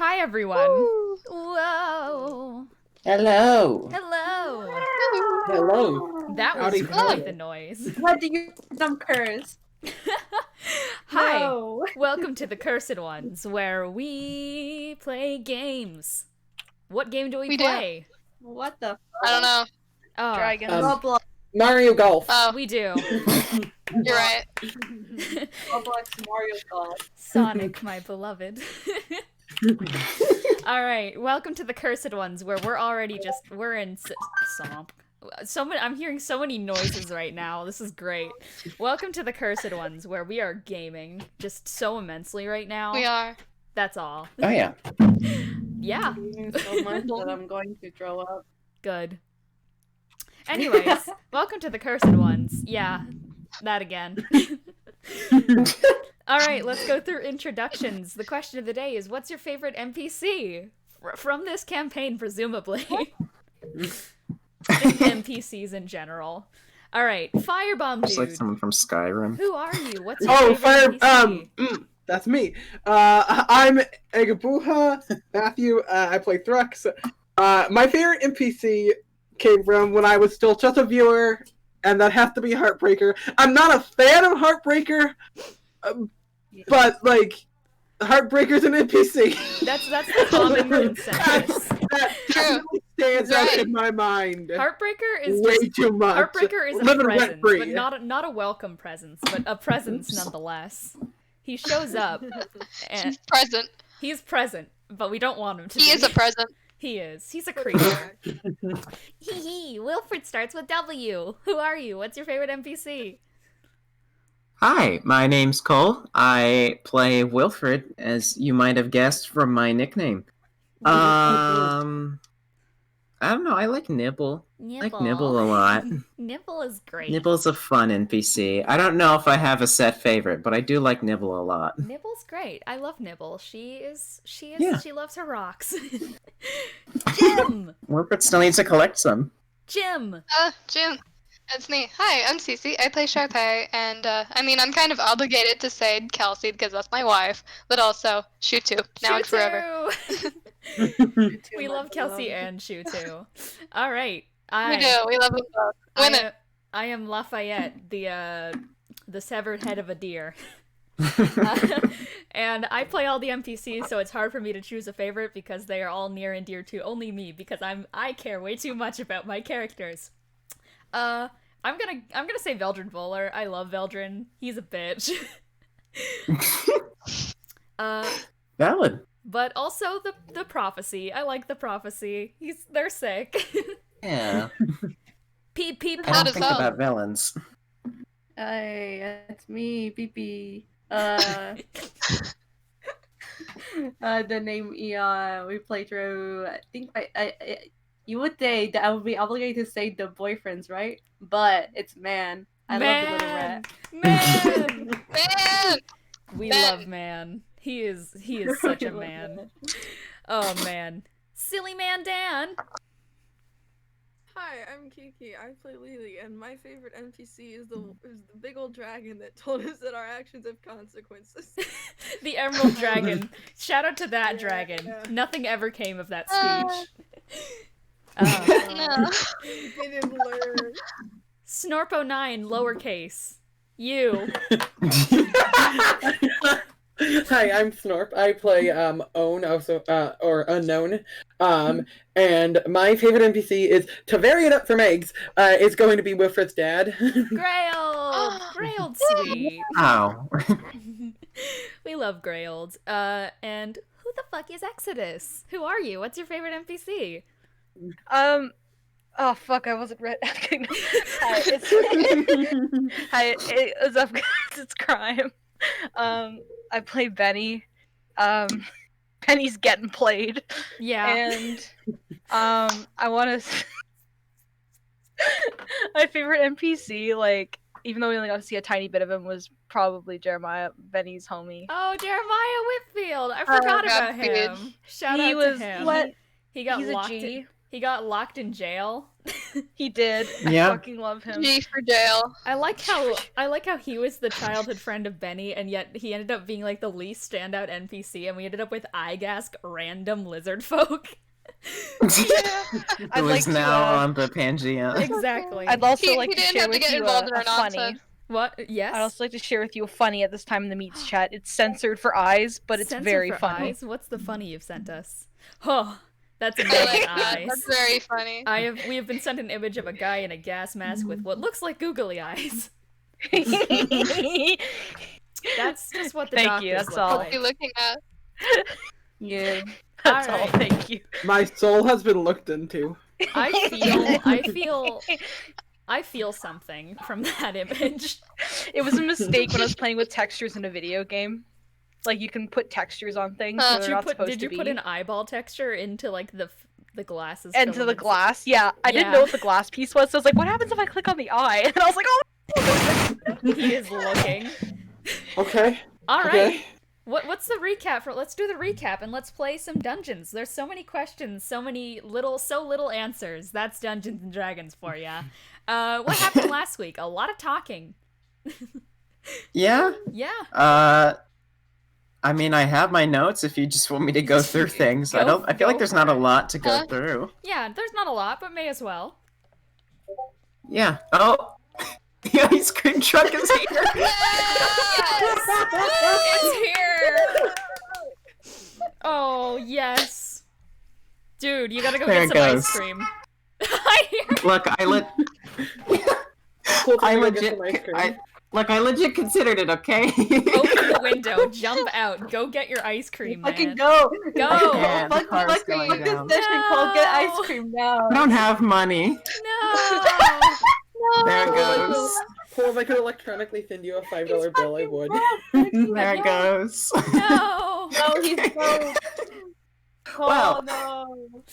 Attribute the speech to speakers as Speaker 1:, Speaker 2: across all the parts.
Speaker 1: Hi, everyone.
Speaker 2: Woo.
Speaker 1: Whoa.
Speaker 3: Hello.
Speaker 1: Hello.
Speaker 3: Hello.
Speaker 1: That was
Speaker 3: Howdy,
Speaker 1: quite
Speaker 3: howdy.
Speaker 1: the noise.
Speaker 2: What do you some curse?
Speaker 1: Hi.
Speaker 2: No.
Speaker 1: Welcome to the Cursed Ones, where we play games. What game do we play?
Speaker 2: What the
Speaker 4: I don't know.
Speaker 1: Oh,
Speaker 4: Dragons.
Speaker 2: Roblox.
Speaker 3: Mario Golf.
Speaker 4: Oh,
Speaker 1: we do.
Speaker 4: you're right.
Speaker 2: Roblox Mario Golf.
Speaker 1: Sonic, my beloved. All right, welcome to the Cursed Ones, where we're in Somp. I'm hearing so many noises right now. This is great. Welcome to the Cursed Ones, where we are gaming just so immensely right now.
Speaker 4: We are.
Speaker 1: That's all.
Speaker 3: Oh yeah.
Speaker 1: Yeah.
Speaker 2: Eating so much that I'm going to throw up.
Speaker 1: Good. Anyways, welcome to the Cursed Ones. Yeah, that again. All right, let's go through introductions. The question of the day is, what's your favorite NPC? From this campaign, presumably. Just NPCs in general. All right, Firebomb
Speaker 5: Just
Speaker 1: Dude.
Speaker 5: like someone from Skyrim.
Speaker 1: Who are you? What's your favorite NPC?
Speaker 6: That's me. I'm Eggabooha, Matthew. I play Thrux. My favorite NPC came from when I was still just a viewer, and that has to be Heartbreaker. I'm not a fan of Heartbreaker, but like, Heartbreaker's an NPC.
Speaker 1: That's the common consensus.
Speaker 6: That
Speaker 4: True.
Speaker 6: definitely stands out
Speaker 4: Right.
Speaker 6: in my mind.
Speaker 1: Heartbreaker is
Speaker 6: Way
Speaker 1: just
Speaker 6: too much.
Speaker 1: Heartbreaker is a
Speaker 6: Living
Speaker 1: presence,
Speaker 6: rent-free.
Speaker 1: but not a welcome presence, but a presence nonetheless. He shows up, and
Speaker 4: He's present.
Speaker 1: he's present, but we don't want him to be.
Speaker 4: He is a present.
Speaker 1: He is. He's a creature. Hee. Wilfred starts with W. Who are you? What's your favorite NPC?
Speaker 5: Hi, my name's Cole. I play Wilfred, as you might have guessed from my nickname. I don't know, I like Nibble. I like Nibble a lot.
Speaker 1: Nibble is great.
Speaker 5: Nibble's a fun NPC. I don't know if I have a set favorite, but I do like Nibble a lot.
Speaker 1: Nibble's great. I love Nibble. She
Speaker 5: Yeah.
Speaker 1: She loves her rocks. Jim.
Speaker 5: Wilfred still needs to collect some.
Speaker 1: Jim.
Speaker 4: Jim. It's me. Hi, I'm Cece. I play Charpay, and I'm kind of obligated to say Kelsey because that's my wife, but also Shutu, now and forever.
Speaker 1: We love Kelsey and Shu too. All right.
Speaker 4: We do. We love them both. Win it.
Speaker 1: I am Lafayette, the severed head of a deer. And I play all the NPCs, so it's hard for me to choose a favorite because they are all near and dear to only me because I care way too much about my characters. I'm gonna say Veldrin Voller. I love Veldrin. He's a bitch.
Speaker 5: Valid.
Speaker 1: But also the prophecy. I like the prophecy. They're sick.
Speaker 5: Yeah.
Speaker 1: Peep peep
Speaker 5: I
Speaker 4: How
Speaker 5: don't
Speaker 4: does
Speaker 5: think
Speaker 4: that-
Speaker 5: about villains.
Speaker 2: Hey, it's me, PP. The name Eon. We play through. I think you would say that I would be obligated to say the boyfriends, right? But it's Man. I love the little rat.
Speaker 1: Man!
Speaker 4: Man!
Speaker 1: We
Speaker 4: Man.
Speaker 1: love Man. He is such a man. Oh man. Silly man Dan.
Speaker 7: Hi, I'm Kiki. I play Lelee, and my favorite NPC is the big old dragon that told us that our actions have consequences.
Speaker 1: The Emerald Dragon. Shout out to that dragon.
Speaker 7: yeah.
Speaker 1: Nothing ever came of that speech.
Speaker 4: No.
Speaker 7: We didn't learn.
Speaker 1: Snorpo9 lowercase. You.
Speaker 6: Hi, I'm Snorp. I play Own, also or Unknown. And my favorite NPC is, to vary it up from eggs, is going to be Wilfred's dad.
Speaker 1: Greyld. Greyld sweet.
Speaker 5: Oh.
Speaker 1: We love Greyld. And who the fuck is Exodus? Who are you? What's your favorite NPC?
Speaker 8: Oh fuck! I wasn't ready. Hi, what's up, guys? It's Crime. I play Bennie. Bennie's getting played,
Speaker 1: Yeah.
Speaker 8: and I want to. My favorite NPC, like, even though we only got to see a tiny bit of him, was probably Jeremiah, Bennie's homie.
Speaker 1: Oh, Jeremiah Whitfield. I forgot about
Speaker 4: Whitfield.
Speaker 1: him. Shout
Speaker 8: He
Speaker 1: out
Speaker 8: was
Speaker 1: to him.
Speaker 8: what?
Speaker 1: He got
Speaker 8: He's a
Speaker 1: locked.
Speaker 8: G.
Speaker 1: He got locked in jail.
Speaker 8: He did.
Speaker 5: Yeah.
Speaker 8: I fucking love him.
Speaker 4: G for jail.
Speaker 1: I like how he was the childhood friend of Bennie, and yet he ended up being like the least standout NPC, and we ended up with Igask random lizard folk.
Speaker 8: I'd
Speaker 5: Who
Speaker 8: like
Speaker 5: is
Speaker 8: to,
Speaker 5: now on the Pangea.
Speaker 1: Exactly.
Speaker 8: I'd also
Speaker 4: He
Speaker 8: like to
Speaker 4: didn't
Speaker 8: share
Speaker 4: have to
Speaker 8: with
Speaker 4: get
Speaker 8: you
Speaker 4: involved in
Speaker 8: a
Speaker 4: our
Speaker 8: funny.
Speaker 4: nonsense.
Speaker 1: What? Yes.
Speaker 8: I'd also like to share with you a funny at this time in the meets chat. It's censored for eyes, but it's
Speaker 1: Censored
Speaker 8: very
Speaker 1: for
Speaker 8: funny.
Speaker 1: eyes? What's the funny you've sent us? Oh, that's
Speaker 4: I
Speaker 1: amazing
Speaker 4: like that.
Speaker 1: eyes.
Speaker 4: That's very funny.
Speaker 1: We have been sent an image of a guy in a gas mask with what looks like googly eyes. That's just what the
Speaker 8: Thank
Speaker 1: doctors
Speaker 8: you, that's
Speaker 1: look
Speaker 8: all.
Speaker 4: What are you
Speaker 1: like.
Speaker 4: looking at?
Speaker 2: Yeah.
Speaker 8: That's all.
Speaker 1: Alright.
Speaker 8: Thank you.
Speaker 6: My soul has been looked into.
Speaker 1: I feel something from that image.
Speaker 8: It was a mistake when I was playing with textures in a video game. Like you can put textures on things where they're not supposed
Speaker 1: Did
Speaker 8: to
Speaker 1: you
Speaker 8: be.
Speaker 1: put an eyeball texture into like the glasses?
Speaker 8: Into the
Speaker 1: filaments?
Speaker 8: glass? Yeah, I didn't
Speaker 1: Yeah.
Speaker 8: know what the glass piece was, so I was like, what happens if I click on the eye? And I was like, oh!
Speaker 1: He is looking.
Speaker 6: Okay.
Speaker 1: All right.
Speaker 6: Okay.
Speaker 1: What's the recap for? Let's do the recap and let's play some dungeons. There's so many questions, so little answers. That's Dungeons and Dragons for ya. What happened last week? A lot of talking.
Speaker 5: Yeah?
Speaker 1: Yeah.
Speaker 5: I mean, I have my notes if you just want me to go through things. I
Speaker 1: Go
Speaker 5: feel like there's not a
Speaker 1: for it.
Speaker 5: lot to go
Speaker 4: Huh?
Speaker 5: through.
Speaker 1: Yeah, there's not a lot, but may as well.
Speaker 5: Yeah. Oh! The ice cream truck is here!
Speaker 1: It's here! Oh, yes. Dude, you gotta go
Speaker 5: There
Speaker 1: get
Speaker 5: it
Speaker 1: some
Speaker 5: goes.
Speaker 1: ice cream. I hear
Speaker 5: Look,
Speaker 6: Cool,
Speaker 5: I
Speaker 6: time to go get
Speaker 5: legit,
Speaker 6: some ice cream.
Speaker 5: I legit considered it, okay?
Speaker 1: open the window, jump out, go get your ice cream, man.
Speaker 2: Fucking go!
Speaker 1: Go!
Speaker 5: Yeah, the car's
Speaker 2: Fuck
Speaker 5: going
Speaker 2: this
Speaker 5: down.
Speaker 2: mission called Get Ice
Speaker 1: No.
Speaker 2: Cream now.
Speaker 5: I don't have money.
Speaker 1: No!
Speaker 5: There it goes.
Speaker 6: Cool, if I could electronically send you a $5 bill, I would.
Speaker 5: There it goes.
Speaker 1: No!
Speaker 2: No, he's broke.
Speaker 5: Well,
Speaker 2: no.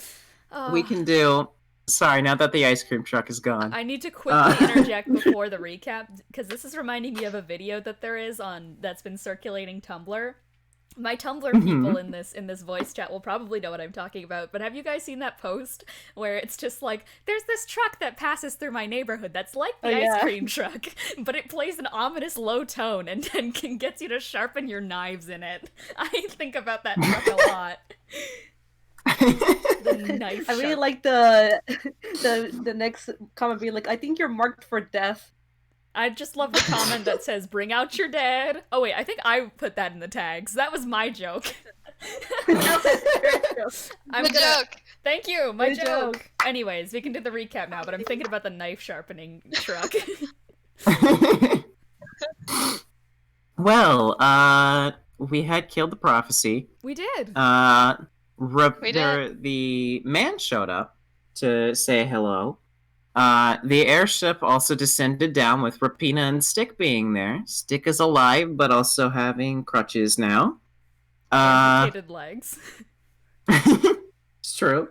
Speaker 1: Oh,
Speaker 5: we can do. Sorry, now that the ice cream truck is gone.
Speaker 1: I need to quickly interject before the recap, because this is reminding me of a video that there is that's been circulating Tumblr. My Tumblr people in this voice chat will probably know what I'm talking about, but have you guys seen that post where it's just like, there's this truck that passes through my neighborhood that's like the ice cream truck, but it plays an ominous low tone and gets you to sharpen your knives in it. I think about that truck a lot. The knife
Speaker 2: I really
Speaker 1: sharp-
Speaker 2: like the next comment being like, I think you're marked for death.
Speaker 1: I just love the comment that says, bring out your dead. Oh wait, I think I put that in the tags. That was my joke. I'm
Speaker 4: Good
Speaker 1: gonna-
Speaker 4: joke.
Speaker 1: Thank you, my
Speaker 2: Good
Speaker 1: joke. Anyways, we can do the recap now, but I'm thinking about the knife sharpening truck.
Speaker 5: Well, we had killed the prophecy.
Speaker 1: We did.
Speaker 4: We did.
Speaker 5: The man showed up to say hello. The airship also descended down with Rapina and Stick being there. Stick is alive, but also having crutches now.
Speaker 1: Amputated legs.
Speaker 5: It's true.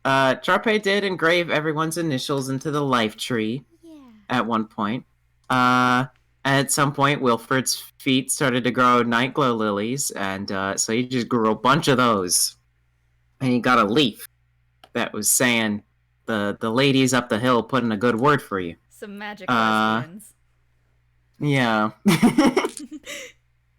Speaker 5: Charpay did engrave everyone's initials into the life tree at one point. At some point, Wilfred's feet started to grow night glow lilies, and so he just grew a bunch of those. And he got a leaf that was saying, the ladies up the hill put in a good word for you.
Speaker 1: Some magic lesbians.
Speaker 5: Yeah.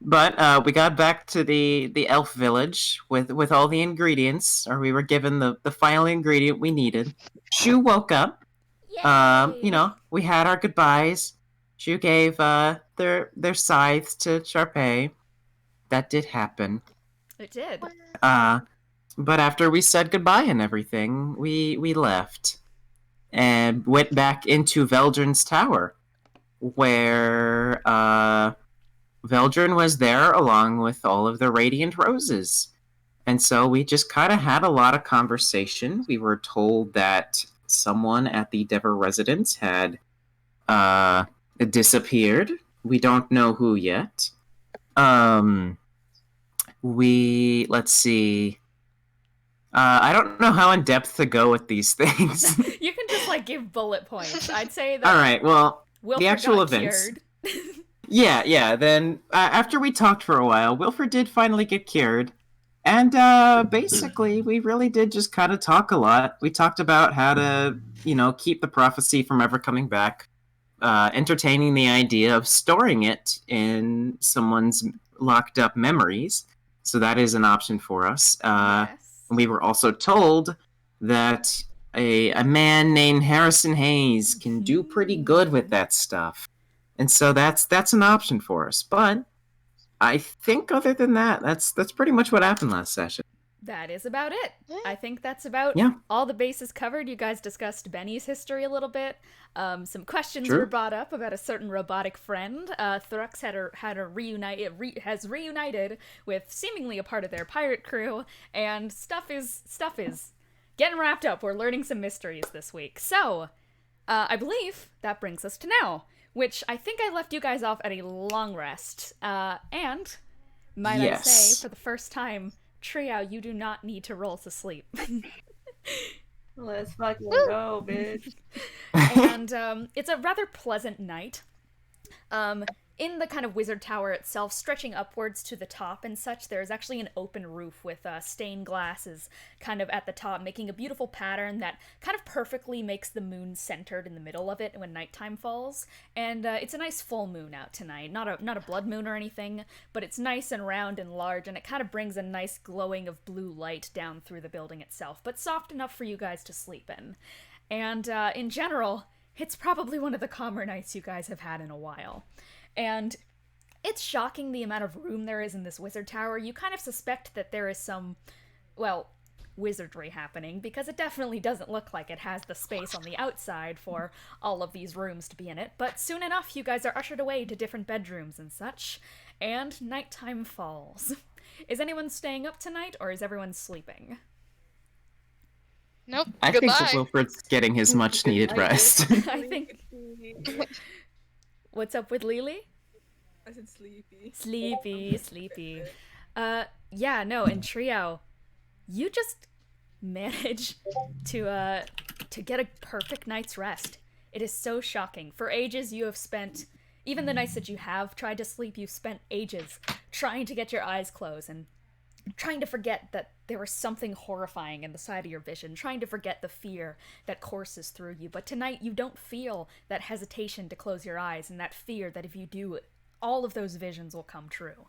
Speaker 5: But we got back to the elf village with all the ingredients, or we were given the final ingredient we needed. Shu woke up. We had our goodbyes. Shu gave their scythes to Charpay. That did happen.
Speaker 1: It did.
Speaker 5: But after we said goodbye and everything, we left and went back into Veldrin's tower, where Veldrin was there along with all of the Radiant Roses. And so we just kind of had a lot of conversation. We were told that someone at the Dever residence had disappeared. We don't know who yet. Let's see. I don't know how in depth to go with these things.
Speaker 1: You can just give bullet points. I'd say that.
Speaker 5: All right. Well,
Speaker 1: Wilfred
Speaker 5: actual
Speaker 1: got
Speaker 5: events.
Speaker 1: cured.
Speaker 5: yeah. Then after we talked for a while, Wilfred did finally get cured. And basically, we really did just kind of talk a lot. We talked about how to, keep the prophecy from ever coming back, entertaining the idea of storing it in someone's locked up memories. So that is an option for us.
Speaker 1: Yes.
Speaker 5: We were also told that a man named Harrison Hayes can do pretty good with that stuff. And so that's an option for us. But I think other than that, that's pretty much what happened last session.
Speaker 1: That is about it. I think that's about
Speaker 5: Yeah.
Speaker 1: all the bases covered. You guys discussed Bennie's history a little bit. Some questions
Speaker 5: True.
Speaker 1: were brought up about a certain robotic friend. Thrux has reunited with seemingly a part of their pirate crew, and stuff is getting wrapped up. We're learning some mysteries this week. So, I believe that brings us to now, which I think I left you guys off at a long rest. And might I
Speaker 5: Yes.
Speaker 1: say, for the first time, Triao, you do not need to roll to sleep.
Speaker 2: Let's fucking go, bitch.
Speaker 1: And it's a rather pleasant night. In the kind of wizard tower itself, stretching upwards to the top and such, there's actually an open roof with stained glasses kind of at the top, making a beautiful pattern that kind of perfectly makes the moon centered in the middle of it when nighttime falls. And it's a nice full moon out tonight. Not a blood moon or anything, but it's nice and round and large, and it kind of brings a nice glowing of blue light down through the building itself, but soft enough for you guys to sleep in. And in general, it's probably one of the calmer nights you guys have had in a while. And it's shocking the amount of room there is in this wizard tower. You kind of suspect that there is some, well, wizardry happening, because it definitely doesn't look like it has the space on the outside for all of these rooms to be in it. But soon enough, you guys are ushered away to different bedrooms and such, and nighttime falls. Is anyone staying up tonight, or is everyone sleeping?
Speaker 4: Nope.
Speaker 5: I
Speaker 4: Goodbye.
Speaker 5: think that Wilfred's getting his much needed rest.
Speaker 1: I think... What's up with Lelee?
Speaker 7: I said sleepy.
Speaker 1: Sleepy. Yeah, no, in Triao, you just manage to get a perfect night's rest. It is so shocking. For ages you have spent, even the nights that you have tried to sleep, you've spent ages trying to get your eyes closed and trying to forget that there was something horrifying in the side of your vision, trying to forget the fear that courses through you. But tonight you don't feel that hesitation to close your eyes and that fear that if you do, all of those visions will come true.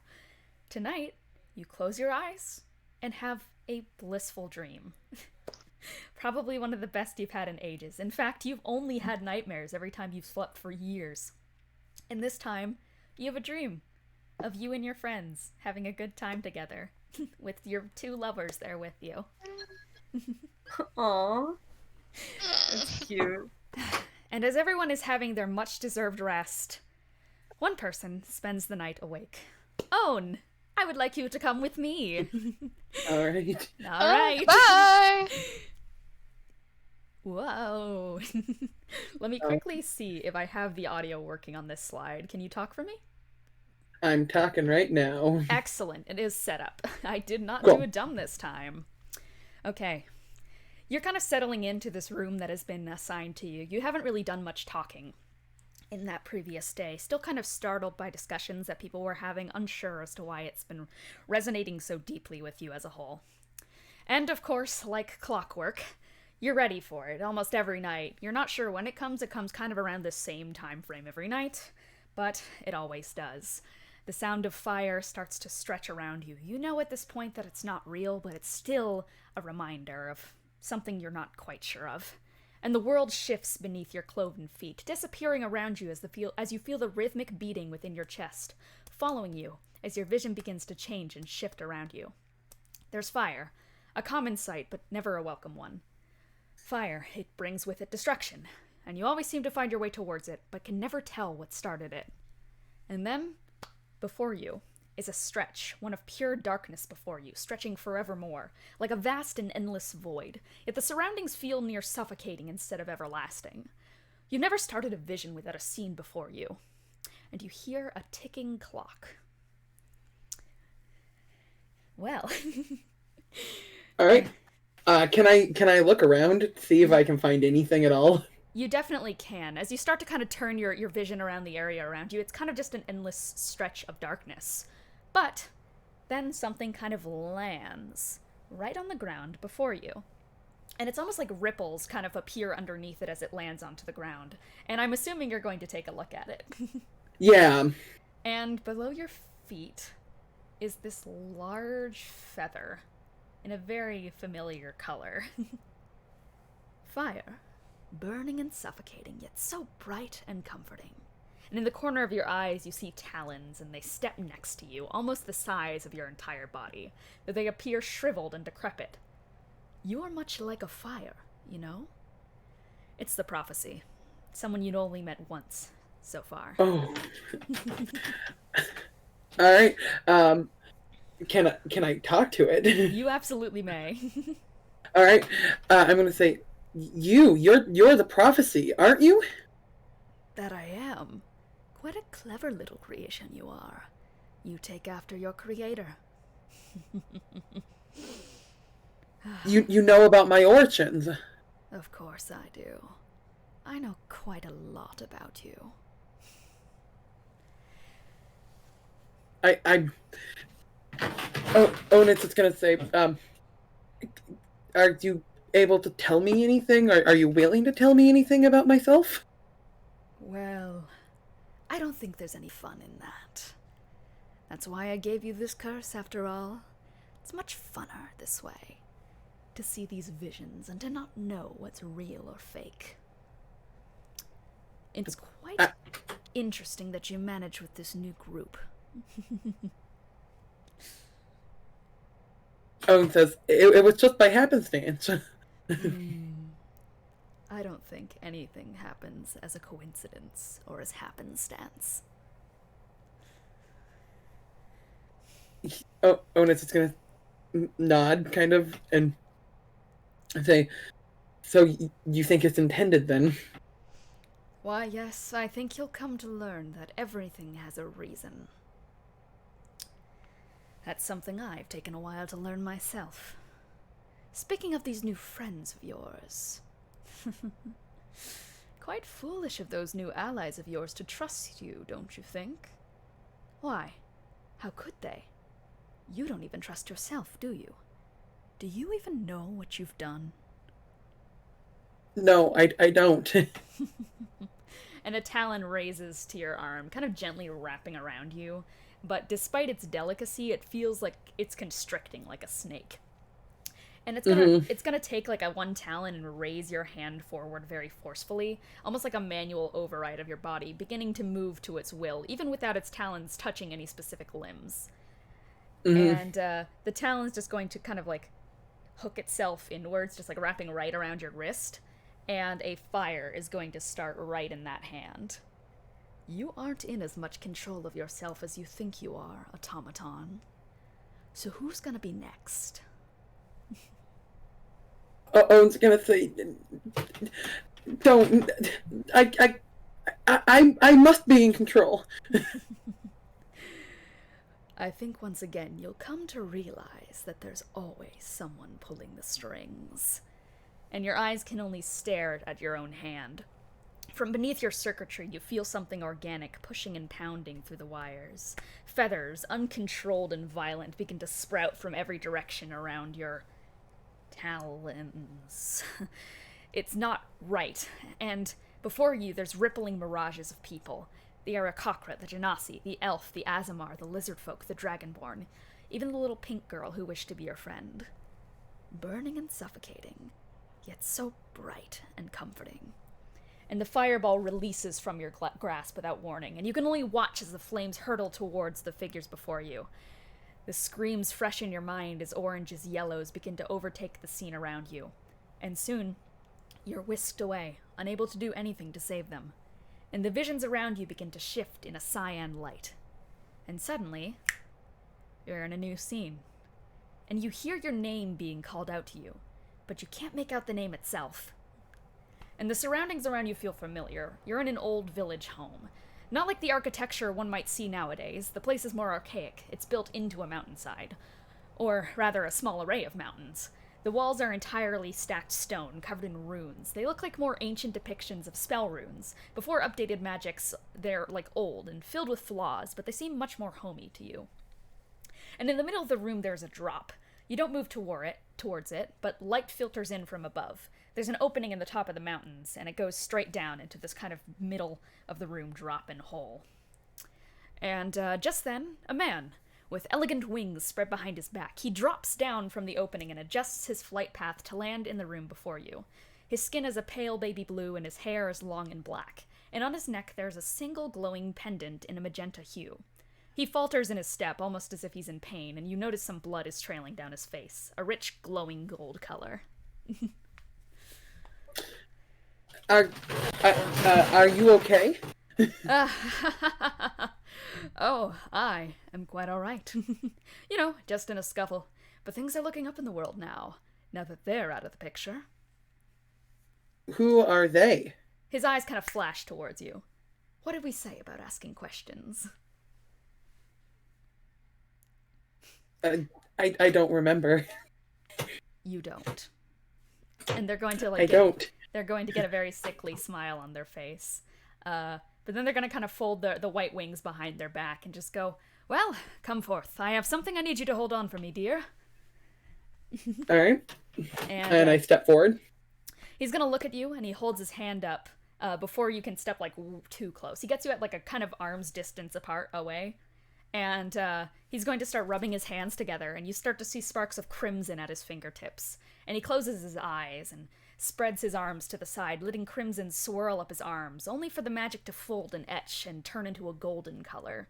Speaker 1: Tonight, you close your eyes and have a blissful dream. Probably one of the best you've had in ages. In fact, you've only had nightmares every time you've slept for years. And this time, you have a dream of you and your friends having a good time together. With your two lovers there with you.
Speaker 2: Aww. That's cute.
Speaker 1: And as everyone is having their much-deserved rest, one person spends the night awake. Own, I would like you to come with me.
Speaker 6: Alright.
Speaker 1: Alright.
Speaker 4: Bye.
Speaker 1: Whoa. Let me quickly see if I have the audio working on this slide. Can you talk for me?
Speaker 6: I'm talking right now.
Speaker 1: Excellent. It is set up. I did not
Speaker 6: Cool.
Speaker 1: do a dumb this time. Okay. You're kind of settling into this room that has been assigned to you. You haven't really done much talking in that previous day. Still kind of startled by discussions that people were having, unsure as to why it's been resonating so deeply with you as a whole. And of course, like clockwork, you're ready for it almost every night. You're not sure when it comes kind of around the same time frame every night, but it always does. The sound of fire starts to stretch around you. You know at this point that it's not real, but it's still a reminder of something you're not quite sure of. And the world shifts beneath your cloven feet, disappearing around you as you feel the rhythmic beating within your chest, following you as your vision begins to change and shift around you. There's fire, a common sight, but never a welcome one. Fire, it brings with it destruction, and you always seem to find your way towards it, but can never tell what started it. And then, before you is a stretch, one of pure darkness before you, stretching forevermore, like a vast and endless void, yet the surroundings feel near suffocating instead of everlasting. You've never started a vision without a scene before you, and you hear a ticking clock. Well.
Speaker 6: Alright. Can I look around, see if I can find anything at all?
Speaker 1: You definitely can. As you start to kind of turn your vision around the area around you, it's kind of just an endless stretch of darkness. But then something kind of lands right on the ground before you. And it's almost like ripples kind of appear underneath it as it lands onto the ground. And I'm assuming you're going to take a look at it.
Speaker 6: Yeah.
Speaker 1: And below your feet is this large feather in a very familiar color. Fire, burning and suffocating, yet so bright and comforting. And in the corner of your eyes, you see talons, and they step next to you, almost the size of your entire body, though they appear shriveled and decrepit. You are much like a fire, you know? It's the prophecy. Someone you'd only met once so far.
Speaker 6: Oh. All right. Can I talk to it?
Speaker 1: You absolutely may.
Speaker 6: All right. I'm gonna say, you're the prophecy, aren't you?
Speaker 1: That I am. Quite a clever little creation you are. You take after your creator.
Speaker 6: You know about my origins.
Speaker 1: Of course I do. I know quite a lot about you.
Speaker 6: Onus is gonna say, are you able to tell me anything? Are you willing to tell me anything about myself?
Speaker 1: Well, I don't think there's any fun in that. That's why I gave you this curse, after all. It's much funner this way. To see these visions and to not know what's real or fake. It's quite interesting that you manage with this new group.
Speaker 6: Owen says, it was just by happenstance.
Speaker 1: I don't think anything happens as a coincidence or as happenstance.
Speaker 6: Onus is gonna nod, kind of, and say, so you think it's intended, then?
Speaker 1: Why, yes, I think you'll come to learn that everything has a reason. That's something I've taken a while to learn myself. Speaking of these new friends of yours... Quite foolish of those new allies of yours to trust you, don't you think? Why? How could they? You don't even trust yourself, do you? Do you even know what you've done?
Speaker 6: No, I don't.
Speaker 1: And a talon raises to your arm, kind of gently wrapping around you, but despite its delicacy, it feels like it's constricting like a snake. And it's gonna take like a one talon and raise your hand forward very forcefully, almost like a manual override of your body, beginning to move to its will, even without its talons touching any specific limbs. And the talon's just going to kind of like hook itself inwards, just like wrapping right around your wrist, and a fire is going to start right in that hand. You aren't in as much control of yourself as you think you are, automaton. So who's gonna be next?
Speaker 6: Owen's gonna say, don't. I must be in control.
Speaker 1: I think once again you'll come to realize that there's always someone pulling the strings. And your eyes can only stare at your own hand. From beneath your circuitry, you feel something organic pushing and pounding through the wires. Feathers, uncontrolled and violent, begin to sprout from every direction around your talons. It's not right, and before you there's rippling mirages of people. The Aarakocra, the Genasi, the Elf, the Azamar, the Lizard Folk, the Dragonborn, even the little pink girl who wished to be your friend. Burning and suffocating, yet so bright and comforting. And the fireball releases from your grasp without warning, and you can only watch as the flames hurtle towards the figures before you. The screams fresh in your mind as oranges, yellows begin to overtake the scene around you. And soon, you're whisked away, unable to do anything to save them. And the visions around you begin to shift in a cyan light. And suddenly, you're in a new scene. And you hear your name being called out to you, but you can't make out the name itself. And the surroundings around you feel familiar. You're in an old village home. Not like the architecture one might see nowadays. The place is more archaic. It's built into a mountainside. Or rather, a small array of mountains. The walls are entirely stacked stone, covered in runes. They look like more ancient depictions of spell runes. Before updated magics, they're like old and filled with flaws, but they seem much more homey to you. and in the middle of the room there's a drop. You don't move towards it, but light filters in from above. There's an opening in the top of the mountains, and it goes straight down into this kind of middle of the room drop-in hole. And just then, a man, with elegant wings spread behind his back, he drops down from the opening and adjusts his flight path to land in the room before you. His skin is a pale baby blue, and his hair is long and black, and on his neck there's a single glowing pendant in a magenta hue. He falters in his step, almost as if he's in pain, and you notice some blood is trailing down his face, a rich, glowing gold color.
Speaker 6: Are you okay?
Speaker 1: Oh, I am quite alright. You know, just in a scuffle. But things are looking up in the world now that they're out of the picture.
Speaker 6: Who are they?
Speaker 1: His eyes kind of flash towards you. What did we say about asking questions?
Speaker 6: I don't remember.
Speaker 1: You don't. And they're going to They're going to get a very sickly smile on their face. But then they're going to kind of fold the white wings behind their back and just go, well, come forth. I have something I need you to hold on for me, dear.
Speaker 6: All right.
Speaker 1: And
Speaker 6: I step forward.
Speaker 1: He's going to look at you, and he holds his hand up before you can step, like, too close. He gets you at, like, a kind of arm's distance away. And he's going to start rubbing his hands together, and you start to see sparks of crimson at his fingertips. And he closes his eyes and spreads his arms to the side, letting crimson swirl up his arms, only for the magic to fold and etch and turn into a golden color.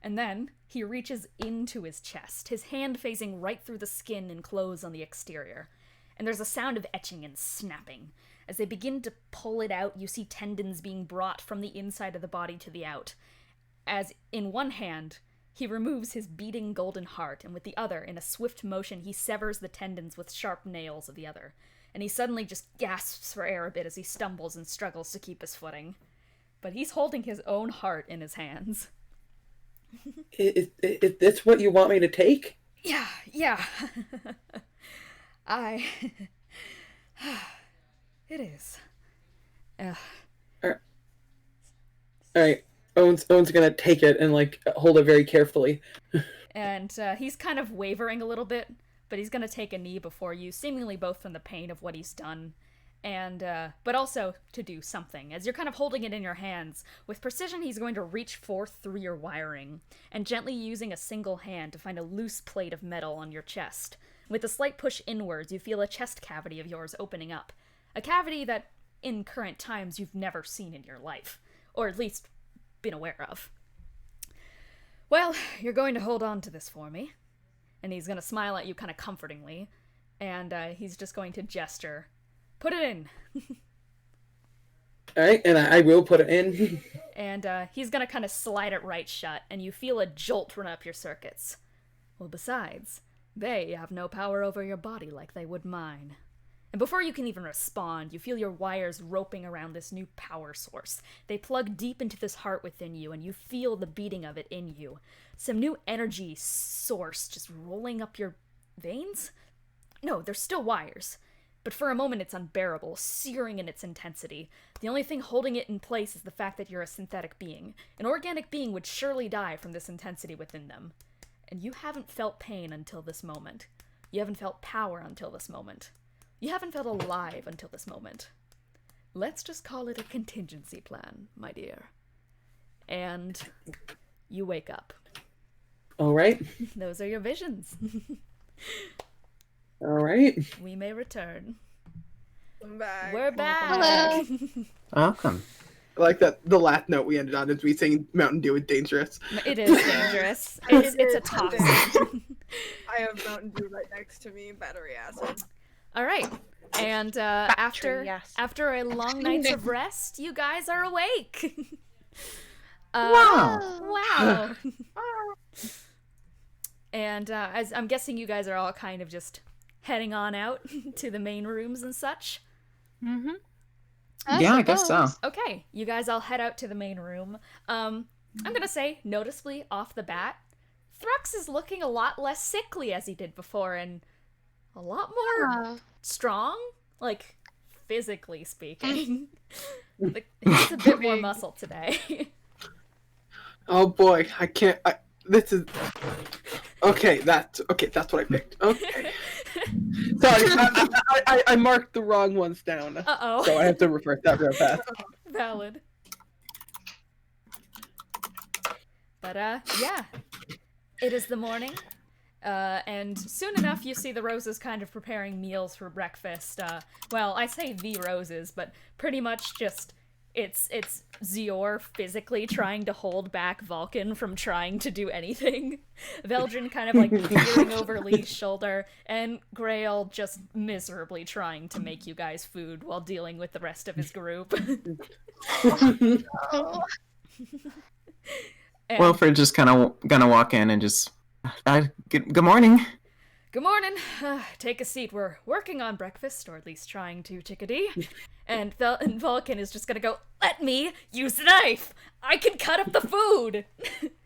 Speaker 1: And then he reaches into his chest, his hand facing right through the skin and clothes on the exterior. And there's a sound of etching and snapping. As they begin to pull it out, you see tendons being brought from the inside of the body to the out. As in one hand, he removes his beating golden heart, and with the other, in a swift motion, he severs the tendons with sharp nails of the other. And he suddenly just gasps for air a bit as he stumbles and struggles to keep his footing. But he's holding his own heart in his hands.
Speaker 6: Is this what you want me to take?
Speaker 1: Yeah. It is.
Speaker 6: Alright. Owen's gonna take it and, like, hold it very carefully.
Speaker 1: And he's kind of wavering a little bit, but he's gonna take a knee before you, seemingly both from the pain of what he's done, and, but also to do something. As you're kind of holding it in your hands, with precision he's going to reach forth through your wiring, and gently using a single hand to find a loose plate of metal on your chest. With a slight push inwards, you feel a chest cavity of yours opening up. A cavity that, in current times, you've never seen in your life. Or at least, been aware of. Well, you're going to hold on to this for me. And he's going to smile at you kind of comfortingly. And he's just going to gesture. Put it in.
Speaker 6: Alright, and I will put it in.
Speaker 1: And he's going to kind of slide it right shut. And you feel a jolt run up your circuits. Well, besides, they have no power over your body like they would mine. And before you can even respond, you feel your wires roping around this new power source. They plug deep into this heart within you, and you feel the beating of it in you. Some new energy source just rolling up your veins? No, they're still wires. But for a moment it's unbearable, searing in its intensity. The only thing holding it in place is the fact that you're a synthetic being. An organic being would surely die from this intensity within them. And you haven't felt pain until this moment. You haven't felt power until this moment. You haven't felt alive until this moment. Let's just call it a contingency plan, my dear. And you wake up.
Speaker 6: Alright.
Speaker 1: Those are your visions.
Speaker 6: Alright.
Speaker 1: We may return.
Speaker 7: I'm back.
Speaker 1: We're back!
Speaker 4: Hello.
Speaker 5: Welcome.
Speaker 6: I like that the last note we ended on is we saying Mountain Dew is dangerous.
Speaker 1: It is dangerous. It's a toxin.
Speaker 7: I have Mountain Dew right next to me, battery acid.
Speaker 1: All right, and after a long night of rest, you guys are awake. Wow. And as I'm guessing, you guys are all kind of just heading on out to the main rooms and such.
Speaker 8: Mm-hmm.
Speaker 5: Yeah, I guess so.
Speaker 1: Okay, you guys all head out to the main room. I'm gonna say, noticeably off the bat, Thrux is looking a lot less sickly as he did before, and a lot more strong, like, physically speaking. Like, he has a bit more muscle today.
Speaker 6: Oh boy, this is... Okay, that's what I picked. Okay. Sorry, I marked the wrong ones down.
Speaker 1: Uh-oh.
Speaker 6: So I have to revert that real fast.
Speaker 1: Valid. But, yeah. It is the morning. And soon enough you see the roses kind of preparing meals for breakfast. Well, I say the roses, but pretty much just it's Zior physically trying to hold back Vulcan from trying to do anything. Veldrin kind of like peering over Lee's shoulder, and Grail just miserably trying to make you guys food while dealing with the rest of his group. And
Speaker 5: Wilfred just kind of gonna walk in and just, good morning.
Speaker 1: good morning. Take a seat. We're working on breakfast, or at least trying to, chickadee. And Vulcan is just gonna go, let me use the knife! I can cut up the food!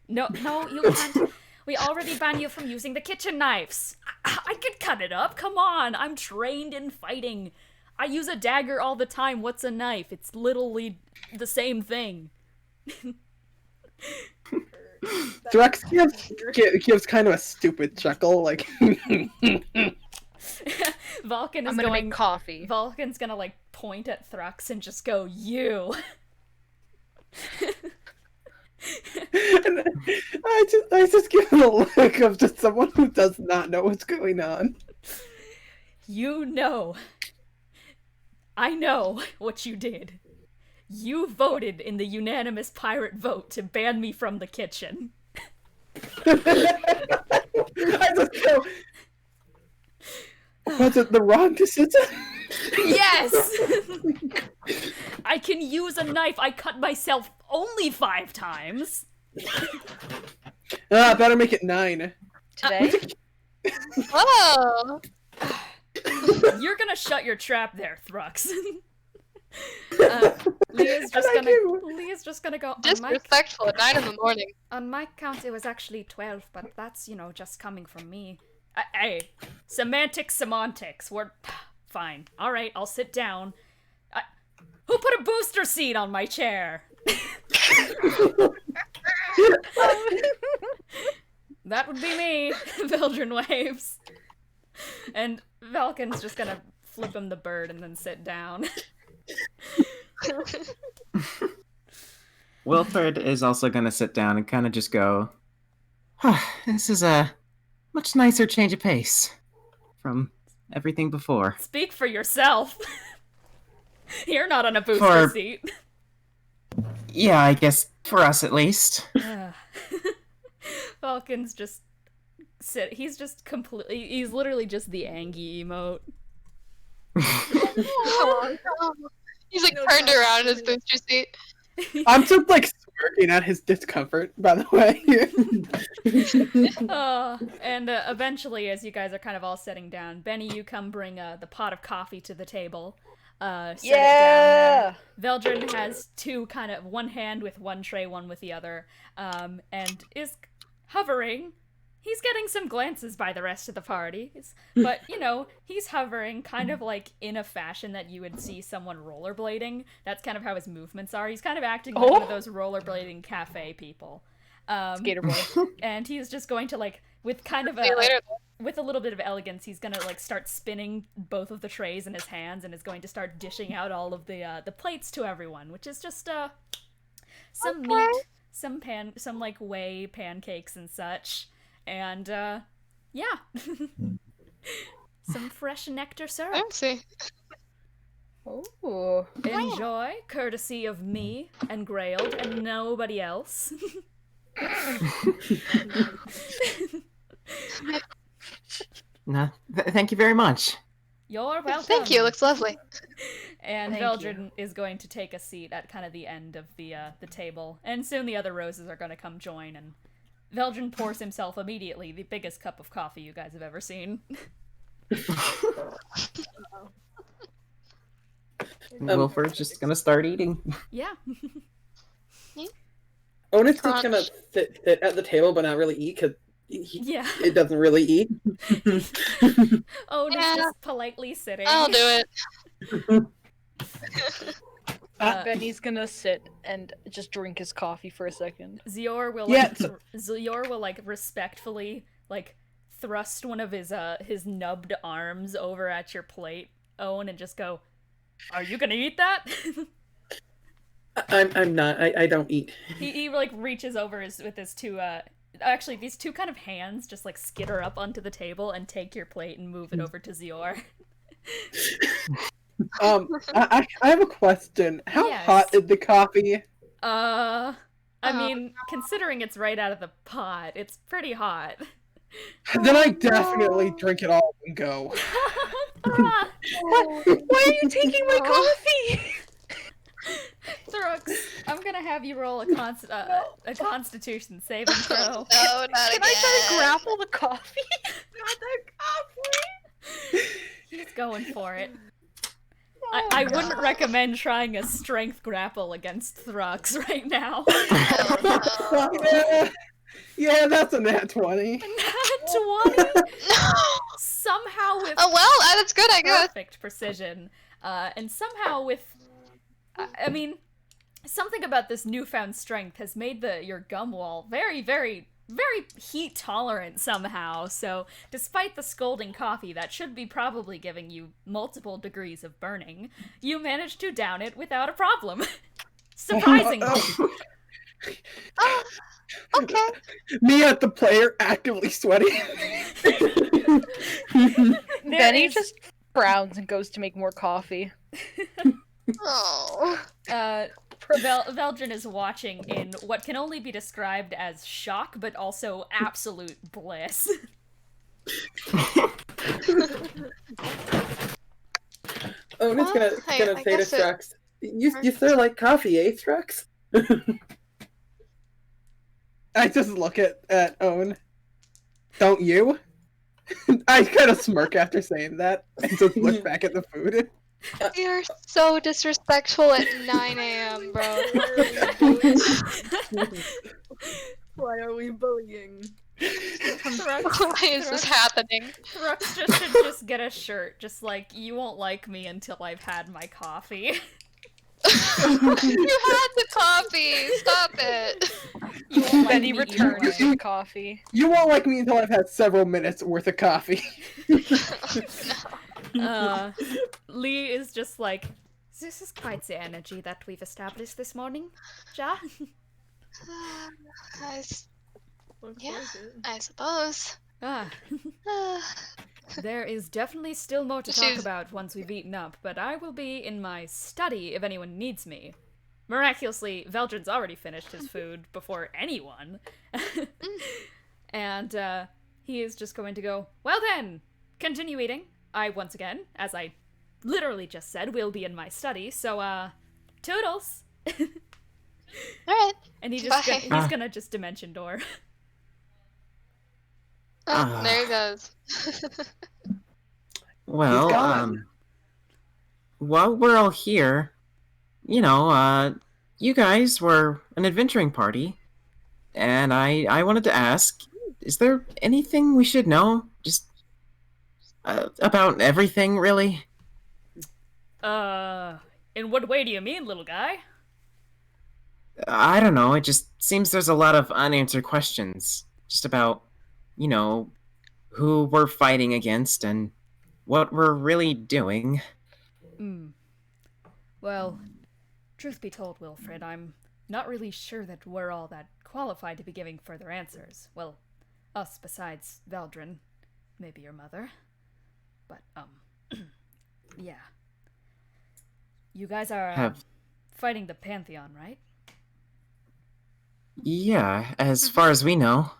Speaker 1: No, you can't. We already banned you from using the kitchen knives. I could cut it up, come on! I'm trained in fighting. I use a dagger all the time. What's a knife? It's literally the same thing.
Speaker 6: Thrux gives kind of a stupid chuckle, like.
Speaker 1: Vulcan is
Speaker 8: I'm gonna
Speaker 1: going.
Speaker 8: make coffee.
Speaker 1: Vulcan's gonna like point at Thrux and just go, you.
Speaker 6: And I just give him a look of just someone who does not know what's going on.
Speaker 1: You know. I know what you did. You voted in the unanimous pirate vote to ban me from the kitchen.
Speaker 6: I just go. Was it the wrong decision?
Speaker 1: Yes! I can use a knife. I cut myself only 5 times.
Speaker 6: Better make it 9.
Speaker 8: Today?
Speaker 4: Oh!
Speaker 1: You're gonna shut your trap there, Thrux. Leah's just gonna go.
Speaker 4: Disrespectful at 9 in the morning.
Speaker 1: On my count, it was actually 12, but that's, just coming from me. Hey, semantics. We're fine. All right, I'll sit down. Who put a booster seat on my chair? That would be me. Veldrin waves. And Vulcan's just gonna flip him the bird and then sit down.
Speaker 5: Wilfred is also gonna sit down and kind of just go, this is a much nicer change of pace from everything before.
Speaker 1: Speak for yourself. You're not on a booster seat.
Speaker 5: Yeah, I guess for us at least.
Speaker 1: Vulcan's just he's just completely, he's literally just the Angie emote.
Speaker 4: Oh, no. He's like turned around in his booster seat.
Speaker 6: I'm just like smirking at his discomfort, by the way.
Speaker 1: And eventually, as you guys are kind of all sitting down, Bennie, you come bring the pot of coffee to the table. Set it down there. Veldrin has 2 kind of, one hand with one tray, one with the other, and is hovering. He's getting some glances by the rest of the party, but, he's hovering kind of like in a fashion that you would see someone rollerblading. That's kind of how his movements are. He's kind of acting like one of those rollerblading cafe people.
Speaker 8: Skater boy.
Speaker 1: And he's just going to, like, with kind of with a little bit of elegance, he's gonna, like, start spinning both of the trays in his hands and is going to start dishing out all of the plates to everyone, which is just, some meat, some like, whey pancakes and such. And, yeah. Some fresh nectar syrup.
Speaker 4: Fancy.
Speaker 8: Oh.
Speaker 1: Enjoy, courtesy of me and Grailed and nobody else.
Speaker 5: Thank you very much.
Speaker 1: You're welcome.
Speaker 4: Thank you, looks lovely.
Speaker 1: And Veldrin is going to take a seat at kind of the end of the table, and soon the other roses are going to come join, and Veldrin pours himself immediately the biggest cup of coffee you guys have ever seen.
Speaker 5: Wilfred's just gonna start eating.
Speaker 1: Yeah.
Speaker 6: Onus is gonna sit at the table but not really eat because it doesn't really eat.
Speaker 1: Onus just politely sitting.
Speaker 4: I'll do it.
Speaker 8: Benny's gonna sit and just drink his coffee for a second.
Speaker 1: Zior will like respectfully like thrust one of his nubbed arms over at your plate, Owen, and just go, "Are you gonna eat that?"
Speaker 6: I'm not. I don't eat.
Speaker 1: He like reaches over with his two actually these two kind of hands just like skitter up onto the table and take your plate and move it over to Zior.
Speaker 6: I have a question. How
Speaker 1: Yes.
Speaker 6: hot is the coffee?
Speaker 1: I mean, considering it's right out of the pot, it's pretty hot.
Speaker 6: Then I definitely drink it all and go.
Speaker 1: Ah,
Speaker 8: Why are you taking my coffee?
Speaker 1: Thrux, I'm gonna have you roll a Constitution saving throw.
Speaker 4: No, not
Speaker 8: Can
Speaker 4: again.
Speaker 8: I try to grapple the coffee?
Speaker 7: Not the coffee!
Speaker 1: He's going for it. I wouldn't recommend trying a strength grapple against Thrux right now.
Speaker 6: Yeah, that's a nat 20.
Speaker 1: Nat 20? Somehow with
Speaker 4: Oh well, that's good, I guess.
Speaker 1: perfect precision, and somehow with, I mean, something about this newfound strength has made your gum wall very, very, very heat tolerant somehow. So, despite the scalding coffee that should be probably giving you multiple degrees of burning, you managed to down it without a problem. Surprisingly.
Speaker 4: Oh, okay.
Speaker 6: Me at the player actively sweating.
Speaker 8: Benny just frowns and goes to make more coffee.
Speaker 4: Oh.
Speaker 1: Veldrin is watching in what can only be described as shock, but also absolute bliss.
Speaker 6: Oh, it's
Speaker 4: Well,
Speaker 6: gonna say to
Speaker 4: guess it
Speaker 6: Thrux. You still like coffee, eh, Thrux? I just look at Owen. Don't you? I kind of smirk after saying that and just look back at the food.
Speaker 4: You are so disrespectful at 9 a.m., bro.
Speaker 7: Why are we bullying?
Speaker 4: Why is this happening?
Speaker 1: Thrux should just get a shirt, just like, you won't like me until I've had my coffee.
Speaker 4: You had the coffee! Stop it!
Speaker 1: You won't like
Speaker 8: Benny
Speaker 1: me
Speaker 8: returns
Speaker 1: either way.
Speaker 8: with coffee.
Speaker 6: You won't like me until I've had several minutes worth of coffee.
Speaker 1: Lee is just like, this is quite the energy that we've established this morning, Ja?
Speaker 7: Looks
Speaker 4: Yeah.
Speaker 7: like it.
Speaker 4: I suppose.
Speaker 1: There is definitely still more to talk
Speaker 4: She's-
Speaker 1: about once we've eaten up, but I will be in my study if anyone needs me. Miraculously, Veldrin's already finished his food before anyone. And he is just going to go, well then, continue eating. I, once again, as I literally just said, will be in my study, so, toodles!
Speaker 4: Alright.
Speaker 1: And he's
Speaker 4: Bye.
Speaker 1: gonna just dimension door.
Speaker 4: Oh, there he goes.
Speaker 5: Well,
Speaker 6: He's gone.
Speaker 5: while we're all here, you guys were an adventuring party, and I wanted to ask, is there anything we should know? Just about everything, really?
Speaker 1: In what way do you mean, little guy?
Speaker 5: I don't know, it just seems there's a lot of unanswered questions, just about, who we're fighting against and what we're really doing.
Speaker 1: Well, truth be told, Wilfred, I'm not really sure that we're all that qualified to be giving further answers. Well, us besides Veldrin. Maybe your mother. But, yeah. You guys are fighting the Pantheon, right?
Speaker 5: Yeah, as far as we know.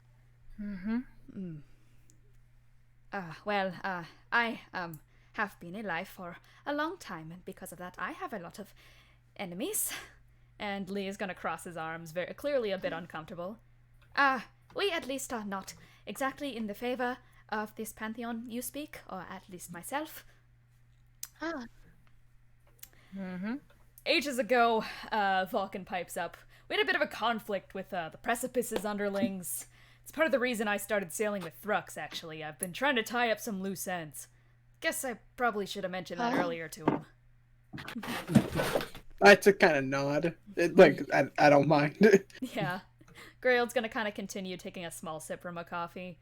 Speaker 8: Mm-hmm.
Speaker 1: Well, I have been alive for a long time, and because of that, I have a lot of enemies. And Lee is gonna cross his arms, very clearly a bit uncomfortable. We at least are not exactly in the favor of this pantheon you speak, or at least myself.
Speaker 8: Mm-hmm.
Speaker 1: Ages ago, Vulcan pipes up. We had a bit of a conflict with the Precipice's underlings. It's part of the reason I started sailing with Thrux, actually. I've been trying to tie up some loose ends. Guess I probably should have mentioned that earlier to him.
Speaker 6: I just kind of nod. I don't mind.
Speaker 1: Yeah. Grail's gonna kind of continue taking a small sip from a coffee.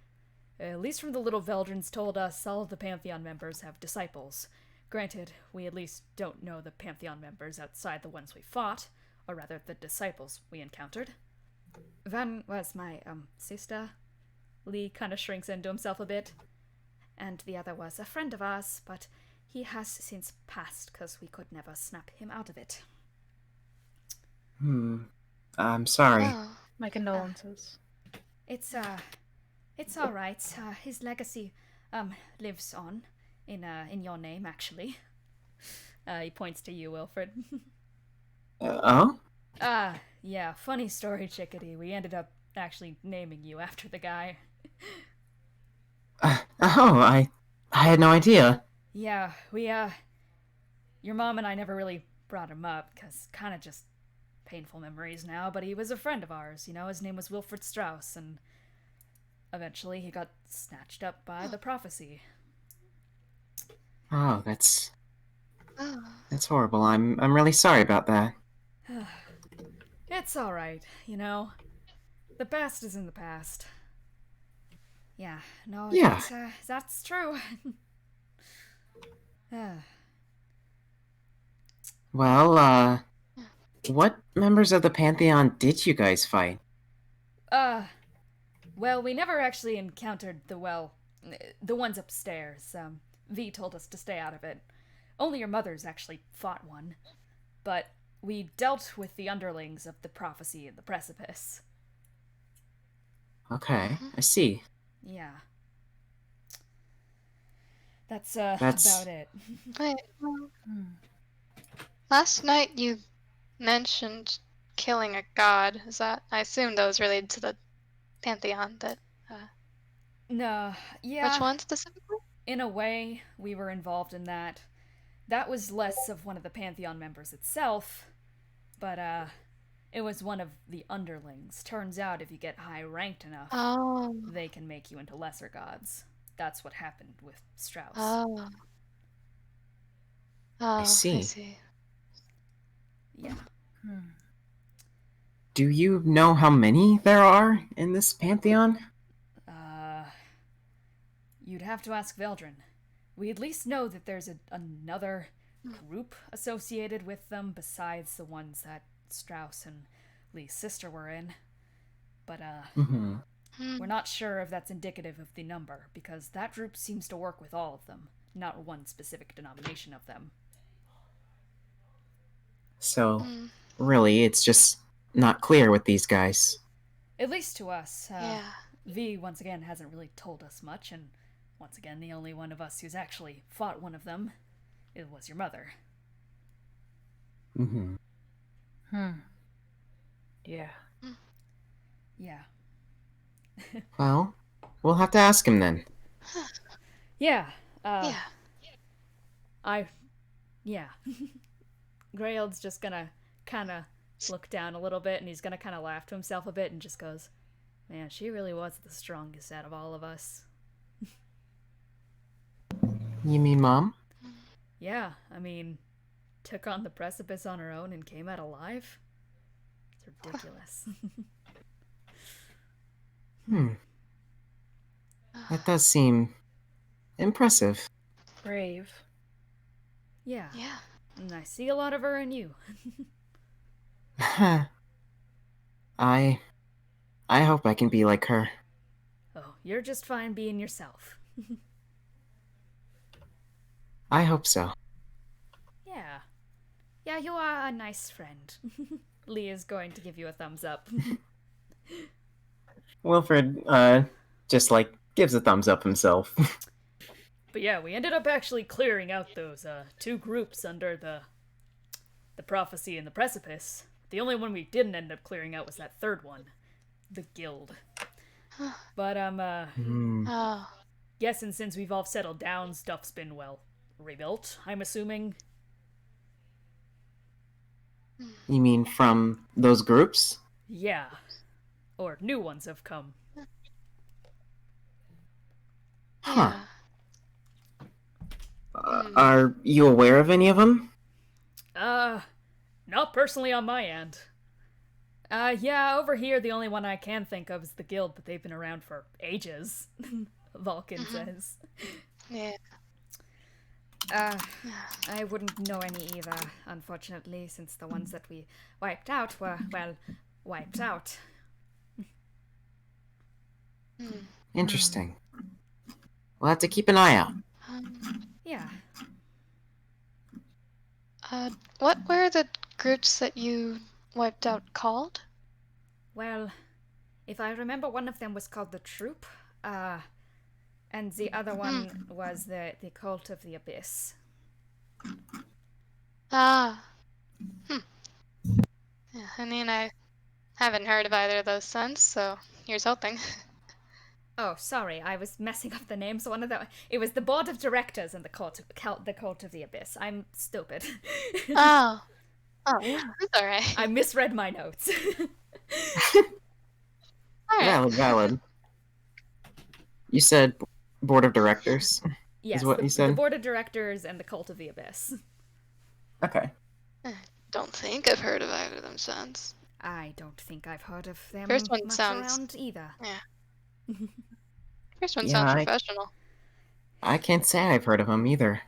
Speaker 1: At least from the little Veldrins told us, all of the Pantheon members have disciples. Granted, we at least don't know the Pantheon members outside the ones we fought, or rather, the disciples we encountered. One was my, sister. Lee kind of shrinks into himself a bit. And the other was a friend of ours, but he has since passed because we could never snap him out of it.
Speaker 5: I'm sorry.
Speaker 4: Oh.
Speaker 8: My condolences.
Speaker 1: It's alright. His legacy, lives on. In your name, actually. He points to you, Wilfred.
Speaker 5: Oh?
Speaker 1: Yeah, funny story, Chickadee. We ended up actually naming you after the guy.
Speaker 5: I had no idea.
Speaker 1: Yeah, your mom and I never really brought him up, because kind of just painful memories now, but he was a friend of ours, his name was Wilfred Strauss, and eventually he got snatched up by the prophecy.
Speaker 5: Oh, that's horrible. I'm really sorry about that.
Speaker 1: It's alright, The past is in the past. Yeah, no,
Speaker 5: Yeah.
Speaker 1: that's true.
Speaker 5: Well, what members of the Pantheon did you guys fight?
Speaker 1: Well, we never actually encountered the ones upstairs. V told us to stay out of it. Only your mothers actually fought one. But we dealt with the underlings of the prophecy and the precipice.
Speaker 5: Okay, I see.
Speaker 1: Yeah. That's
Speaker 5: That's-
Speaker 1: about it.
Speaker 4: Wait, well, last night you mentioned killing a god. Is that? I assume that was related to the Pantheon.
Speaker 1: No, yeah.
Speaker 4: Which one specifically?
Speaker 1: In a way, we were involved in that. That was less of one of the Pantheon members itself, but it was one of the underlings. Turns out if you get high ranked enough,
Speaker 4: Oh.
Speaker 1: they can make you into lesser gods. That's what happened with Strauss.
Speaker 4: Oh.
Speaker 5: I see.
Speaker 4: I see.
Speaker 1: Yeah.
Speaker 5: Do you know how many there are in this Pantheon?
Speaker 1: You'd have to ask Veldrin. We at least know that there's another group associated with them besides the ones that Strauss and Lee's sister were in. But, we're not sure if that's indicative of the number, because that group seems to work with all of them, not one specific denomination of them.
Speaker 5: So, really, it's just not clear with these guys.
Speaker 1: At least to us.
Speaker 4: Yeah.
Speaker 1: V, once again, hasn't really told us much, and once again, the only one of us who's actually fought one of them, it was your mother.
Speaker 8: Yeah.
Speaker 1: Yeah.
Speaker 5: Well, we'll have to ask him then.
Speaker 1: Yeah.
Speaker 4: Yeah.
Speaker 1: Yeah. Graild's just gonna kinda look down a little bit, and he's gonna kinda laugh to himself a bit and just goes, man, she really was the strongest out of all of us.
Speaker 5: You mean Mom?
Speaker 1: Yeah, I mean, took on the precipice on her own and came out alive? It's ridiculous.
Speaker 5: That does seem impressive.
Speaker 8: Brave.
Speaker 1: Yeah.
Speaker 4: Yeah.
Speaker 1: And I see a lot of her in you.
Speaker 5: I hope I can be like her.
Speaker 1: Oh, you're just fine being yourself.
Speaker 5: I hope so.
Speaker 1: Yeah. Yeah, you are a nice friend. Lee is going to give you a thumbs up.
Speaker 5: Wilfred, just gives a thumbs up himself.
Speaker 1: But yeah, we ended up actually clearing out those two groups under the prophecy and the precipice. The only one we didn't end up clearing out was that third one, the guild. But
Speaker 4: Oh.
Speaker 1: guessing since we've all settled down, stuff's been rebuilt. I'm assuming.
Speaker 5: You mean from those groups?
Speaker 1: Yeah, or new ones have come.
Speaker 5: Huh. Are you aware of any of them?
Speaker 1: Not personally on my end. Yeah, over here the only one I can think of is the guild, but they've been around for ages. Vulcan
Speaker 4: Mhm.
Speaker 1: says.
Speaker 4: Yeah.
Speaker 1: I wouldn't know any either, unfortunately, since the ones that we wiped out were, well, wiped out.
Speaker 4: Hmm.
Speaker 5: Interesting. We'll have to keep an eye out.
Speaker 1: Yeah.
Speaker 4: What were the groups that you wiped out called?
Speaker 1: Well, if I remember, one of them was called the Troop, and the other one was the Cult of the Abyss.
Speaker 4: Ah. Yeah, I mean, I haven't heard of either of those since, so here's hoping.
Speaker 1: Oh, sorry, I was messing up the names. One of the it was the Board of Directors and the Cult of the Abyss. I'm stupid.
Speaker 4: Oh. Oh, yeah. That's alright.
Speaker 1: I misread my notes.
Speaker 4: Alright.
Speaker 5: Valid. You said board of directors.
Speaker 1: Yes,
Speaker 5: what
Speaker 1: the,
Speaker 5: you said?
Speaker 1: the Board of Directors and the Cult of the Abyss.
Speaker 5: Okay.
Speaker 4: Don't think I've heard of either of them since.
Speaker 1: I don't think I've heard of them
Speaker 4: First one
Speaker 1: much
Speaker 4: sounds-
Speaker 1: around either.
Speaker 4: First one
Speaker 5: Yeah,
Speaker 4: sounds
Speaker 5: I-
Speaker 4: professional.
Speaker 5: I can't say I've heard of them either.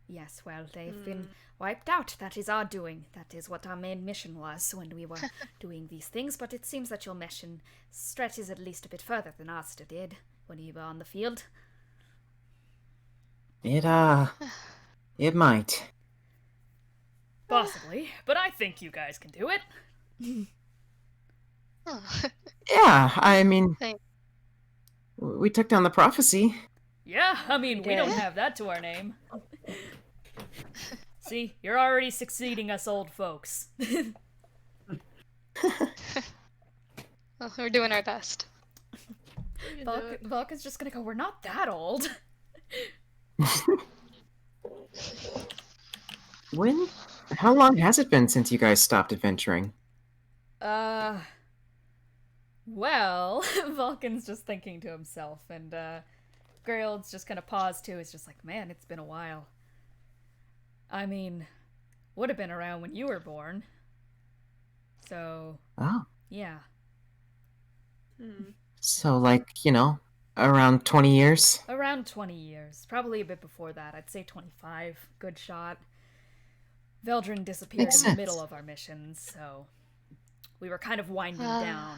Speaker 1: Yes, well, they've been wiped out. That is our doing. That is what our main mission was when we were doing these things, but it seems that your mission stretches at least a bit further than ours did when you were on the field.
Speaker 5: It might.
Speaker 1: Possibly, but I think you guys can do it.
Speaker 4: Oh.
Speaker 5: Yeah, I mean,
Speaker 4: Thanks.
Speaker 5: we took down the prophecy.
Speaker 1: Yeah, I mean, we don't
Speaker 8: did.
Speaker 1: have that to our name. See, you're already succeeding us old folks.
Speaker 4: Well, we're doing our best.
Speaker 7: We can do it.
Speaker 1: Vulcan's just gonna go, we're not that old.
Speaker 5: How long has it been since you guys stopped adventuring?
Speaker 1: Well, Vulcan's just thinking to himself, and, Gerald's just gonna pause too. It's just like, man, it's been a while. I mean, would have been around when you were born. So,
Speaker 5: Oh.
Speaker 1: yeah.
Speaker 5: So, like, around 20 years?
Speaker 1: Around 20 years. Probably a bit before that. I'd say 25. Good shot. Veldrin disappeared
Speaker 5: Makes
Speaker 1: in the
Speaker 5: sense.
Speaker 1: middle of our missions, so we were kind of winding down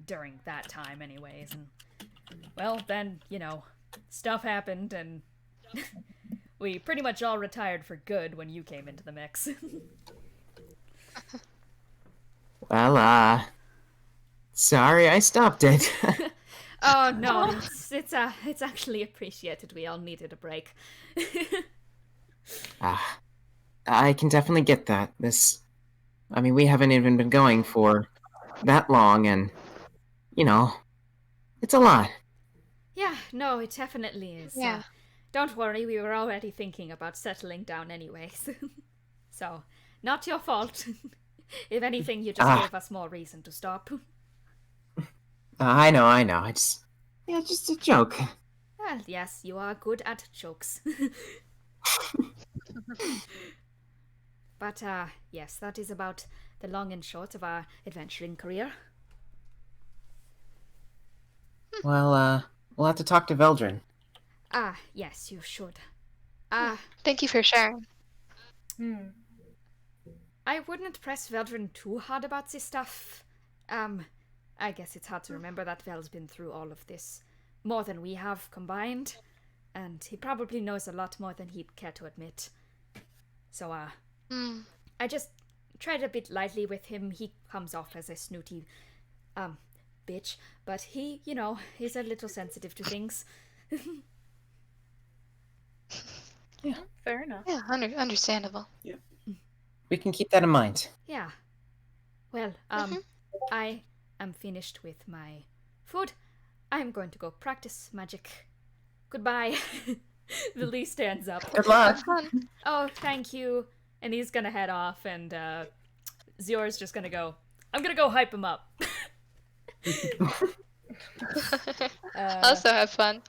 Speaker 1: during that time anyways. And, well, then, stuff happened, and we pretty much all retired for good when you came into the mix.
Speaker 5: Well, sorry I stopped it.
Speaker 1: Oh, no, it's actually appreciated. We all needed a break.
Speaker 5: I can definitely get that. We haven't even been going for that long, and, it's a lot.
Speaker 1: Yeah, no, it definitely is.
Speaker 4: Yeah.
Speaker 1: Don't worry, we were already thinking about settling down anyways. So, not your fault. If anything, you just gave us more reason to stop.
Speaker 5: I know. It's just a joke.
Speaker 1: Well, yes, you are good at jokes. But, yes, that is about the long and short of our adventuring career.
Speaker 5: Well, we'll have to talk to Veldrin.
Speaker 1: Yes, you should.
Speaker 4: Thank you for sharing.
Speaker 1: I wouldn't press Veldrin too hard about this stuff. I guess it's hard to remember that Vel's been through all of this more than we have combined, and he probably knows a lot more than he'd care to admit. So, I just tread a bit lightly with him. He comes off as a snooty, bitch, but he, is a little sensitive to things.
Speaker 8: Fair enough.
Speaker 4: Yeah, understandable.
Speaker 5: We can keep that in mind.
Speaker 1: Yeah. Well, I am finished with my food. I'm going to go practice magic. Goodbye. Lelee stands up.
Speaker 5: Good luck.
Speaker 4: Have fun.
Speaker 1: Oh, thank you. And he's gonna head off, and Zior's just gonna go, I'm gonna go hype him up.
Speaker 4: Also have fun.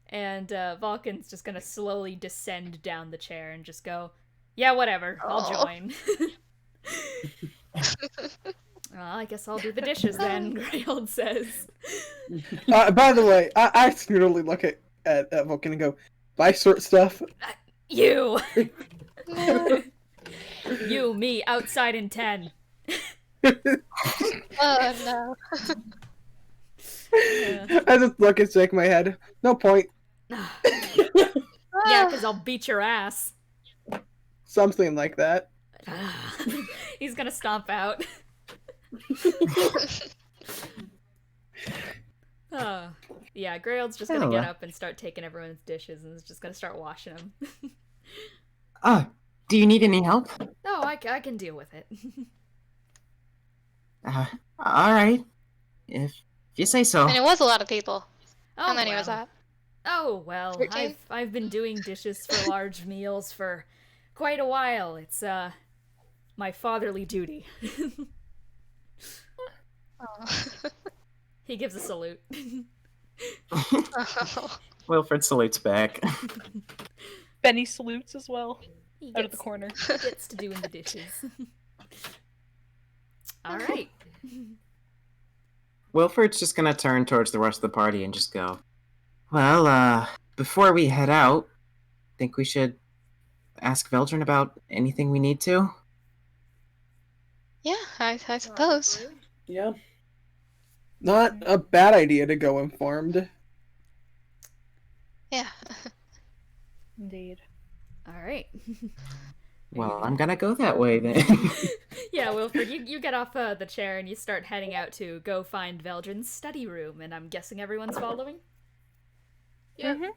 Speaker 1: And Vulcan's just gonna slowly descend down the chair and just go, yeah, whatever, I'll
Speaker 4: Oh.
Speaker 1: join. Well, I guess I'll do the dishes then, Greyhold says.
Speaker 6: By the way, I secretly look at Vulcan and go, "Buy short stuff."
Speaker 1: You!
Speaker 4: No.
Speaker 1: You, me, outside in 10.
Speaker 4: Oh no.
Speaker 6: I just look and shake my head. No point.
Speaker 1: Yeah, because I'll beat your ass.
Speaker 6: Something like that.
Speaker 1: He's gonna stomp out. Yeah, Greyhold's just gonna get up and start taking everyone's dishes and is just gonna start washing them.
Speaker 5: Do you need any help?
Speaker 1: No, I can deal with it.
Speaker 5: Alright. If you say so.
Speaker 4: And it was a lot of people.
Speaker 1: Oh,
Speaker 4: How many
Speaker 1: well.
Speaker 4: was that?
Speaker 1: Oh, well,
Speaker 4: 13?
Speaker 1: I've been doing dishes for large meals for quite a while. It's, my fatherly duty.
Speaker 4: Oh.
Speaker 1: He gives a salute.
Speaker 5: Wilfred salutes back.
Speaker 8: Bennie salutes as well.
Speaker 1: He
Speaker 8: Out of the corner.
Speaker 1: gets to doing the dishes. Alright.
Speaker 5: Wilfred's just gonna turn towards the rest of the party and just go, well, before we head out, think we should ask Veldrin about anything we need to?
Speaker 4: Yeah, I suppose.
Speaker 6: Yeah. Not a bad idea to go informed.
Speaker 4: Yeah.
Speaker 8: Indeed.
Speaker 1: Alright.
Speaker 5: Well, I'm gonna go that way then.
Speaker 1: Yeah, Wilfred, you get off the chair and you start heading out to go find Veldrin's study room, and I'm guessing everyone's following?
Speaker 7: Yeah.
Speaker 8: Mm-hmm.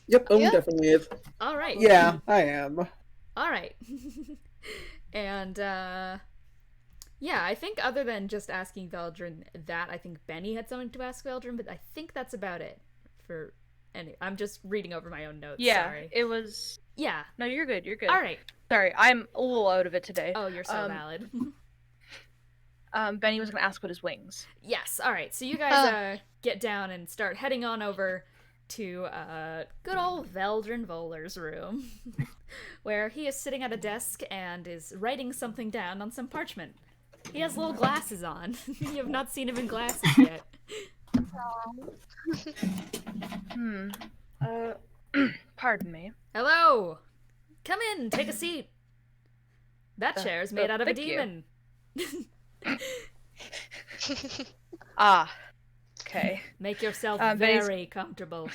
Speaker 6: Yep,
Speaker 4: Yeah.
Speaker 6: definitely is.
Speaker 1: Alright.
Speaker 6: Yeah, I am.
Speaker 1: Alright. And, yeah, I think other than just asking Veldrin that, I think Bennie had something to ask Veldrin, but I think that's about it. I'm just reading over my own notes,
Speaker 8: Yeah,
Speaker 1: sorry.
Speaker 8: it was...
Speaker 1: Yeah.
Speaker 8: No, you're good, you're good.
Speaker 1: Alright.
Speaker 8: Sorry, I'm a little out of it today.
Speaker 1: Oh, you're so valid.
Speaker 8: Bennie was gonna ask about his wings.
Speaker 1: Yes, alright, so you guys get down and start heading on over to good old Veldrin Voler's room, where he is sitting at a desk and is writing something down on some parchment. He has little glasses on. You have not seen him in glasses yet.
Speaker 8: Pardon me.
Speaker 1: Hello! Come in, take a seat. That chair is made out of a
Speaker 8: thank you.
Speaker 1: demon.
Speaker 8: Ah. Okay.
Speaker 1: Make yourself
Speaker 8: Bennie's-
Speaker 1: very comfortable.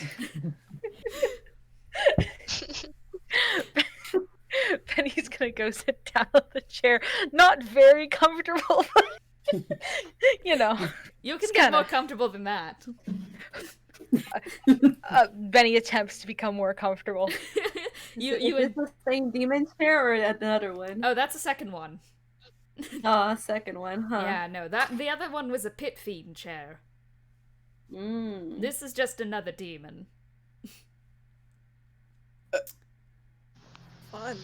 Speaker 8: Bennie's gonna go sit down on the chair. Not very comfortable, but you know.
Speaker 1: You can
Speaker 8: It's
Speaker 1: get
Speaker 8: kinda-
Speaker 1: more comfortable than that.
Speaker 8: Bennie attempts to become more comfortable.
Speaker 1: You
Speaker 2: Is this the same demon chair or another one?
Speaker 1: Oh, that's the second one.
Speaker 2: Oh, second one, huh?
Speaker 1: Yeah, no, the other one was a pit fiend chair.
Speaker 2: Mm.
Speaker 1: This is just another demon.
Speaker 7: Fun.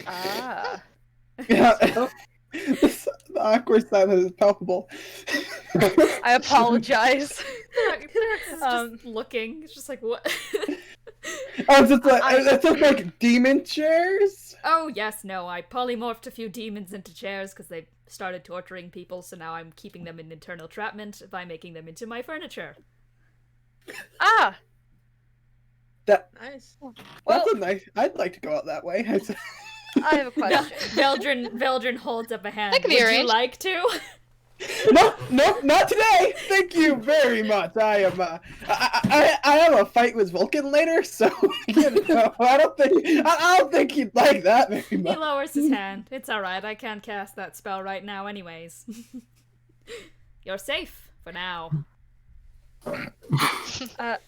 Speaker 8: Ah.
Speaker 6: Yeah. The awkward silence is palpable.
Speaker 8: I apologize.
Speaker 1: Thrux is just looking. It's just like, what?
Speaker 6: Oh, it's just like demon chairs?
Speaker 1: Oh, yes, no, I polymorphed a few demons into chairs because they started torturing people, so now I'm keeping them in internal trapment by making them into my furniture.
Speaker 8: Ah.
Speaker 7: Nice.
Speaker 6: That's a nice. I'd like to go out that way.
Speaker 8: I have a question.
Speaker 1: Veldrin holds up a hand.
Speaker 4: That could be
Speaker 1: Would you
Speaker 4: arranged.
Speaker 1: like to?
Speaker 6: No, not today. Thank you very much. I am. I have a fight with Vulcan later, so you know, I don't think he'd like that very
Speaker 1: He
Speaker 6: much.
Speaker 1: lowers his hand. It's alright, I can't cast that spell right now anyways. You're safe, for now.
Speaker 8: I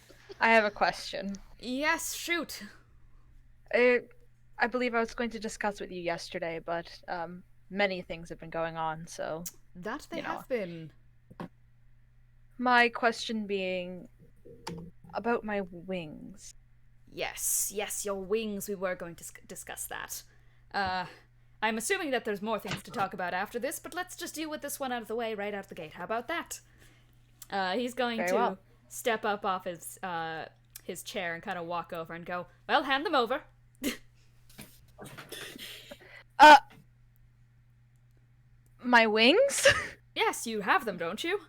Speaker 8: have a question.
Speaker 1: Yes, shoot.
Speaker 8: I believe I was going to discuss with you yesterday, but many things have been going on, so
Speaker 1: That they
Speaker 8: You know.
Speaker 1: have been.
Speaker 8: my question being about my wings.
Speaker 1: Yes, your wings, we were going to discuss that. I'm assuming that there's more things to talk about after this, but let's just deal with this one out of the way right out of the gate. How about that? He's going
Speaker 8: Very
Speaker 1: to
Speaker 8: well.
Speaker 1: step up off his chair and kind of walk over and go, well, hand them over.
Speaker 8: My wings?
Speaker 1: Yes, you have them, don't you?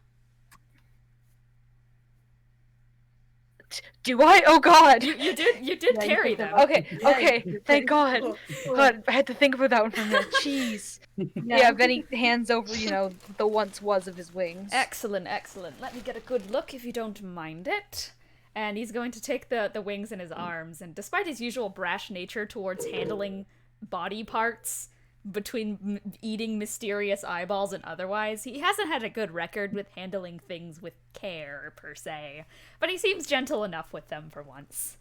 Speaker 8: Do I? Oh god!
Speaker 1: You did
Speaker 2: Yeah, you
Speaker 1: carry
Speaker 2: picked
Speaker 1: them.
Speaker 2: them up.
Speaker 8: Okay,
Speaker 2: Yeah,
Speaker 8: okay,
Speaker 2: you
Speaker 8: thank
Speaker 2: picked-
Speaker 8: god.
Speaker 2: Oh,
Speaker 8: God, I had to think about that one for a minute. Jeez. Yeah, Benny hands over, the once was of his wings.
Speaker 1: Excellent, excellent. Let me get a good look if you don't mind it. And he's going to take the wings in his arms, and despite his usual brash nature towards handling body parts, between eating mysterious eyeballs and otherwise, he hasn't had a good record with handling things with care, per se. But he seems gentle enough with them for once.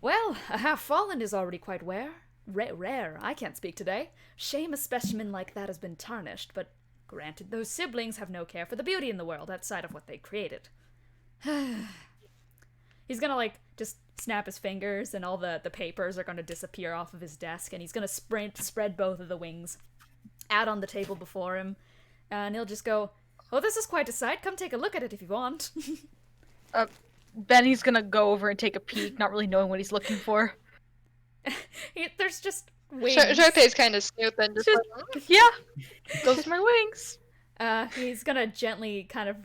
Speaker 1: Well, a half-fallen is already quite rare. I can't speak today. Shame a specimen like that has been tarnished, but granted, those siblings have no care for the beauty in the world outside of what they created. He's gonna, just snap his fingers, and all the papers are gonna disappear off of his desk, and he's gonna spread both of the wings out on the table before him, and he'll just go, "Oh, this is quite a sight. Come take a look at it if you want."
Speaker 8: Benny's gonna go over and take a peek, not really knowing what he's looking for.
Speaker 1: There's just wings.
Speaker 4: Charpay's kind of snooping. Just
Speaker 8: Yeah, those are my wings.
Speaker 1: He's gonna gently kind of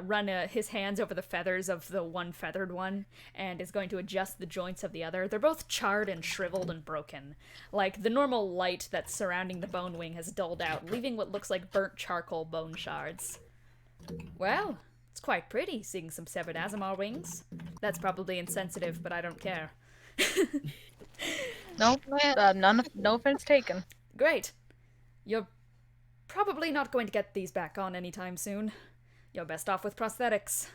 Speaker 1: run his hands over the feathers of the one feathered one, and is going to adjust the joints of the other. They're both charred and shriveled and broken. Like, the normal light that's surrounding the bone wing has dulled out, leaving what looks like burnt charcoal bone shards. Well, it's quite pretty, seeing some severed Azamar wings. That's probably insensitive, but I don't care.
Speaker 8: Nope, no offense taken.
Speaker 1: Great. You're probably not going to get these back on anytime soon. You're best off with prosthetics.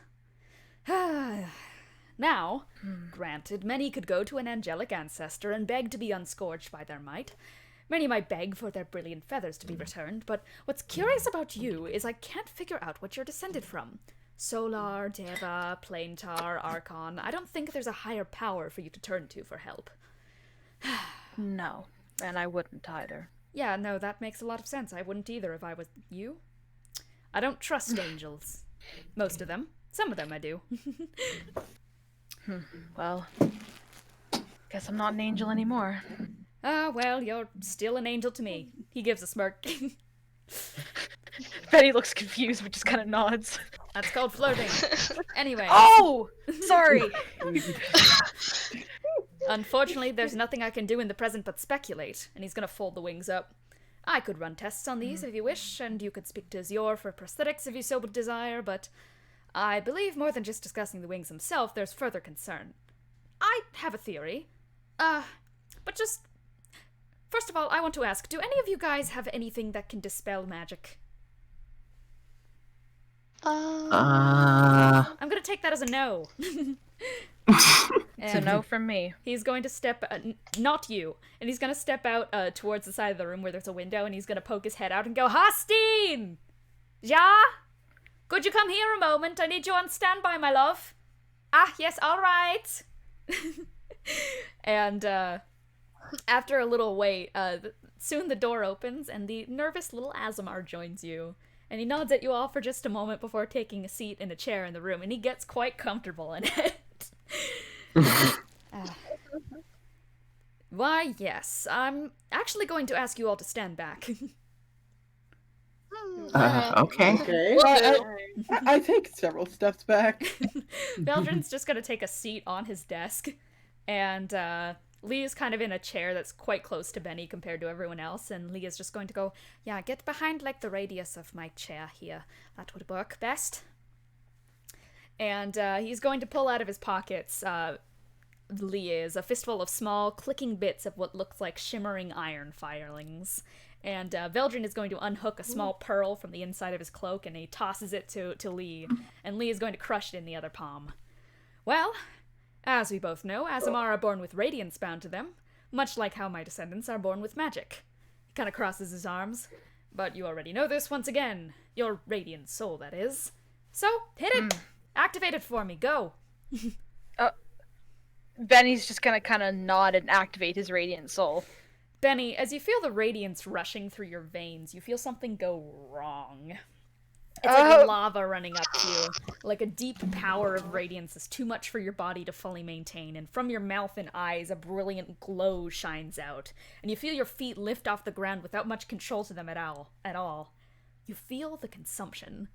Speaker 1: Now, granted, many could go to an angelic ancestor and beg to be unscourged by their might. Many might beg for their brilliant feathers to be returned, but what's curious about you is I can't figure out what you're descended from. Solar, Deva, Planetar, Archon. I don't think there's a higher power for you to turn to for help.
Speaker 8: No, and I wouldn't either.
Speaker 1: Yeah, no, that makes a lot of sense. I wouldn't either if I was you. I don't trust angels. Most of them. Some of them I do.
Speaker 8: Well, guess I'm not an angel anymore.
Speaker 1: Well, you're still an angel to me. He gives a smirk.
Speaker 8: Benny looks confused, but just kind of nods.
Speaker 1: That's called flirting. Anyway.
Speaker 8: Oh! Sorry!
Speaker 1: Unfortunately, there's nothing I can do in the present but speculate, and he's gonna fold the wings up. I could run tests on these if you wish, and you could speak to Zior for prosthetics if you so would desire, but I believe more than just discussing the wings themselves, there's further concern. I have a theory. But just... First of all, I want to ask, do any of you guys have anything that can dispel magic? I'm gonna take that as a no.
Speaker 8: It's a no from me.
Speaker 1: He's going to step, not you, and he's going to step out towards the side of the room where there's a window, and he's going to poke his head out and go, "Hastine! Ja? Could you come here a moment? I need you on standby, my love." "Ah, yes, all right." And after a little wait, soon the door opens, and the nervous little Azamar joins you. And he nods at you all for just a moment before taking a seat in a chair in the room, and he gets quite comfortable in it. Why, yes, I'm actually going to ask you all to stand back.
Speaker 5: Okay.
Speaker 6: Okay. I take several steps back.
Speaker 1: Veldrin's just gonna take a seat on his desk, and Lee is kind of in a chair that's quite close to Benny compared to everyone else, and Lee is just going to go, "Yeah, get behind, the radius of my chair here. That would work best." And he's going to pull out of his pockets, Lee is, a fistful of small, clicking bits of what looks like shimmering iron filings. And Veldrin is going to unhook a small pearl from the inside of his cloak, and he tosses it to Lee, and Lee is going to crush it in the other palm. Well, as we both know, Azamar are born with radiance bound to them, much like how my descendants are born with magic. He kind of crosses his arms. But you already know this once again. Your radiant soul, that is. So, hit it! Activate it for me, go!
Speaker 8: Benny's just gonna kind of nod and activate his radiant soul.
Speaker 1: Benny, as you feel the radiance rushing through your veins, you feel something go wrong. It's like lava running up to you. Like a deep power of radiance is too much for your body to fully maintain, and from your mouth and eyes a brilliant glow shines out, and you feel your feet lift off the ground without much control to them at all. you feel the consumption.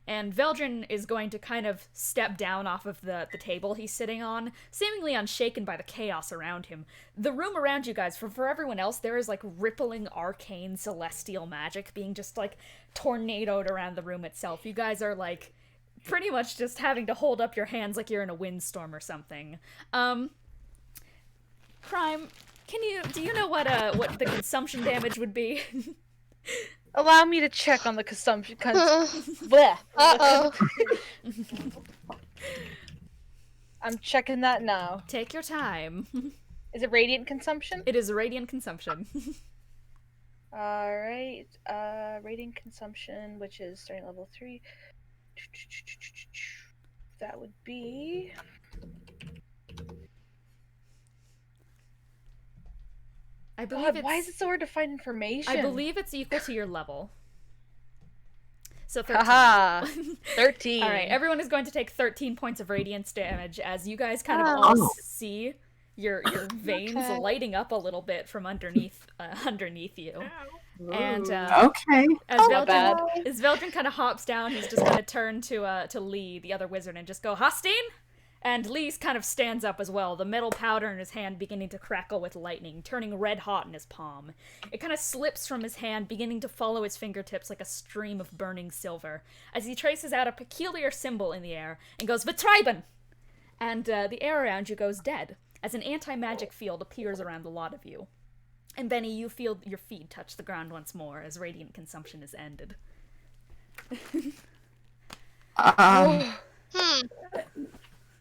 Speaker 1: And Veldrin is going to kind of step down off of the table he's sitting on, seemingly unshaken by the chaos around him. The room around you guys, for everyone else, there is, like, rippling arcane celestial magic being just, like, tornadoed around the room itself. You guys are, like, pretty much just having to hold up your hands like you're in a windstorm or something. Crime, do you know what the consumption damage would be?
Speaker 8: Allow me to check on the consumption. Bleh.
Speaker 4: Uh-oh.
Speaker 8: I'm checking that now.
Speaker 1: Take your time.
Speaker 8: Is it radiant consumption?
Speaker 1: It is a radiant consumption.
Speaker 8: Alright. Radiant consumption, which is starting level 3. That would be...
Speaker 1: I believe
Speaker 8: God, why is it so hard to find information?
Speaker 1: I believe it's equal to your level. So 13.
Speaker 8: Haha! 13.
Speaker 1: Alright, everyone is going to take 13 points of radiance damage as you guys kind of all see your veins lighting up a little bit from underneath you. And
Speaker 5: Okay.
Speaker 1: as Veldrin kind of hops down, he's just going to turn to Lee, the other wizard, and just go, Hostine? And Lee kind of stands up as well, the metal powder in his hand beginning to crackle with lightning, turning red hot in his palm. It kind of slips from his hand, beginning to follow his fingertips like a stream of burning silver, as he traces out a peculiar symbol in the air and goes, Vertreiben! And the air around you goes dead, as an anti-magic field appears around the lot of you. And Bennie, you feel your feet touch the ground once more as radiant consumption is ended.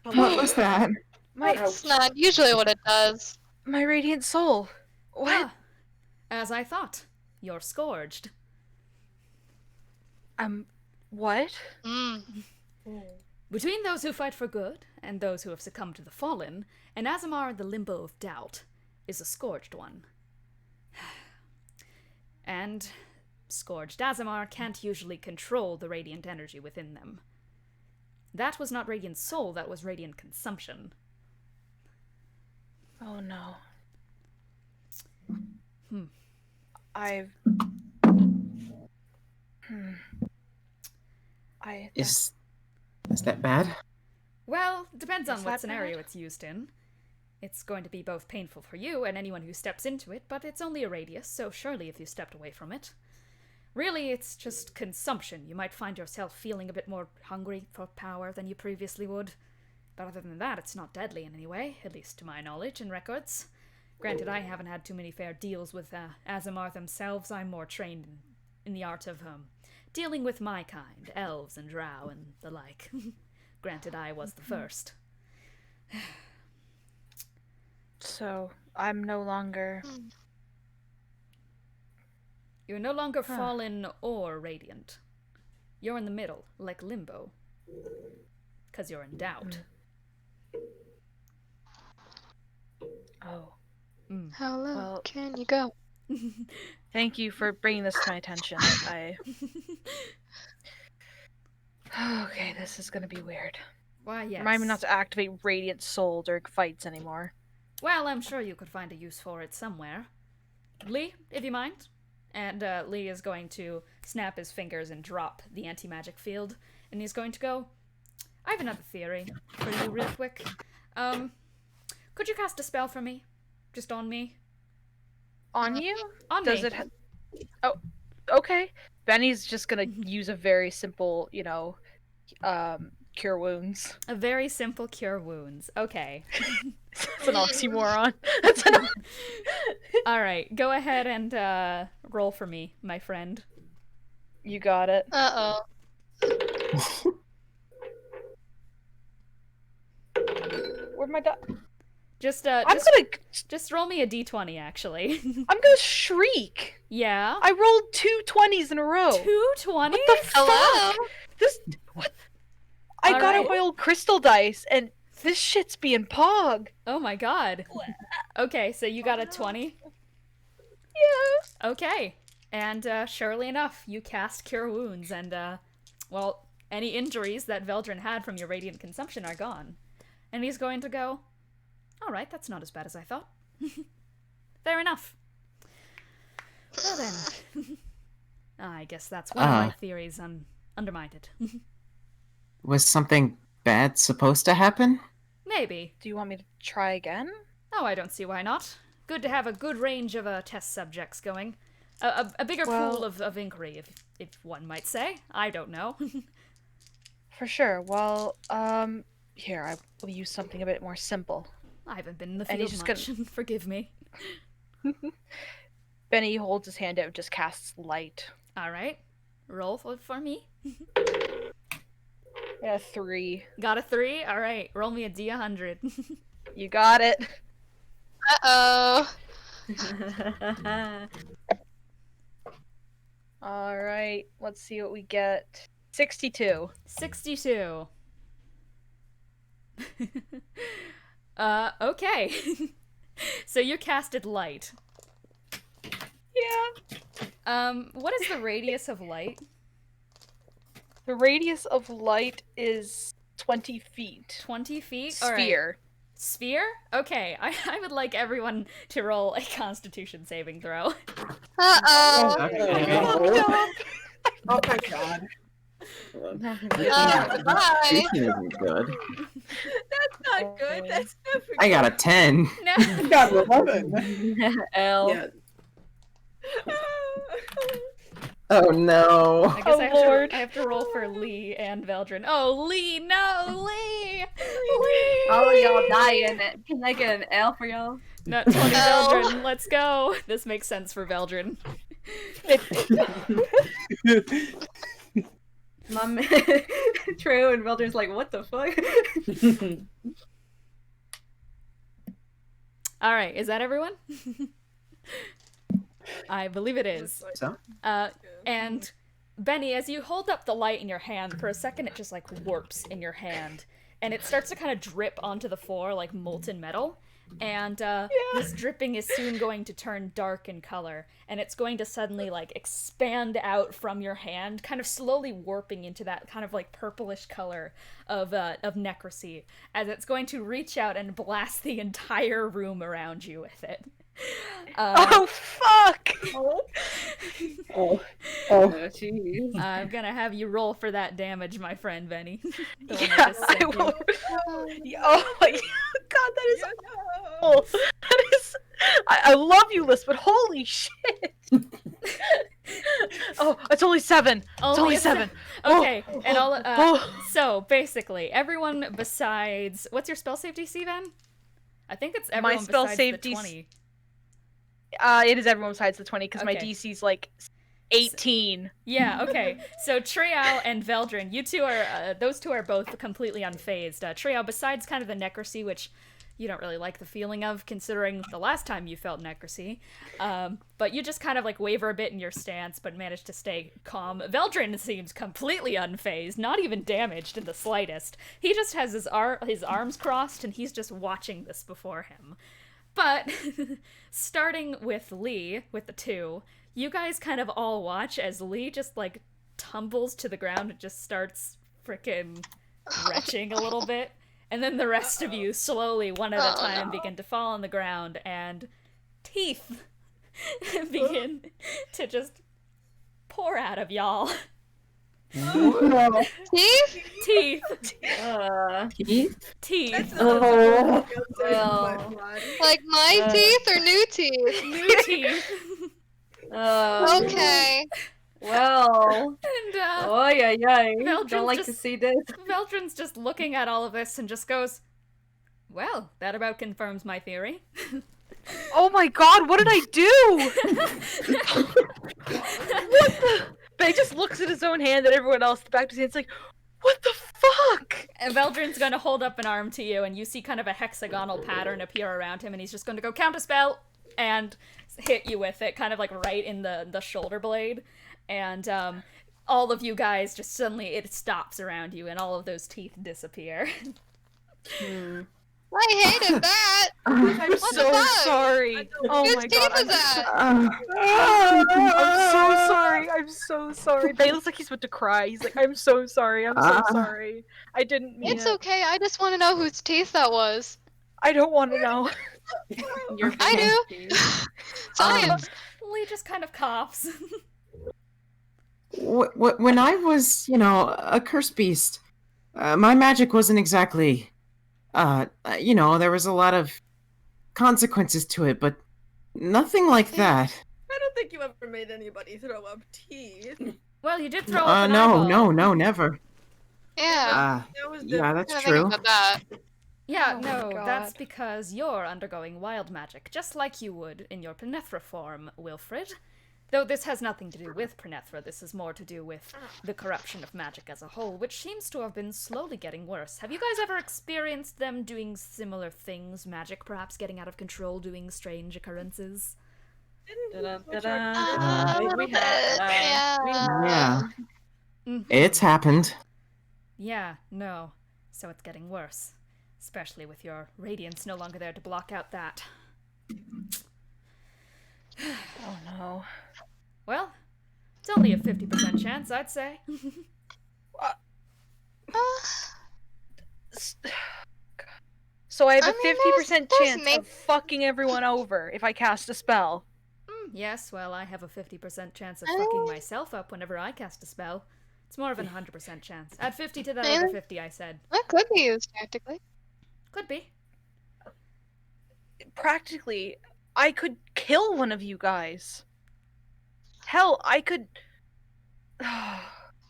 Speaker 5: What was that?
Speaker 4: That's not usually what it does.
Speaker 8: My radiant soul. What?
Speaker 1: Ah, as I thought, you're scourged.
Speaker 8: What?
Speaker 1: Between those who fight for good and those who have succumbed to the fallen, and Aasimar, the limbo of doubt, is a scourged one. And scourged Aasimar can't usually control the radiant energy within them. That was not radiant soul, that was radiant consumption.
Speaker 8: Oh no.
Speaker 5: Is that bad?
Speaker 1: Well, depends on
Speaker 8: Is
Speaker 1: what
Speaker 8: that
Speaker 1: scenario
Speaker 8: bad?
Speaker 1: it's used in. It's going to be both painful for you and anyone who steps into it, but it's only a radius, so surely if you stepped away from it. Really, it's just consumption. You might find yourself feeling a bit more hungry for power than you previously would. But other than that, it's not deadly in any way, at least to my knowledge and records. Granted, I haven't had too many fair deals with Aasimar themselves. I'm more trained in the art of dealing with my kind, elves and drow and the like. Granted, I was the first.
Speaker 8: So, I'm no longer...
Speaker 1: You're no longer fallen or radiant. You're in the middle, like limbo. 'Cause you're in doubt.
Speaker 8: Oh.
Speaker 4: How low
Speaker 8: Well-
Speaker 4: can you go?
Speaker 8: Thank you for bringing this to my attention. Okay, this is gonna be weird.
Speaker 1: Why, yes.
Speaker 8: Remind me not to activate Radiant Soul during fights anymore.
Speaker 1: Well, I'm sure you could find a use for it somewhere. Lee, if you mind. And Lee is going to snap his fingers and drop the anti-magic field. And he's going to go, I have another theory for you real quick. Could you cast a spell for me? Just on me?
Speaker 8: On you?
Speaker 1: On
Speaker 8: Does
Speaker 1: me.
Speaker 8: it Oh, okay. Benny's just gonna use a very simple, cure wounds.
Speaker 1: A very simple cure wounds. Okay.
Speaker 8: That's an oxymoron.
Speaker 1: Alright, go ahead and roll for me, my friend.
Speaker 8: You got it.
Speaker 4: Uh-oh.
Speaker 8: Where'd my
Speaker 1: Just roll me a d20, actually.
Speaker 8: I'm gonna shriek.
Speaker 1: Yeah?
Speaker 8: I rolled 2 20s in a row.
Speaker 1: 2 20s?
Speaker 8: What the
Speaker 4: Hello?
Speaker 8: fuck? What? I got out my old crystal dice, and this shit's being pog.
Speaker 1: Oh my god. Okay, so you got a 20?
Speaker 8: Yeah.
Speaker 1: Okay. And surely enough, you cast Cure Wounds, and well, any injuries that Veldrin had from your radiant consumption are gone. And he's going to go, alright, that's not as bad as I thought. Fair enough. Well then, I guess that's one of my theories undermined.
Speaker 5: Was something bad supposed to happen?
Speaker 1: Maybe.
Speaker 8: Do you want me to try again?
Speaker 1: Oh, I don't see why not. Good to have a good range of test subjects going. A bigger pool of inquiry, if one might say. I don't know.
Speaker 8: For sure. Well, here, I will use something a bit more simple.
Speaker 1: I haven't been in the
Speaker 8: And
Speaker 1: field
Speaker 8: he's
Speaker 1: much.
Speaker 8: just
Speaker 1: Forgive me.
Speaker 8: Benny holds his hand out and just casts light.
Speaker 1: Alright. Roll for me.
Speaker 8: Yeah, 3.
Speaker 1: Got a 3? Alright. Roll me a D100.
Speaker 8: You got it.
Speaker 4: Uh-oh.
Speaker 8: Alright, let's see what we get. 62.
Speaker 1: 62. Okay. So you casted light.
Speaker 8: Yeah.
Speaker 1: What is the radius of light?
Speaker 8: The radius of light is 20 feet.
Speaker 1: 20 feet?
Speaker 8: Sphere.
Speaker 1: Alright. Sphere? Okay, I would like everyone to roll a constitution saving throw.
Speaker 4: Uh-oh.
Speaker 6: Oh my god.
Speaker 4: Bye.
Speaker 5: Speaking isn't good.
Speaker 7: That's not good. That's never good.
Speaker 5: I got a 10.
Speaker 1: No.
Speaker 6: You got 11.
Speaker 2: L.
Speaker 6: Yeah.
Speaker 5: Oh no.
Speaker 1: I guess
Speaker 8: Lord.
Speaker 1: I have to roll for Lee and Veldrin. Oh, Lee! No, Lee! Lee!
Speaker 2: Oh, y'all dying. Can I get an L for y'all?
Speaker 1: Not 20
Speaker 4: No.
Speaker 1: Veldrin, let's go! This makes sense for Veldrin.
Speaker 2: My man, Triao and Veldrin's like, what the fuck?
Speaker 1: Alright, is that everyone? I believe it is.
Speaker 5: So?
Speaker 1: And Benny, as you hold up the light in your hand, for a second it just like warps in your hand, and it starts to kind of drip onto the floor like molten metal. And this dripping is soon going to turn dark in color, and it's going to suddenly like expand out from your hand, kind of slowly warping into that kind of like purplish color of necrocy, as it's going to reach out and blast the entire room around you with it.
Speaker 8: Oh, fuck!
Speaker 6: Oh.
Speaker 2: Jeez.
Speaker 1: I'm gonna have you roll for that damage, my friend Benny. The one
Speaker 8: Yeah,
Speaker 1: just
Speaker 8: I
Speaker 1: sent you.
Speaker 8: will. Oh my god, that is awful. That is. I love you, Liz, but holy shit! Oh, it's only 7. It's only 7.
Speaker 1: Okay, and all.
Speaker 8: Oh.
Speaker 1: So basically, everyone besides what's your spell save DC then? I think it's everyone
Speaker 8: spell
Speaker 1: besides
Speaker 8: save
Speaker 1: the
Speaker 8: DC
Speaker 1: 20.
Speaker 8: It is everyone besides the 20 because my
Speaker 1: Okay.
Speaker 8: DC's like 18.
Speaker 1: Yeah, okay. So Triao and Veldrin, you two are, those two are both completely unfazed. Triao, besides kind of the necrocy, which you don't really like the feeling of, considering the last time you felt necrocy, but you just kind of like waver a bit in your stance, but manage to stay calm. Veldrin seems completely unfazed, not even damaged in the slightest. He just has his arms crossed, and he's just watching this before him. But, starting with Lee, with the 2, you guys kind of all watch as Lee just, like, tumbles to the ground and just starts frickin' retching a little bit. And then the rest of you, slowly, one at a time, begin to fall on the ground, and teeth begin to just pour out of y'all.
Speaker 6: No.
Speaker 4: Teeth?
Speaker 1: Teeth.
Speaker 5: Keith?
Speaker 1: Teeth.
Speaker 6: Oh.
Speaker 2: Well.
Speaker 4: Like my teeth or new teeth?
Speaker 1: New teeth.
Speaker 4: Okay.
Speaker 2: Well.
Speaker 1: And,
Speaker 2: Oh, yeah, yeah.
Speaker 1: Veldrin
Speaker 2: Don't like to
Speaker 1: just-
Speaker 2: see this.
Speaker 1: Veldrin's just looking at all of this and just goes, well, that about confirms my theory.
Speaker 8: Oh my god, what did I do? What the? But he just looks at his own hand and everyone else back to his hand. It's like, what the fuck?
Speaker 1: And Veldrin's going to hold up an arm to you, and you see kind of a hexagonal pattern appear around him, and he's just going to go counterspell and hit you with it, kind of like right in the shoulder blade. And all of you guys just suddenly, it stops around you, and all of those teeth disappear.
Speaker 4: I hated that.
Speaker 8: I'm
Speaker 4: What
Speaker 8: so
Speaker 4: the fuck?
Speaker 8: sorry. Oh
Speaker 4: Whose
Speaker 8: my
Speaker 4: teeth
Speaker 8: god.
Speaker 4: is that?
Speaker 8: I'm so sorry. I'm so sorry. But he looks like he's about to cry. He's like, I'm so sorry. I'm so sorry. I didn't mean
Speaker 4: It's
Speaker 8: it.
Speaker 4: okay. I just want to know whose teeth that was.
Speaker 8: I don't want to know.
Speaker 4: I do. Science.
Speaker 1: Lee just kind of coughs.
Speaker 5: when I was, a cursed beast, my magic wasn't exactly, there was a lot of consequences to it, but nothing like that.
Speaker 7: I don't think you ever made anybody throw up teeth.
Speaker 1: Well, you did throw up an eyeball.
Speaker 5: No, never.
Speaker 4: Yeah.
Speaker 7: That was
Speaker 5: Yeah, that's
Speaker 4: I think
Speaker 5: true.
Speaker 4: about that.
Speaker 1: Yeah,
Speaker 8: Oh my
Speaker 1: no,
Speaker 8: God.
Speaker 1: that's because you're undergoing wild magic, just like you would in your Prenethra form, Wilfred. Though this has nothing to do with Prenethra, this is more to do with the corruption of magic as a whole, which seems to have been slowly getting worse. Have you guys ever experienced them doing similar things, magic perhaps getting out of control, doing strange occurrences?
Speaker 4: A little bit, yeah.
Speaker 5: Yeah,
Speaker 1: Mhm.
Speaker 5: it's happened.
Speaker 1: Yeah, no. So it's getting worse. Especially with your radiance no longer there to block out that.
Speaker 8: Oh no.
Speaker 1: Well, it's only a 50% chance, I'd say.
Speaker 8: So I have
Speaker 4: I
Speaker 8: a
Speaker 4: mean,
Speaker 8: 50%
Speaker 4: there's
Speaker 8: chance
Speaker 4: maybe-
Speaker 8: of fucking everyone over if I cast a spell.
Speaker 1: Yes, well, I have a 50% chance of fucking myself up whenever I cast a spell. It's more of an 100% chance. Add 50 to that
Speaker 4: Yeah.
Speaker 1: other 50 I said.
Speaker 4: That could be used tactically.
Speaker 1: Could be.
Speaker 8: Practically, I could kill one of you guys. Hell, I could.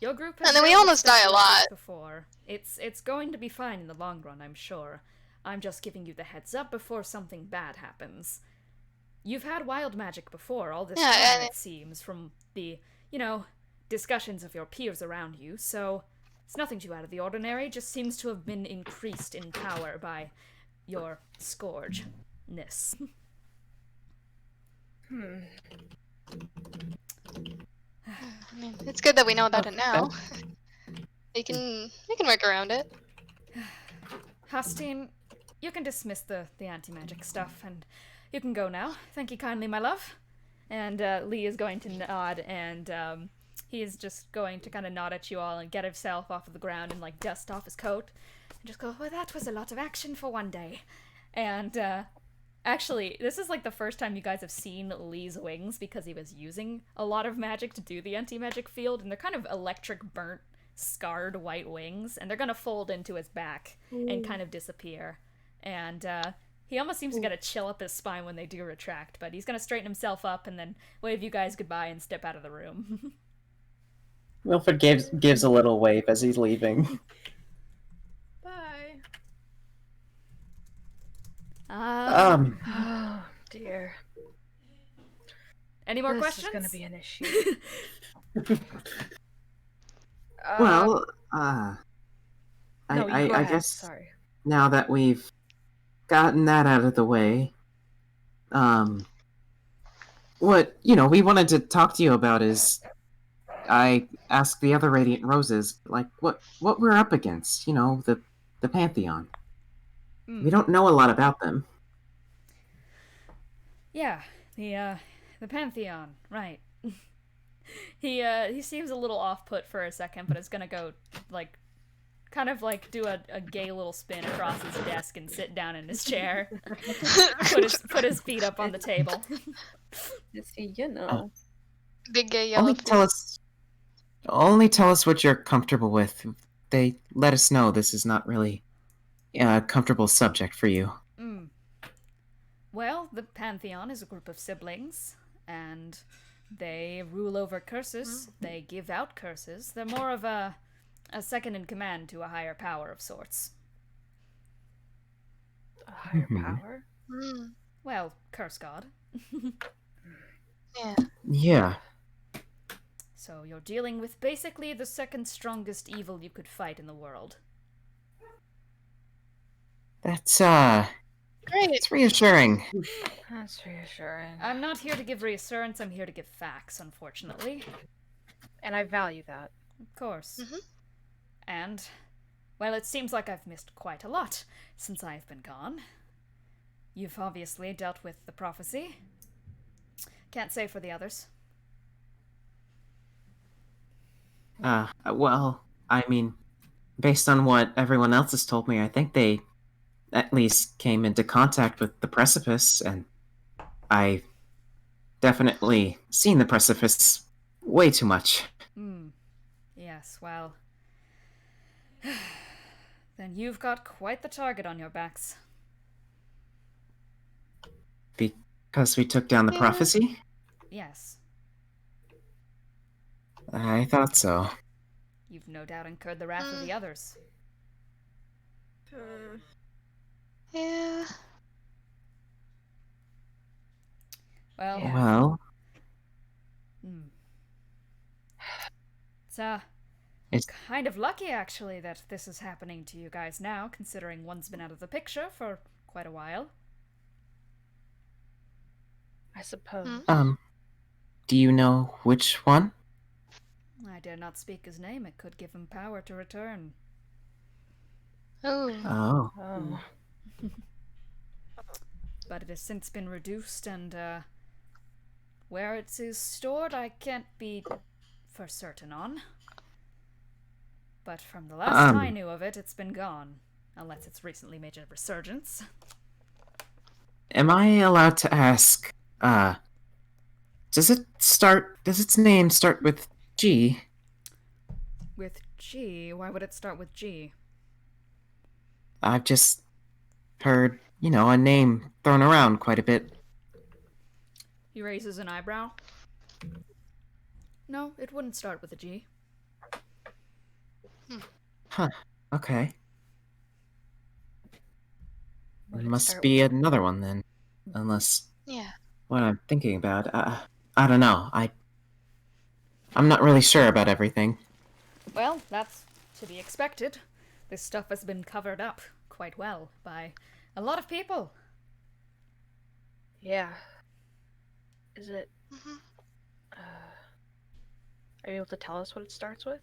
Speaker 1: Your group has
Speaker 4: And then we
Speaker 1: dealt with
Speaker 4: almost
Speaker 1: stuff
Speaker 4: die a
Speaker 1: like this
Speaker 4: lot.
Speaker 1: before. It's going to be fine in the long run, I'm sure. I'm just giving you the heads up before something bad happens. You've had wild magic before, all this
Speaker 4: Yeah,
Speaker 1: time,
Speaker 4: and
Speaker 1: it seems, from the, discussions of your peers around you, so it's nothing too out of the ordinary, just seems to have been increased in power by your scourge-ness.
Speaker 4: I mean, it's good that we know about it now. We can work around it.
Speaker 1: Hastine, you can dismiss the anti-magic stuff, and you can go now. Thank you kindly, my love. And Lee is going to nod, and he is just going to kind of nod at you all and get himself off of the ground and, dust off his coat. And just go, well, that was a lot of action for one day. And, actually, this is, the first time you guys have seen Lee's wings, because he was using a lot of magic to do the anti-magic field, and they're kind of electric burnt, scarred white wings, and they're gonna fold into his back and kind of disappear. And, he almost seems to get a chill up his spine when they do retract, but he's gonna straighten himself up and then wave you guys goodbye and step out of the room.
Speaker 3: Wilfred gives a little wave as he's leaving.
Speaker 7: Bye.
Speaker 8: Oh dear.
Speaker 1: Any more
Speaker 8: This
Speaker 1: questions?
Speaker 8: is gonna be an issue.
Speaker 5: Well,
Speaker 8: no, you
Speaker 5: I
Speaker 8: go ahead.
Speaker 5: guess
Speaker 8: Sorry.
Speaker 5: now that we've gotten that out of the way, what we wanted to talk to you about is, I asked the other Radiant Roses, what we're up against, the Pantheon. We don't know a lot about them.
Speaker 1: Yeah, the Pantheon, right. He seems a little off-put for a second, but is gonna go, do a gay little spin across his desk and sit down in his chair. put his feet up on the table.
Speaker 4: Big gay yellow.
Speaker 5: Only tell us what you're comfortable with. They let us know this is not really a comfortable subject for you.
Speaker 1: Well, the Pantheon is a group of siblings, and they rule over curses. They give out curses. They're more of a second in command to a higher power of sorts.
Speaker 8: A higher power?
Speaker 1: Well, curse god.
Speaker 4: Yeah.
Speaker 5: Yeah.
Speaker 1: So you're dealing with basically the second strongest evil you could fight in the world.
Speaker 5: That's
Speaker 4: Great.
Speaker 5: it's reassuring.
Speaker 8: That's reassuring.
Speaker 1: I'm not here to give reassurance, I'm here to give facts, unfortunately.
Speaker 8: And I value that.
Speaker 1: Of course. And, well, it seems like I've missed quite a lot since I've been gone. You've obviously dealt with the prophecy. Can't say for the others.
Speaker 5: Well, I mean, based on what everyone else has told me, I think they at least came into contact with the precipice, and I've definitely seen the precipice way too much.
Speaker 1: Yes, well. Then you've got quite the target on your backs.
Speaker 5: Because we took down the prophecy?
Speaker 1: Yes.
Speaker 5: I thought so.
Speaker 1: You've no doubt incurred the wrath of the others.
Speaker 4: Yeah.
Speaker 1: Well,
Speaker 8: Yeah.
Speaker 5: Well,
Speaker 1: it's kind of lucky, actually, that this is happening to you guys now, considering one's been out of the picture for quite a while.
Speaker 8: I suppose.
Speaker 5: do you know which one?
Speaker 1: I dare not speak his name. It could give him power to return.
Speaker 4: Oh.
Speaker 5: Oh.
Speaker 8: Oh.
Speaker 1: But it has since been reduced, and where it is stored, I can't be for certain on. But from the last I knew of it, it's been gone. Unless it's recently made a resurgence.
Speaker 5: Am I allowed to ask, does its name start with G?
Speaker 1: With G? Why would it start with G?
Speaker 5: I've just heard, a name thrown around quite a bit.
Speaker 1: He raises an eyebrow. No, it wouldn't start with a G.
Speaker 5: Huh, okay.
Speaker 8: Would
Speaker 5: It
Speaker 8: it
Speaker 5: must
Speaker 8: start
Speaker 5: be another one then. Unless
Speaker 4: Yeah.
Speaker 5: what I'm thinking about, I don't know. I'm not really sure about everything.
Speaker 1: Well, that's to be expected. This stuff has been covered up quite well by a lot of people.
Speaker 8: Yeah. Is it?
Speaker 4: Mhm.
Speaker 8: Are you able to tell us what it starts with?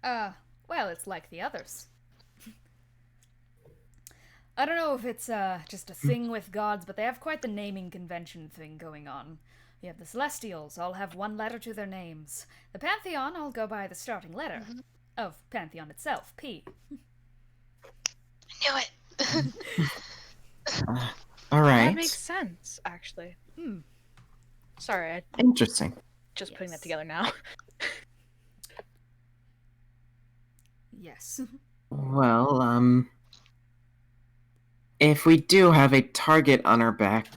Speaker 1: Well, it's like the others. I don't know if it's just a thing with gods, but they have quite the naming convention thing going on. You have the Celestials, all have one letter to their names. The Pantheon all go by the starting letter of Pantheon itself, P.
Speaker 4: I knew it.
Speaker 5: All right.
Speaker 8: That makes sense, actually. Sorry, I'm
Speaker 5: Interesting.
Speaker 8: just putting that
Speaker 1: Yes.
Speaker 8: together now.
Speaker 1: Yes.
Speaker 5: Well, if we do have a target on our back,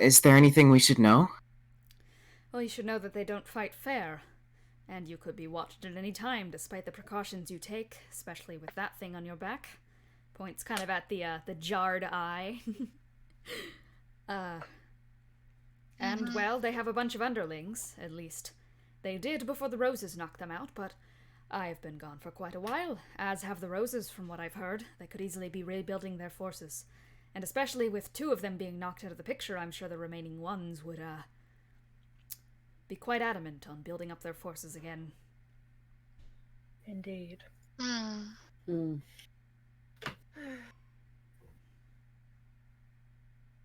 Speaker 5: is there anything we should know?
Speaker 1: Well, you should know that they don't fight fair. And you could be watched at any time, despite the precautions you take, especially with that thing on your back. Points kind of at the jarred eye. And, well, they have a bunch of underlings, at least. They did before the Roses knocked them out, but I've been gone for quite a while, as have the Roses, from what I've heard. They could easily be rebuilding their forces. And especially with 2 of them being knocked out of the picture, I'm sure the remaining ones would, be quite adamant on building up their forces again.
Speaker 8: Indeed.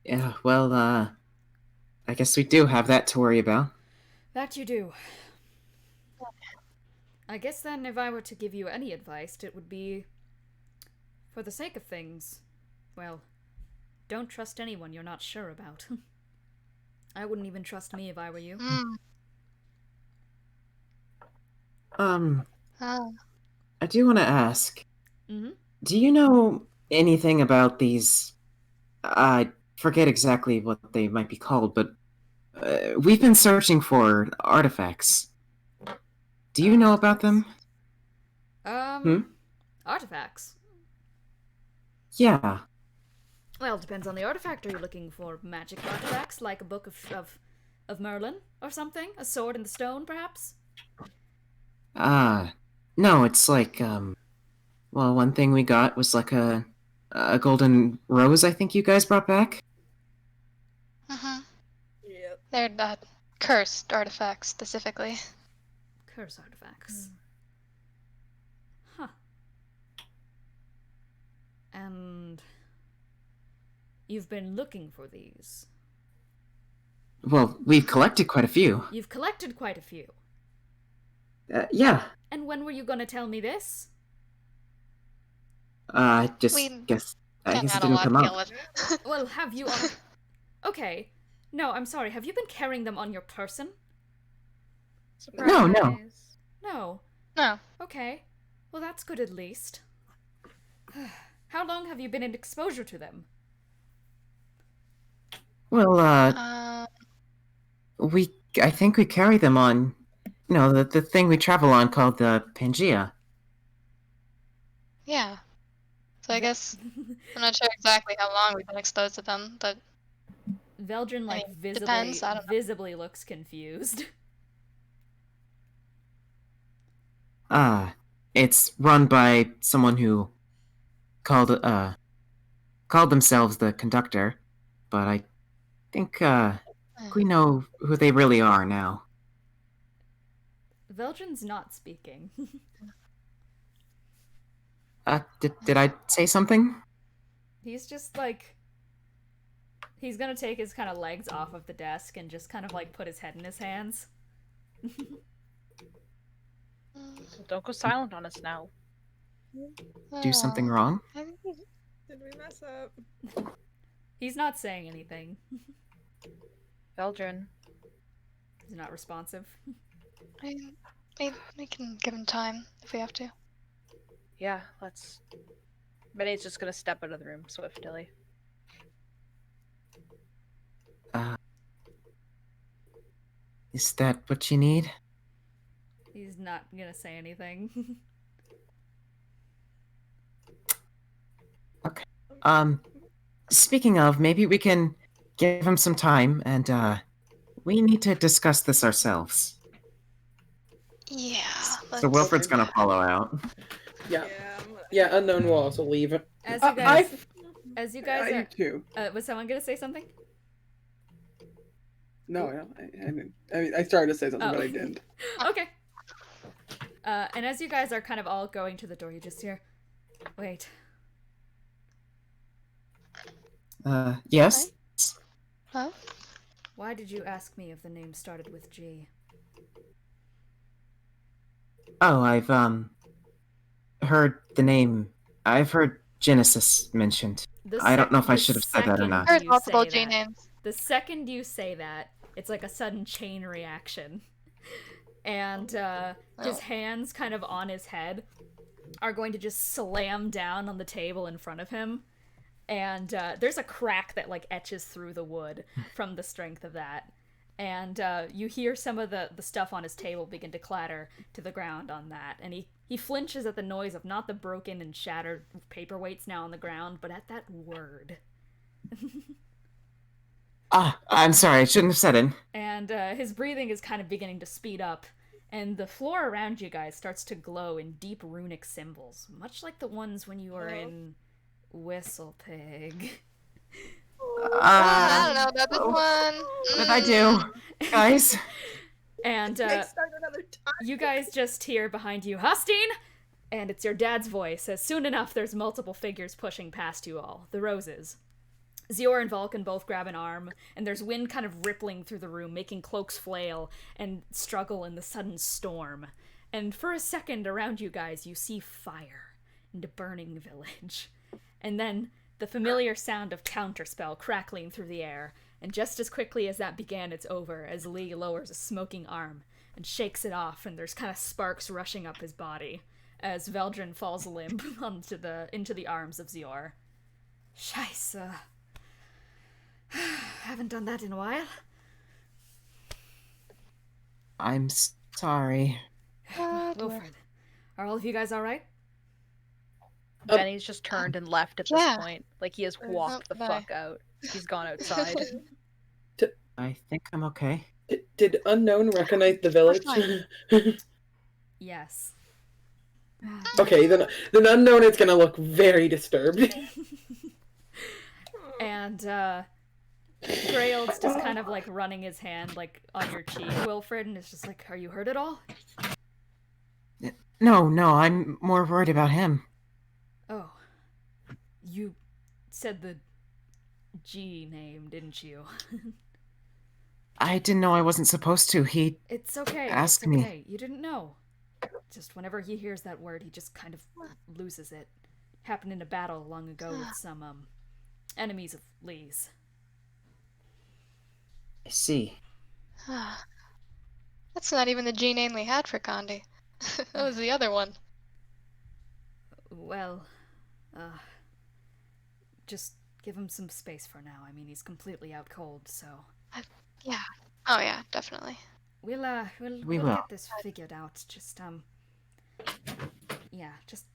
Speaker 5: Yeah, well, I guess we do have that to worry about.
Speaker 1: That you do. I guess then if I were to give you any advice, it would be, for the sake of things, well, don't trust anyone you're not sure about. I wouldn't even trust me if I were you.
Speaker 5: I do want to ask,
Speaker 1: Mm-hmm.
Speaker 5: do you know anything about these, I forget exactly what they might be called, but we've been searching for artifacts. Do you know about them?
Speaker 1: Artifacts?
Speaker 5: Yeah.
Speaker 1: Well, it depends on the artifact. Are you looking for magic artifacts, like a book of Merlin or something? A sword in the stone, perhaps?
Speaker 5: No, it's like, well, one thing we got was like a golden rose, I think you guys brought back.
Speaker 7: Yep.
Speaker 4: They're cursed artifacts, specifically.
Speaker 1: Curse artifacts. Huh. And you've been looking for these.
Speaker 5: Well, we've collected quite a few.
Speaker 1: You've collected quite a few.
Speaker 5: Yeah.
Speaker 1: And when were you gonna tell me this?
Speaker 4: We
Speaker 5: I guess it
Speaker 4: had a
Speaker 5: didn't
Speaker 4: lot
Speaker 5: come
Speaker 4: to deal
Speaker 5: up.
Speaker 4: with.
Speaker 1: Well, have you Okay. No, I'm sorry. Have you been carrying them on your person?
Speaker 5: No.
Speaker 1: No.
Speaker 4: No.
Speaker 1: Okay. Well, that's good at least. How long have you been in exposure to them?
Speaker 5: Well,
Speaker 4: Uh,
Speaker 5: I think we carry them on, the thing we travel on called the Pangea.
Speaker 4: yeah. So I guess I'm not sure exactly how long we've been exposed to them, but
Speaker 1: Veldrin, like,
Speaker 4: I mean, depends, I don't know.
Speaker 1: visibly looks confused.
Speaker 5: It's run by someone who called themselves the conductor, but I think we know who they really are now.
Speaker 1: Veldrin's not speaking.
Speaker 5: Did I say something?
Speaker 1: He's just, like... He's gonna take his kind of legs off of the desk and just kind of, like, put his head in his hands.
Speaker 8: Don't go silent on us now.
Speaker 5: Do something wrong?
Speaker 7: Did we mess up?
Speaker 1: He's not saying anything.
Speaker 8: Veldrin.
Speaker 1: He's not responsive.
Speaker 4: We can give him time if we have to.
Speaker 8: Yeah, let's... Benny's just gonna step out of the room swiftly.
Speaker 5: Is that what you need?
Speaker 1: He's not gonna say anything.
Speaker 5: Okay. Speaking of, maybe we can give him some time, and we need to discuss this ourselves.
Speaker 4: Yeah.
Speaker 5: So Wilfred's gonna follow out.
Speaker 6: Yeah.
Speaker 7: I'm gonna-
Speaker 6: Yeah, Unknown will also leave.
Speaker 1: As you guys, as you guys
Speaker 6: I
Speaker 1: are,
Speaker 6: too.
Speaker 1: was someone gonna say something?
Speaker 6: No, I didn't. I mean, I started to say something,
Speaker 1: Oh.
Speaker 6: but I didn't.
Speaker 1: Okay. And as you guys are kind of all going to the door, you just hear, wait.
Speaker 5: Yes?
Speaker 4: Huh?
Speaker 1: Why did you ask me if the name started with G?
Speaker 5: Oh, I've, heard the name. I've heard Genesis mentioned. I don't know if I should have said that or not.
Speaker 4: I heard multiple G names.
Speaker 1: The second you say that, it's like a sudden chain reaction. And his hands kind of on his head are going to just slam down on the table in front of him. And there's a crack that like etches through the wood from the strength of that. And you hear some of the stuff on his table begin to clatter to the ground on that. And he flinches at the noise of not the broken and shattered paperweights now on the ground, but at that word.
Speaker 5: I'm sorry, I shouldn't have said it.
Speaker 1: And his breathing is kind of beginning to speed up, and the floor around you guys starts to glow in deep runic symbols, much like the ones when you were in Whistle Pig.
Speaker 4: I don't know about this one.
Speaker 5: What did I do? Guys?
Speaker 1: And
Speaker 7: I start another time.
Speaker 1: you guys just hear behind you, Hustine! And it's your dad's voice, as soon enough there's multiple figures pushing past you all. The Roses. Zior and Vulcan both grab an arm, and there's wind kind of rippling through the room, making cloaks flail and struggle in the sudden storm. And for a second around you guys, you see fire and a burning village. And then the familiar sound of counterspell crackling through the air, and just as quickly as that began, it's over, as Lee lowers a smoking arm and shakes it off, and there's kind of sparks rushing up his body, as Veldrin falls limp into the arms of Zior. Scheisse. Haven't done that in a while.
Speaker 5: I'm sorry.
Speaker 1: Wilfred, are all of you guys alright?
Speaker 8: Benny's just turned and left at this
Speaker 4: Yeah.
Speaker 8: point. Like he has walked the
Speaker 4: Bye.
Speaker 8: fuck out. He's gone outside.
Speaker 5: I think I'm okay.
Speaker 6: Did Unknown recognize the village?
Speaker 1: Yes.
Speaker 6: Okay, then Unknown is gonna look very disturbed.
Speaker 1: And Grail's just kind of like running his hand like on your cheek, Wilfred, and it's just like, are you hurt at all?
Speaker 5: No, I'm more worried about him.
Speaker 1: Oh. You said the G name, didn't you?
Speaker 5: I didn't know I wasn't supposed to. He
Speaker 1: It's okay.
Speaker 5: Ask
Speaker 1: it's
Speaker 5: me.
Speaker 1: okay. You didn't know. Just whenever he hears that word, he just kind of loses it. Happened in a battle long ago with some enemies of Lee's.
Speaker 5: I see.
Speaker 4: That's not even the G name we had for Condi. That was the other one.
Speaker 1: Well, just give him some space for now. I mean, he's completely out cold, so
Speaker 4: Yeah. Oh yeah, definitely.
Speaker 1: we'll
Speaker 5: We will.
Speaker 1: get this figured out. Just yeah, just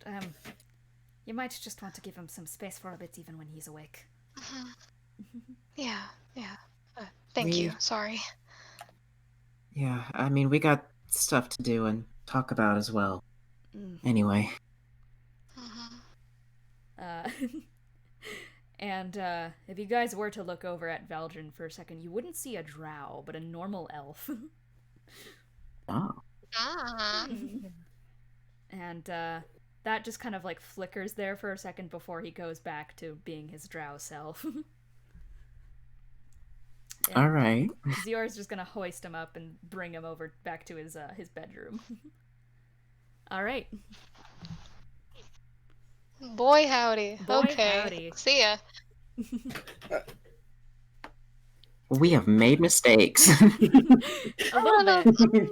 Speaker 1: you might just want to give him some space for a bit, even when he's awake.
Speaker 4: Yeah, yeah. Thank
Speaker 5: We-
Speaker 4: you. Sorry.
Speaker 5: Yeah, I mean, we got stuff to do and talk about as well.
Speaker 1: Mm.
Speaker 5: Anyway.
Speaker 1: And if you guys were to look over at Veldrin for a second, you wouldn't see a drow, but a normal elf.
Speaker 5: Oh.
Speaker 4: Ah.
Speaker 1: And that just kind of like flickers there for a second before he goes back to being his drow self.
Speaker 5: All right.
Speaker 1: Zior's just gonna hoist him up and bring him over back to his bedroom. All right.
Speaker 4: Boy howdy.
Speaker 1: Boy
Speaker 4: okay.
Speaker 1: howdy.
Speaker 4: See ya.
Speaker 5: We have made mistakes.
Speaker 1: A little bit.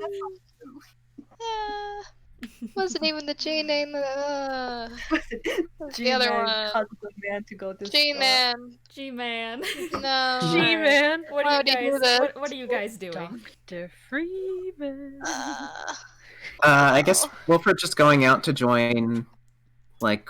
Speaker 4: Yeah. Wasn't even the G name. The other
Speaker 2: G-Man
Speaker 4: one.
Speaker 2: caused the man to go this
Speaker 4: G-Man.
Speaker 1: G-man.
Speaker 4: No.
Speaker 8: G-Man.
Speaker 1: What
Speaker 4: Why
Speaker 1: are
Speaker 4: would
Speaker 1: you
Speaker 4: he do
Speaker 1: guys?
Speaker 4: that?
Speaker 1: What are you guys doing?
Speaker 8: Dr. Freeman.
Speaker 5: I guess Wilfred just going out to join, like,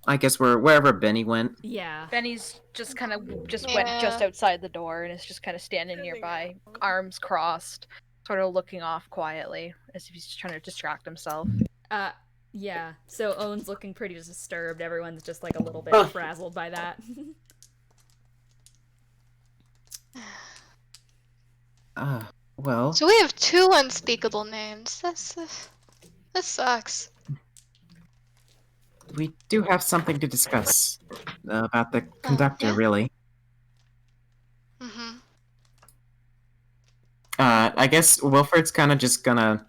Speaker 5: I guess wherever Bennie went.
Speaker 1: Yeah.
Speaker 8: Benny's just kind of went just
Speaker 4: Yeah.
Speaker 8: outside the door and is just kind of standing nearby, arms crossed, sort of looking off quietly, as if he's just trying to distract himself.
Speaker 1: Yeah. So Owen's looking pretty disturbed. Everyone's just like a little bit
Speaker 6: Huh.
Speaker 1: frazzled by that.
Speaker 5: Well,
Speaker 4: So we have two unspeakable names. That sucks.
Speaker 5: we do have something to discuss about the conductor,
Speaker 4: yeah?
Speaker 5: really.
Speaker 4: Mm-hmm.
Speaker 5: I guess Wilfred's kind of just gonna...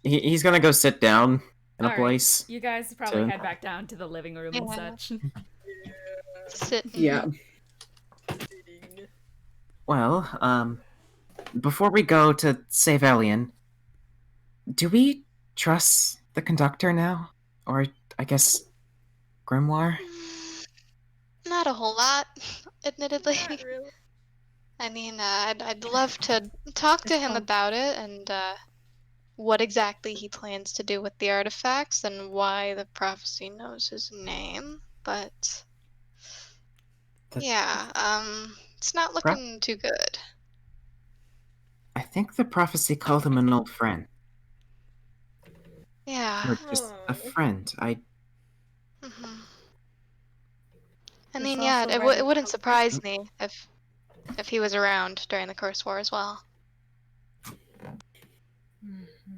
Speaker 5: He's gonna go sit down in a
Speaker 1: Alright.
Speaker 5: place.
Speaker 1: You guys probably
Speaker 5: So-
Speaker 1: head back down to the living room and
Speaker 4: Yeah.
Speaker 1: such.
Speaker 4: Sitting.
Speaker 6: Yeah.
Speaker 5: Well, before we go to save Elian, do we trust the conductor now? Or, I guess, Grimoire?
Speaker 4: Not a whole lot, admittedly.
Speaker 7: Not really.
Speaker 4: I mean, I'd love to talk to him about it and what exactly he plans to do with the artifacts and why the prophecy knows his name. But
Speaker 5: The-
Speaker 4: yeah, it's not looking too good.
Speaker 5: I think the prophecy called him an old friend.
Speaker 4: Yeah.
Speaker 5: Or just a
Speaker 7: Oh.
Speaker 5: friend.
Speaker 4: hmm I
Speaker 2: It's
Speaker 4: mean, yeah,
Speaker 2: also
Speaker 4: it
Speaker 2: right-
Speaker 4: wouldn't surprise me if he was around during the Curse War as well.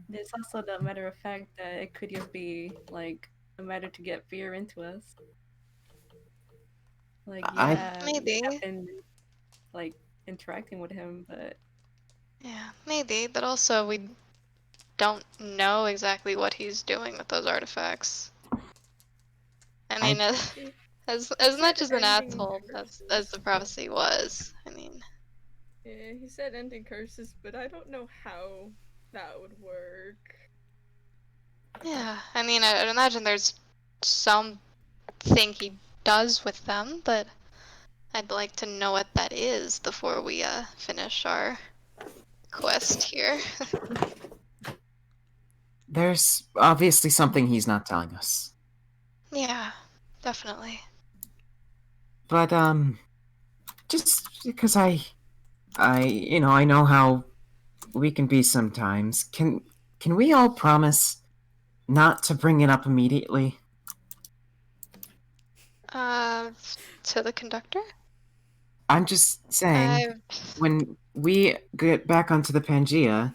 Speaker 2: There's also the matter of fact that it could just be like a matter to get fear into us. Like
Speaker 4: Maybe.
Speaker 2: we have been like interacting with him, but
Speaker 4: Yeah, maybe, but also we don't know exactly what he's doing with those artifacts. I mean, as much as an
Speaker 7: ending
Speaker 4: asshole as the prophecy was, I mean,
Speaker 7: Yeah, he said ending curses, but I don't know how that would work.
Speaker 4: yeah, I mean, I'd imagine there's something he does with them, but I'd like to know what that is before we finish our quest here.
Speaker 5: There's obviously something he's not telling us.
Speaker 4: Yeah, definitely.
Speaker 5: But, just because I know how we can be sometimes, can we all promise not to bring it up immediately?
Speaker 4: To the conductor?
Speaker 5: I'm just saying, when we get back onto the Pangea,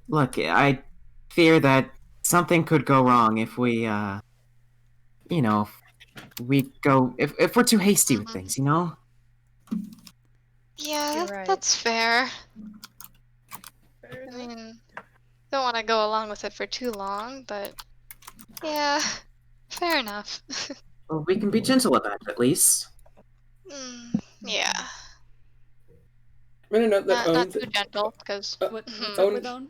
Speaker 5: look, I fear that something could go wrong if we, if we're too hasty with things, you know?
Speaker 4: Yeah,
Speaker 8: You're right.
Speaker 4: that's fair.
Speaker 7: Fair
Speaker 4: I
Speaker 7: enough.
Speaker 4: mean, don't want to go along with it for too long, but yeah, fair enough.
Speaker 5: Well, we can be gentle about it, at least.
Speaker 4: Yeah,
Speaker 6: I'm gonna note that
Speaker 4: not
Speaker 6: Owens.
Speaker 4: too gentle, because
Speaker 1: What's
Speaker 6: Owen-
Speaker 1: up with Owen?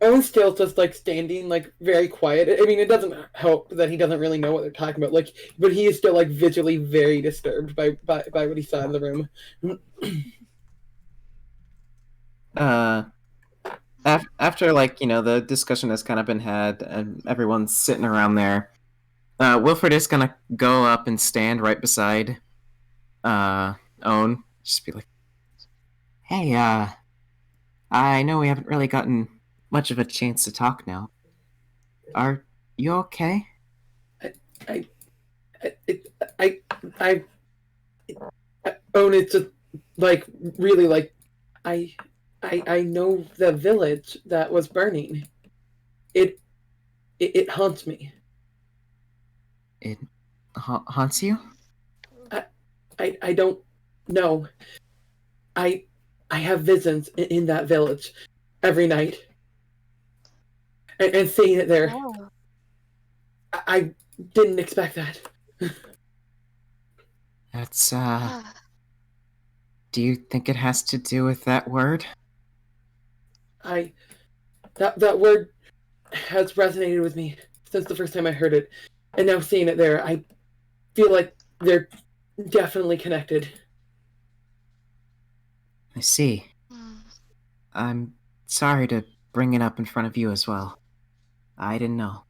Speaker 6: Owen's still just like standing like very quiet. I mean, it doesn't help that he doesn't really know what they're talking about. Like, but he is still like visually very disturbed by what he saw in the room.
Speaker 5: After like the discussion has kind of been had and everyone's sitting around there, Wilfred is gonna go up and stand right beside Owen. Just be like, "Hey, I know we haven't really gotten much of a chance to talk now. Are you okay?"
Speaker 6: Owen, it's just like really like I know the village that was burning. It haunts me.
Speaker 5: It haunts you?
Speaker 6: I don't know. I have visions in that village every night, and seeing it there.
Speaker 4: Oh.
Speaker 6: I didn't expect that.
Speaker 5: That's do you think it has to do with that word?
Speaker 6: That word has resonated with me since the first time I heard it, and now seeing it there, I feel like they're definitely connected.
Speaker 5: I see. I'm sorry to bring it up in front of you as well. I didn't know.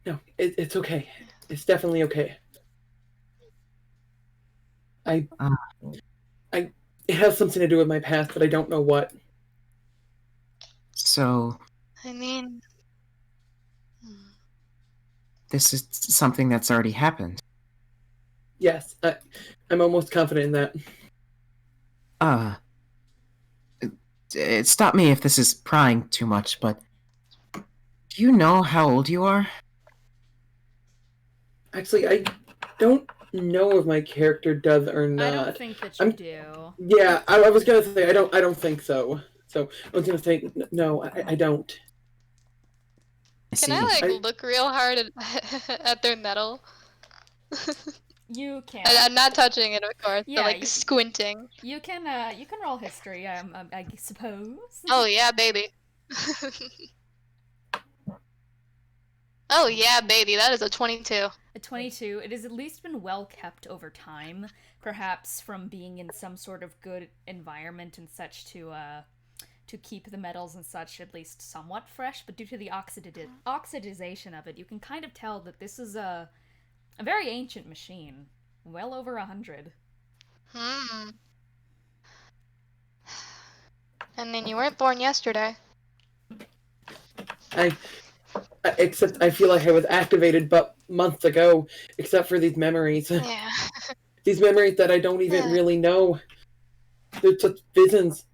Speaker 6: No, it's okay. It's definitely okay. It has something to do with my past, but I don't know what.
Speaker 5: So,
Speaker 4: I mean,
Speaker 5: this is something that's already happened.
Speaker 6: Yes, I'm almost confident in that.
Speaker 5: Stop me if this is prying too much, but do you know how old you are?
Speaker 6: Actually, I don't know if my character does or not.
Speaker 1: I don't think that you do.
Speaker 6: Yeah, I was gonna say I don't think so. So I was gonna say no, I don't.
Speaker 4: can I like look real hard at their medal?
Speaker 1: You can.
Speaker 4: I'm not touching it, of course,
Speaker 1: Yeah,
Speaker 4: but like squinting.
Speaker 1: You can roll history, I suppose.
Speaker 4: Oh yeah, baby. Oh yeah, baby. That is a 22.
Speaker 1: A 22. It has at least been well kept over time, perhaps from being in some sort of good environment and such to keep the metals and such at least somewhat fresh. But due to the oxidization of it, you can kind of tell that this is a very ancient machine, well over 100.
Speaker 4: And then you weren't born yesterday.
Speaker 6: Except I feel like I was activated but months ago, except for these memories.
Speaker 4: Yeah.
Speaker 6: These memories that I don't even really know. They're such visions.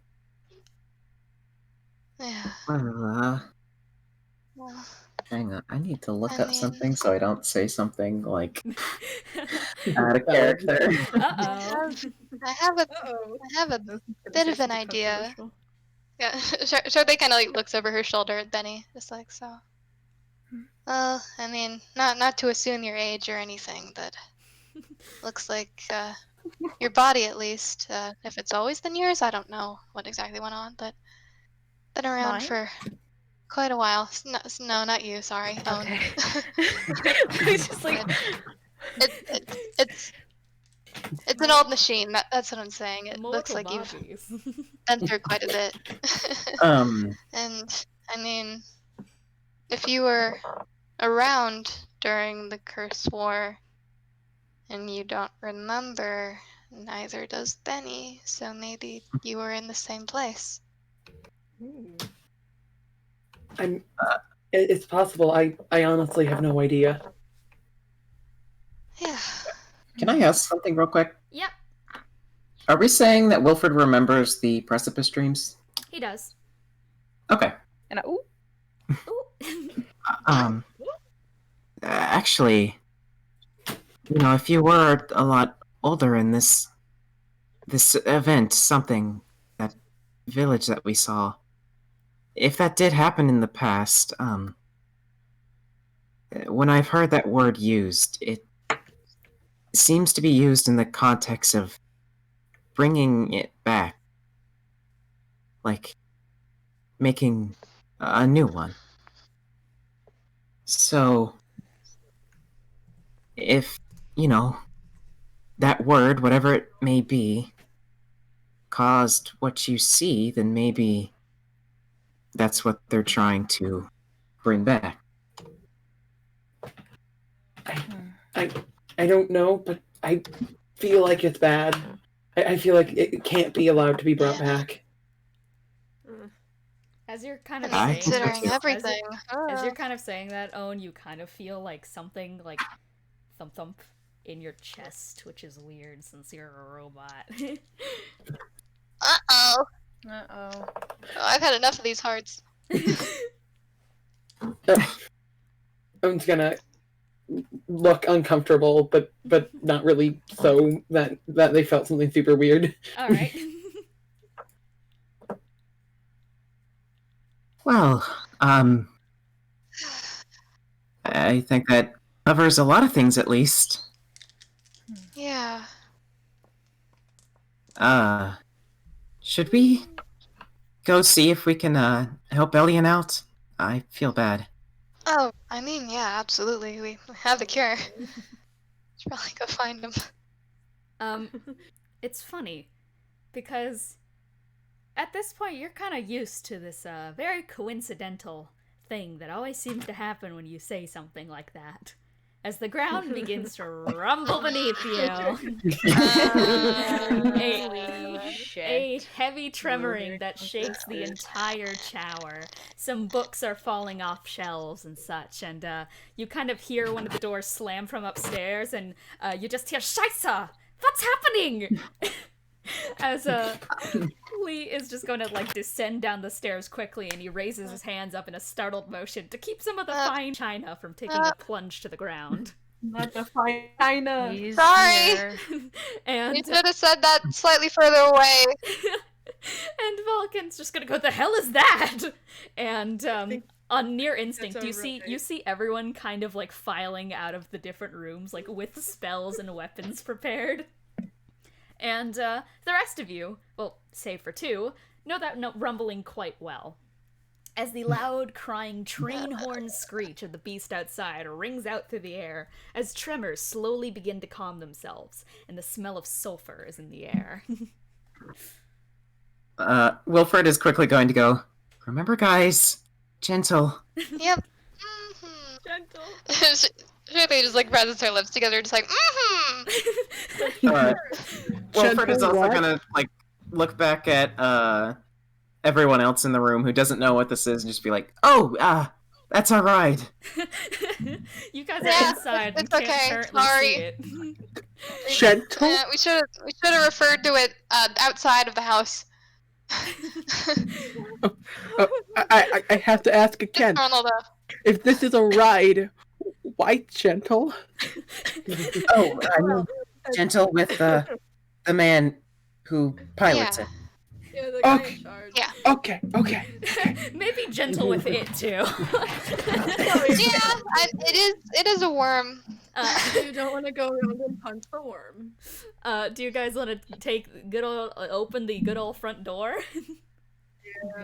Speaker 4: Yeah.
Speaker 5: Hang on, I need to look up something so I don't say something like out of character.
Speaker 1: Uh-oh.
Speaker 4: I have a bit of an idea. Yeah, Charpay kind of like looks over her shoulder at Bennie, just like so. Well, I mean, not to assume your age or anything, but looks like your body at least. If it's always been yours, I don't know what exactly went on, but been around for quite a while. No, not you. Sorry.
Speaker 8: Okay. It's just like
Speaker 4: it's an old machine. That's what I'm saying. It looks like
Speaker 1: bodies.
Speaker 4: you've been through quite a bit. And I mean, if you were around during the Curse War and you don't remember, neither does Bennie, so maybe you were in the same place.
Speaker 6: It's possible. I honestly have no idea.
Speaker 4: Yeah.
Speaker 5: Can I ask something real quick?
Speaker 1: Yep,
Speaker 5: Are we saying that Wilfred remembers the precipice dreams?
Speaker 1: he does.
Speaker 5: Okay.
Speaker 8: and ooh.
Speaker 1: Ooh.
Speaker 5: Actually, if you were a lot older in this event, that village that we saw, if that did happen in the past, when I've heard that word used, it seems to be used in the context of bringing it back. Like, making a new one. So, if, that word, whatever it may be, caused what you see, then maybe that's what they're trying to bring back.
Speaker 6: I don't know, but I feel like it's bad. I feel like it can't be allowed to be brought back.
Speaker 1: As you're kind of
Speaker 5: I
Speaker 1: saying,
Speaker 4: Considering everything.
Speaker 1: as you're kind of saying that, Owen, you kind of feel like something like thump thump in your chest, which is weird since you're a robot.
Speaker 4: Uh-oh.
Speaker 8: Uh-oh.
Speaker 4: Oh, I've had enough of these hearts.
Speaker 6: I'm just gonna look uncomfortable, but not really so that they felt something super weird.
Speaker 1: All right.
Speaker 5: Well, I think that covers a lot of things, at least.
Speaker 4: Yeah.
Speaker 5: Should we go see if we can, help Elian out? I feel bad.
Speaker 4: Oh, I mean, yeah, absolutely. We have the cure. Should probably go find him.
Speaker 1: It's funny, because at this point you're kind of used to this, very coincidental thing that always seems to happen when you say something like that. As the ground begins to rumble beneath you, a heavy tremoring that shakes the entire tower. Some books are falling off shelves and such, and you kind of hear one of the doors slam from upstairs, and you just hear "Scheisse! What's happening?" As Lee is just going to like descend down the stairs quickly, and he raises his hands up in a startled motion to keep some of the fine china from taking a plunge to the ground.
Speaker 2: Not the fine china.
Speaker 8: He's
Speaker 4: Sorry!
Speaker 8: here.
Speaker 1: And
Speaker 4: You should have said that slightly further away.
Speaker 1: and Vulcan's just gonna go, "The hell is that?" And on near instinct,
Speaker 7: That's
Speaker 1: you
Speaker 7: alright.
Speaker 1: see everyone kind of like filing out of the different rooms, like with spells and weapons prepared. And the rest of you, well, save for two, know that rumbling quite well. As the loud, crying train horn screech of the beast outside rings out through the air, as tremors slowly begin to calm themselves, and the smell of sulfur is in the air.
Speaker 5: Wilfred is quickly going to go, "Remember, guys, gentle."
Speaker 4: Yep.
Speaker 7: Gentle.
Speaker 4: Shirley just like presses her lips together, just like,
Speaker 5: Wilfred is
Speaker 6: Gentle
Speaker 5: also
Speaker 6: what?
Speaker 5: gonna, like, look back at, everyone else in the room who doesn't know what this is and just be like, "Oh, that's our ride."
Speaker 1: You guys
Speaker 4: Yeah,
Speaker 1: are inside and
Speaker 4: it's
Speaker 1: can't
Speaker 4: okay,
Speaker 1: currently
Speaker 4: sorry.
Speaker 1: see it.
Speaker 6: Gentle?
Speaker 4: we should have referred to it outside of the house.
Speaker 6: I have to ask again.
Speaker 4: Arnold,
Speaker 6: If this is a ride, why gentle?
Speaker 5: Oh, I mean, gentle with the man who pilots
Speaker 4: Yeah.
Speaker 5: it.
Speaker 7: Yeah, the guy
Speaker 6: Okay.
Speaker 7: in charge.
Speaker 4: Yeah.
Speaker 6: Okay.
Speaker 1: Maybe gentle with it too.
Speaker 4: Yeah, it is a worm.
Speaker 7: You don't want to go around and punch the worm.
Speaker 1: Do you guys want to take open the good old front door?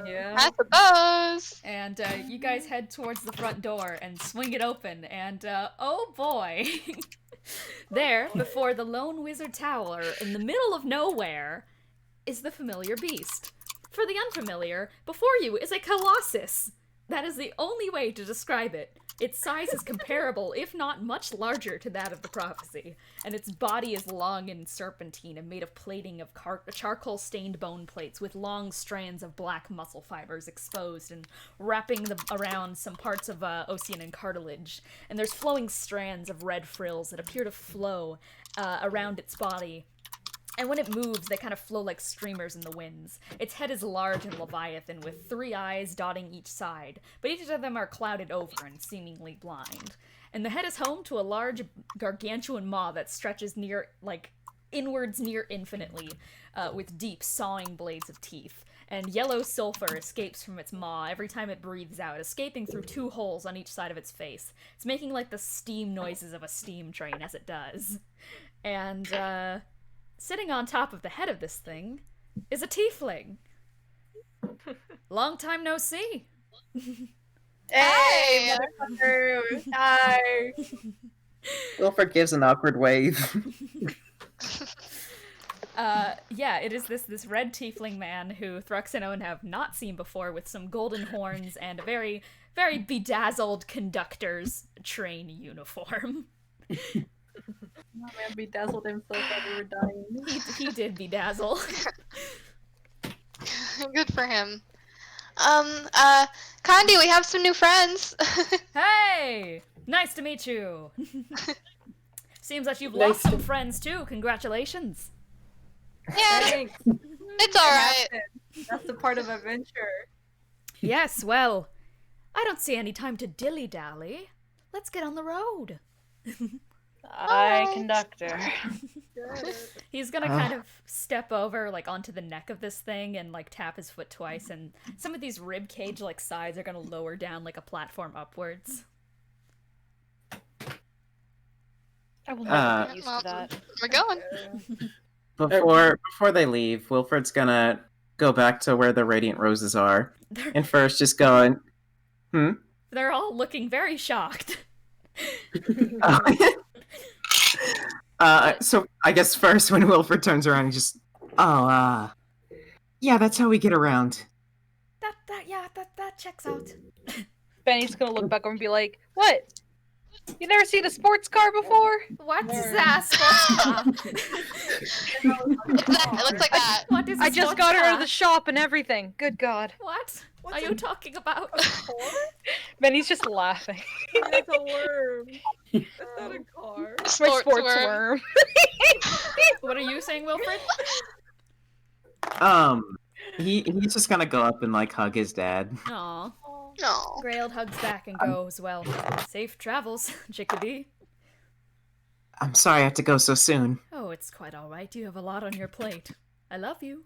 Speaker 8: Yeah.
Speaker 4: I suppose.
Speaker 1: And you guys head towards the front door and swing it open, and oh boy! There, before the Lone Wizard Tower, in the middle of nowhere, is the familiar beast. For the unfamiliar, before you is a colossus. That is the only way to describe it. Its size is comparable, if not much larger, to that of the prophecy, and its body is long and serpentine and made of plating of charcoal-stained bone plates with long strands of black muscle fibers exposed and wrapping around some parts of ocean and cartilage. And there's flowing strands of red frills that appear to flow around its body. And when it moves, they kind of flow like streamers in the winds. Its head is large and leviathan, with 3 eyes dotting each side, but each of them are clouded over and seemingly blind. And the head is home to a large, gargantuan maw that stretches inwards near infinitely, with deep, sawing blades of teeth. And yellow sulfur escapes from its maw every time it breathes out, escaping through 2 holes on each side of its face. It's making like the steam noises of a steam train as it does. And, sitting on top of the head of this thing is a tiefling. Long time no see.
Speaker 8: Hey, motherfucker! Hi.
Speaker 3: Wilfred gives an awkward wave.
Speaker 1: Yeah, it is this red tiefling man who Thrux and Owen have not seen before, with some golden horns and a very, very bedazzled conductor's train uniform.
Speaker 2: Oh, man bedazzled himself while we were dying.
Speaker 1: He did bedazzle.
Speaker 4: Good for him. Condi, we have some new friends.
Speaker 1: Hey! Nice to meet you! Seems like you've
Speaker 6: Nice
Speaker 1: lost some
Speaker 6: to-
Speaker 1: friends too, congratulations!
Speaker 4: Yeah,
Speaker 2: Thanks.
Speaker 4: it's alright.
Speaker 2: That's the part of adventure.
Speaker 1: Yes, well, I don't see any time to dilly-dally. Let's get on the road.
Speaker 8: Hi, conductor.
Speaker 1: He's gonna kind of step over, like, onto the neck of this thing and, like, tap his foot twice, and some of these rib cage, like, sides are gonna lower down like a platform upwards.
Speaker 8: I will never get used
Speaker 4: Well,
Speaker 8: to that.
Speaker 4: We're going.
Speaker 3: Before they leave, Wilfred's gonna go back to where the radiant roses are, and first just going,
Speaker 1: They're all looking very shocked.
Speaker 5: So I guess first when Wilfred turns around, he just, yeah, that's how we get around.
Speaker 1: That checks out.
Speaker 8: Benny's gonna look back over and be like, "What? You never seen a sports car before?"
Speaker 1: What's that sports car?
Speaker 4: It looks like that.
Speaker 1: What is a
Speaker 8: I just
Speaker 1: sports
Speaker 8: got her out
Speaker 1: car?
Speaker 8: of the shop and everything. Good God.
Speaker 1: What
Speaker 7: What's
Speaker 1: are
Speaker 7: a-
Speaker 1: you talking about?
Speaker 8: Benny's just laughing.
Speaker 7: It's a worm. That's not a car.
Speaker 8: My
Speaker 4: Sports
Speaker 8: sports
Speaker 4: worm.
Speaker 8: worm.
Speaker 1: What are you saying, Wilfred?
Speaker 5: He's just gonna go up and like hug his dad.
Speaker 1: Aw.
Speaker 4: No.
Speaker 1: Grailed hugs back and goes, well, safe travels, chickadee.
Speaker 5: I'm sorry I have to go so soon.
Speaker 1: Oh, it's quite alright. You have a lot on your plate. I love you.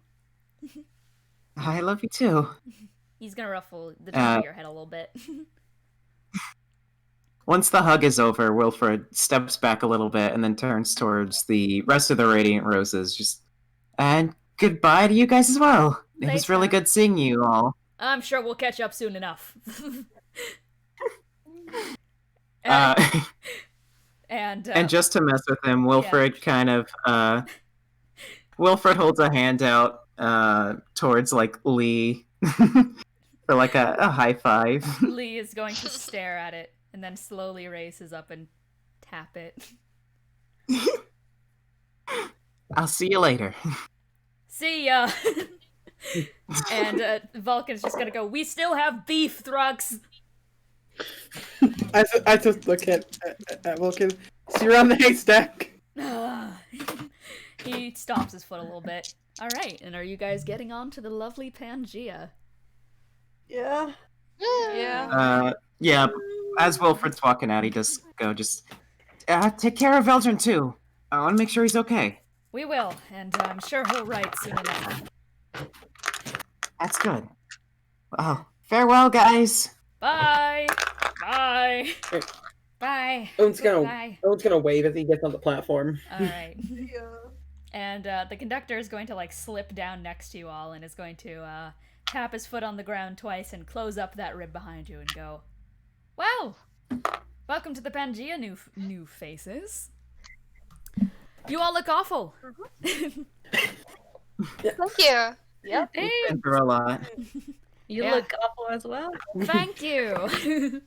Speaker 5: I love you too.
Speaker 1: He's gonna ruffle the top of your head a little bit.
Speaker 5: Once the hug is over, Wilfred steps back a little bit and then turns towards the rest of the Radiant Roses. And goodbye to you guys as well. It was really
Speaker 1: Later.
Speaker 5: good seeing you all.
Speaker 1: I'm sure we'll catch up soon enough.
Speaker 5: Uh,
Speaker 1: and
Speaker 5: and just to mess with him, Wilfred Wilfred holds a hand out towards like Lee for like a high five.
Speaker 1: Lee is going to stare at it and then slowly raises up and tap it.
Speaker 5: I'll see you later.
Speaker 1: See ya! And Vulcan's just gonna go, we still have beef, Thrux!
Speaker 6: I just look at Vulcan. See you around the haystack.
Speaker 1: He stomps his foot a little bit. Alright, and are you guys getting on to the lovely Pangea?
Speaker 2: Yeah.
Speaker 8: Yeah.
Speaker 5: Yeah, as Wilfred's walking out, he does go, take care of Veldrin too. I want to make sure he's okay.
Speaker 1: We will, and I'm sure he'll write soon enough.
Speaker 5: That's good. Well, farewell, guys.
Speaker 1: Bye! Bye!
Speaker 6: Wait.
Speaker 1: Bye!
Speaker 6: Owen's
Speaker 1: Bye.
Speaker 6: gonna wave as he gets on the platform.
Speaker 1: Alright.
Speaker 7: Yeah.
Speaker 1: And the conductor is going to like slip down next to you all and is going to tap his foot on the ground twice and close up that rib behind you and go, well, welcome to the Pangea, new faces. You all look awful.
Speaker 4: Thank you.
Speaker 2: Yep.
Speaker 5: Been through a lot.
Speaker 2: You
Speaker 1: Yeah.
Speaker 2: look awful as well.
Speaker 1: Thank you.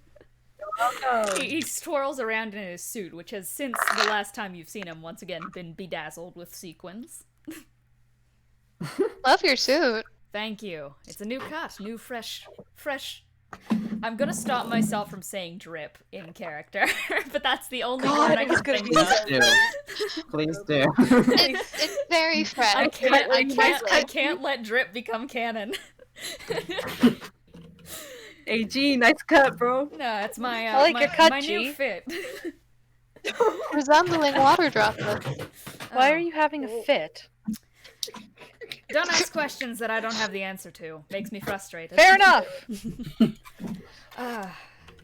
Speaker 2: Welcome.
Speaker 1: He twirls around in his suit, which has since the last time you've seen him once again been bedazzled with sequins.
Speaker 4: Love your suit.
Speaker 1: Thank you. It's a new cut, new fresh. I'm gonna stop myself from saying drip in character, but that's the only
Speaker 8: God,
Speaker 1: word I
Speaker 8: it was
Speaker 1: can
Speaker 8: gonna
Speaker 1: think
Speaker 8: be
Speaker 1: of.
Speaker 5: Please do.
Speaker 4: It's very fresh.
Speaker 1: I can't let drip become canon.
Speaker 2: AG, nice cut, bro.
Speaker 1: No, it's my
Speaker 8: I like your cut,
Speaker 1: my new
Speaker 8: G.
Speaker 1: fit.
Speaker 4: Resembling water droplets.
Speaker 8: Why are you having a fit?
Speaker 1: Don't ask questions that I don't have the answer to. Makes me frustrated.
Speaker 8: Fair enough.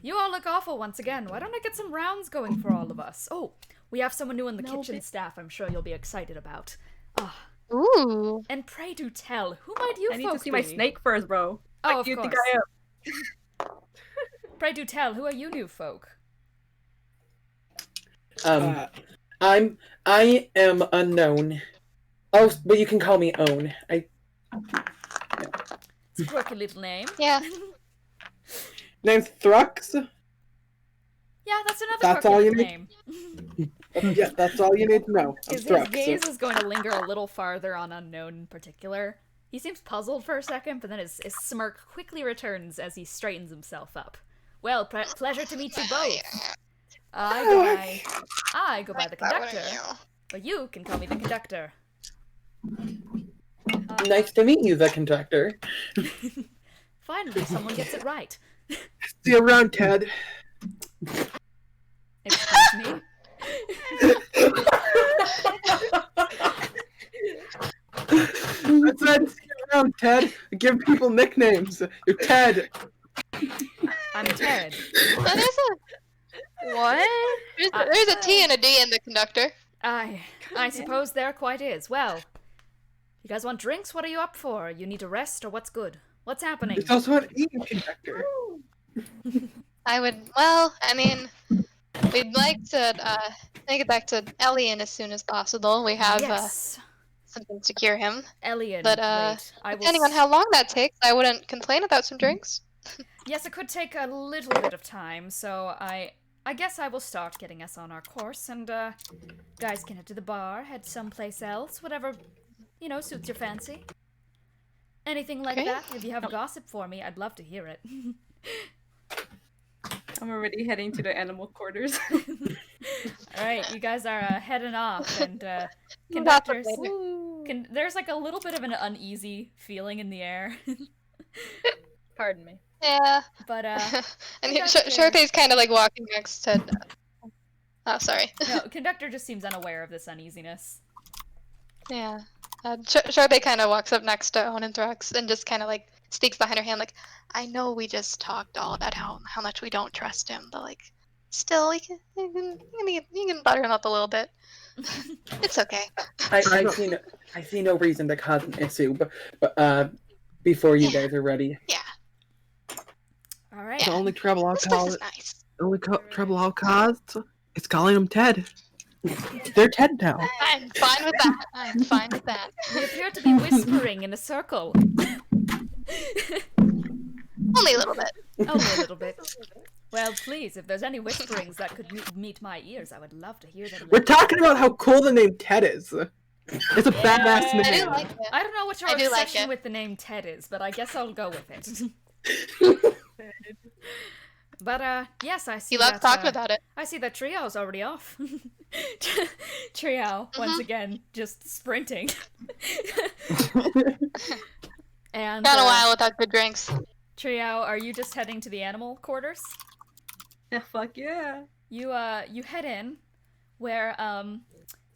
Speaker 1: You all look awful once again. Why don't I get some rounds going for all of us? Oh, we have someone new in the kitchen staff I'm sure you'll be excited about.
Speaker 4: Ooh.
Speaker 1: And pray do tell, who might you
Speaker 2: I need to
Speaker 1: folk
Speaker 2: see my
Speaker 1: be?
Speaker 2: snake first, bro.
Speaker 1: Oh,
Speaker 2: What
Speaker 1: of
Speaker 2: do you
Speaker 1: course.
Speaker 2: think I am?
Speaker 1: pray do tell, who are you new folk?
Speaker 6: I am unknown. Oh, but you can call me Own.
Speaker 1: It's a quirky little name.
Speaker 4: Yeah.
Speaker 6: Name's Thrux.
Speaker 1: Yeah, that's another
Speaker 6: That's
Speaker 1: quirky
Speaker 6: all you
Speaker 1: little
Speaker 6: need?
Speaker 1: name.
Speaker 6: Yeah, that's all you need to know. I'm
Speaker 1: His
Speaker 6: Thrux.
Speaker 1: gaze is going to linger a little farther on unknown in particular. He seems puzzled for a second, but then his smirk quickly returns as he straightens himself up. Well, pleasure to meet you both. I go by the conductor. But you can call me the conductor.
Speaker 6: Nice to meet you, the conductor.
Speaker 1: Finally, someone gets it right.
Speaker 6: See you around, Ted.
Speaker 1: Excuse me?
Speaker 6: I said, see you around, Ted. Give people nicknames. You're Ted.
Speaker 1: I'm Ted.
Speaker 4: Well,
Speaker 8: What?
Speaker 4: there's a T and a D in the conductor.
Speaker 1: I suppose there quite is. Well, you guys want drinks? What are you up for? You need to rest, or what's good? What's happening?
Speaker 6: It's also an eating conductor.
Speaker 4: We'd like to take it back to Elian as soon as possible. We have
Speaker 1: Yes.
Speaker 4: something to cure him.
Speaker 1: Elian,
Speaker 4: But
Speaker 1: wait.
Speaker 4: depending on how long that takes, I wouldn't complain about some drinks.
Speaker 1: Yes, it could take a little bit of time, so I guess I will start getting us on our course, and guys can head to the bar, head someplace else, whatever, suits your fancy. Anything like
Speaker 4: Okay.
Speaker 1: that. If you have gossip for me, I'd love to hear it.
Speaker 2: I'm already heading to the animal quarters.
Speaker 1: Alright, you guys are heading off, and
Speaker 4: That's
Speaker 1: conductors...
Speaker 4: later.
Speaker 1: There's like a little bit of an uneasy feeling in the air.
Speaker 8: Pardon me.
Speaker 4: Yeah.
Speaker 1: But,
Speaker 4: And
Speaker 1: Conductor.
Speaker 4: Charpay's kind of like walking next to. Oh, sorry.
Speaker 1: no, conductor just seems unaware of this uneasiness.
Speaker 4: Yeah. Charpay kind of walks up next to Owen and Thrux and just kind of like speaks behind her hand, like, I know we just talked all about how much we don't trust him, but like, still, you can butter him up a little bit. It's okay.
Speaker 6: I see no reason to cause an issue, but before you guys are ready.
Speaker 4: Yeah.
Speaker 1: Alright.
Speaker 6: The only trouble I'll
Speaker 4: This place
Speaker 6: cause,
Speaker 4: is nice.
Speaker 6: the only trouble I'll cause is calling them Ted. They're Ted now.
Speaker 4: I'm fine with that. I'm fine with that.
Speaker 1: We appear to be whispering in a circle.
Speaker 4: Only a little bit.
Speaker 1: Only a little bit. Well, please, if there's any whisperings that could meet my ears, I would love to hear them.
Speaker 6: We're talking about how cool the name Ted is. It's a badass
Speaker 4: I do
Speaker 6: name.
Speaker 4: like it.
Speaker 1: I don't know what your
Speaker 4: I do like
Speaker 1: obsession
Speaker 4: it.
Speaker 1: with the name Ted is, but I guess I'll go with it. But, yes, I see
Speaker 4: He loves
Speaker 1: that,
Speaker 4: talking about it.
Speaker 1: I see that Triao's already off. Triao, once again, just sprinting. And,
Speaker 4: Got a while without good drinks.
Speaker 1: Triao, are you just heading to the animal quarters?
Speaker 2: Yeah, fuck yeah.
Speaker 1: You head in, where,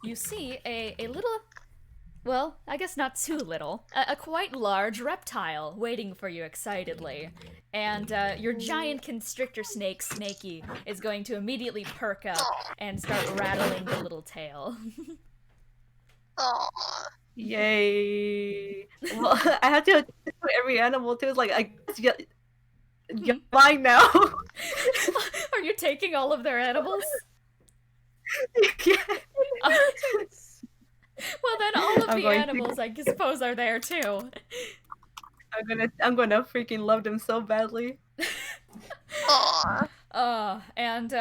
Speaker 1: you see a little, well, I guess not too little, a quite large reptile waiting for you excitedly. And, your giant constrictor snake, Snaky, is going to immediately perk up and start rattling the little tail.
Speaker 4: Aww.
Speaker 2: Yay. Well, I have to do every animal too. It's like, I guess you're mine now.
Speaker 1: Are you taking all of their animals?
Speaker 2: Yeah.
Speaker 1: Well, then all of
Speaker 2: I'm
Speaker 1: the
Speaker 2: going to-
Speaker 1: animals, I suppose, are there too.
Speaker 2: I'm gonna freaking love them so badly.
Speaker 4: Aww.
Speaker 1: And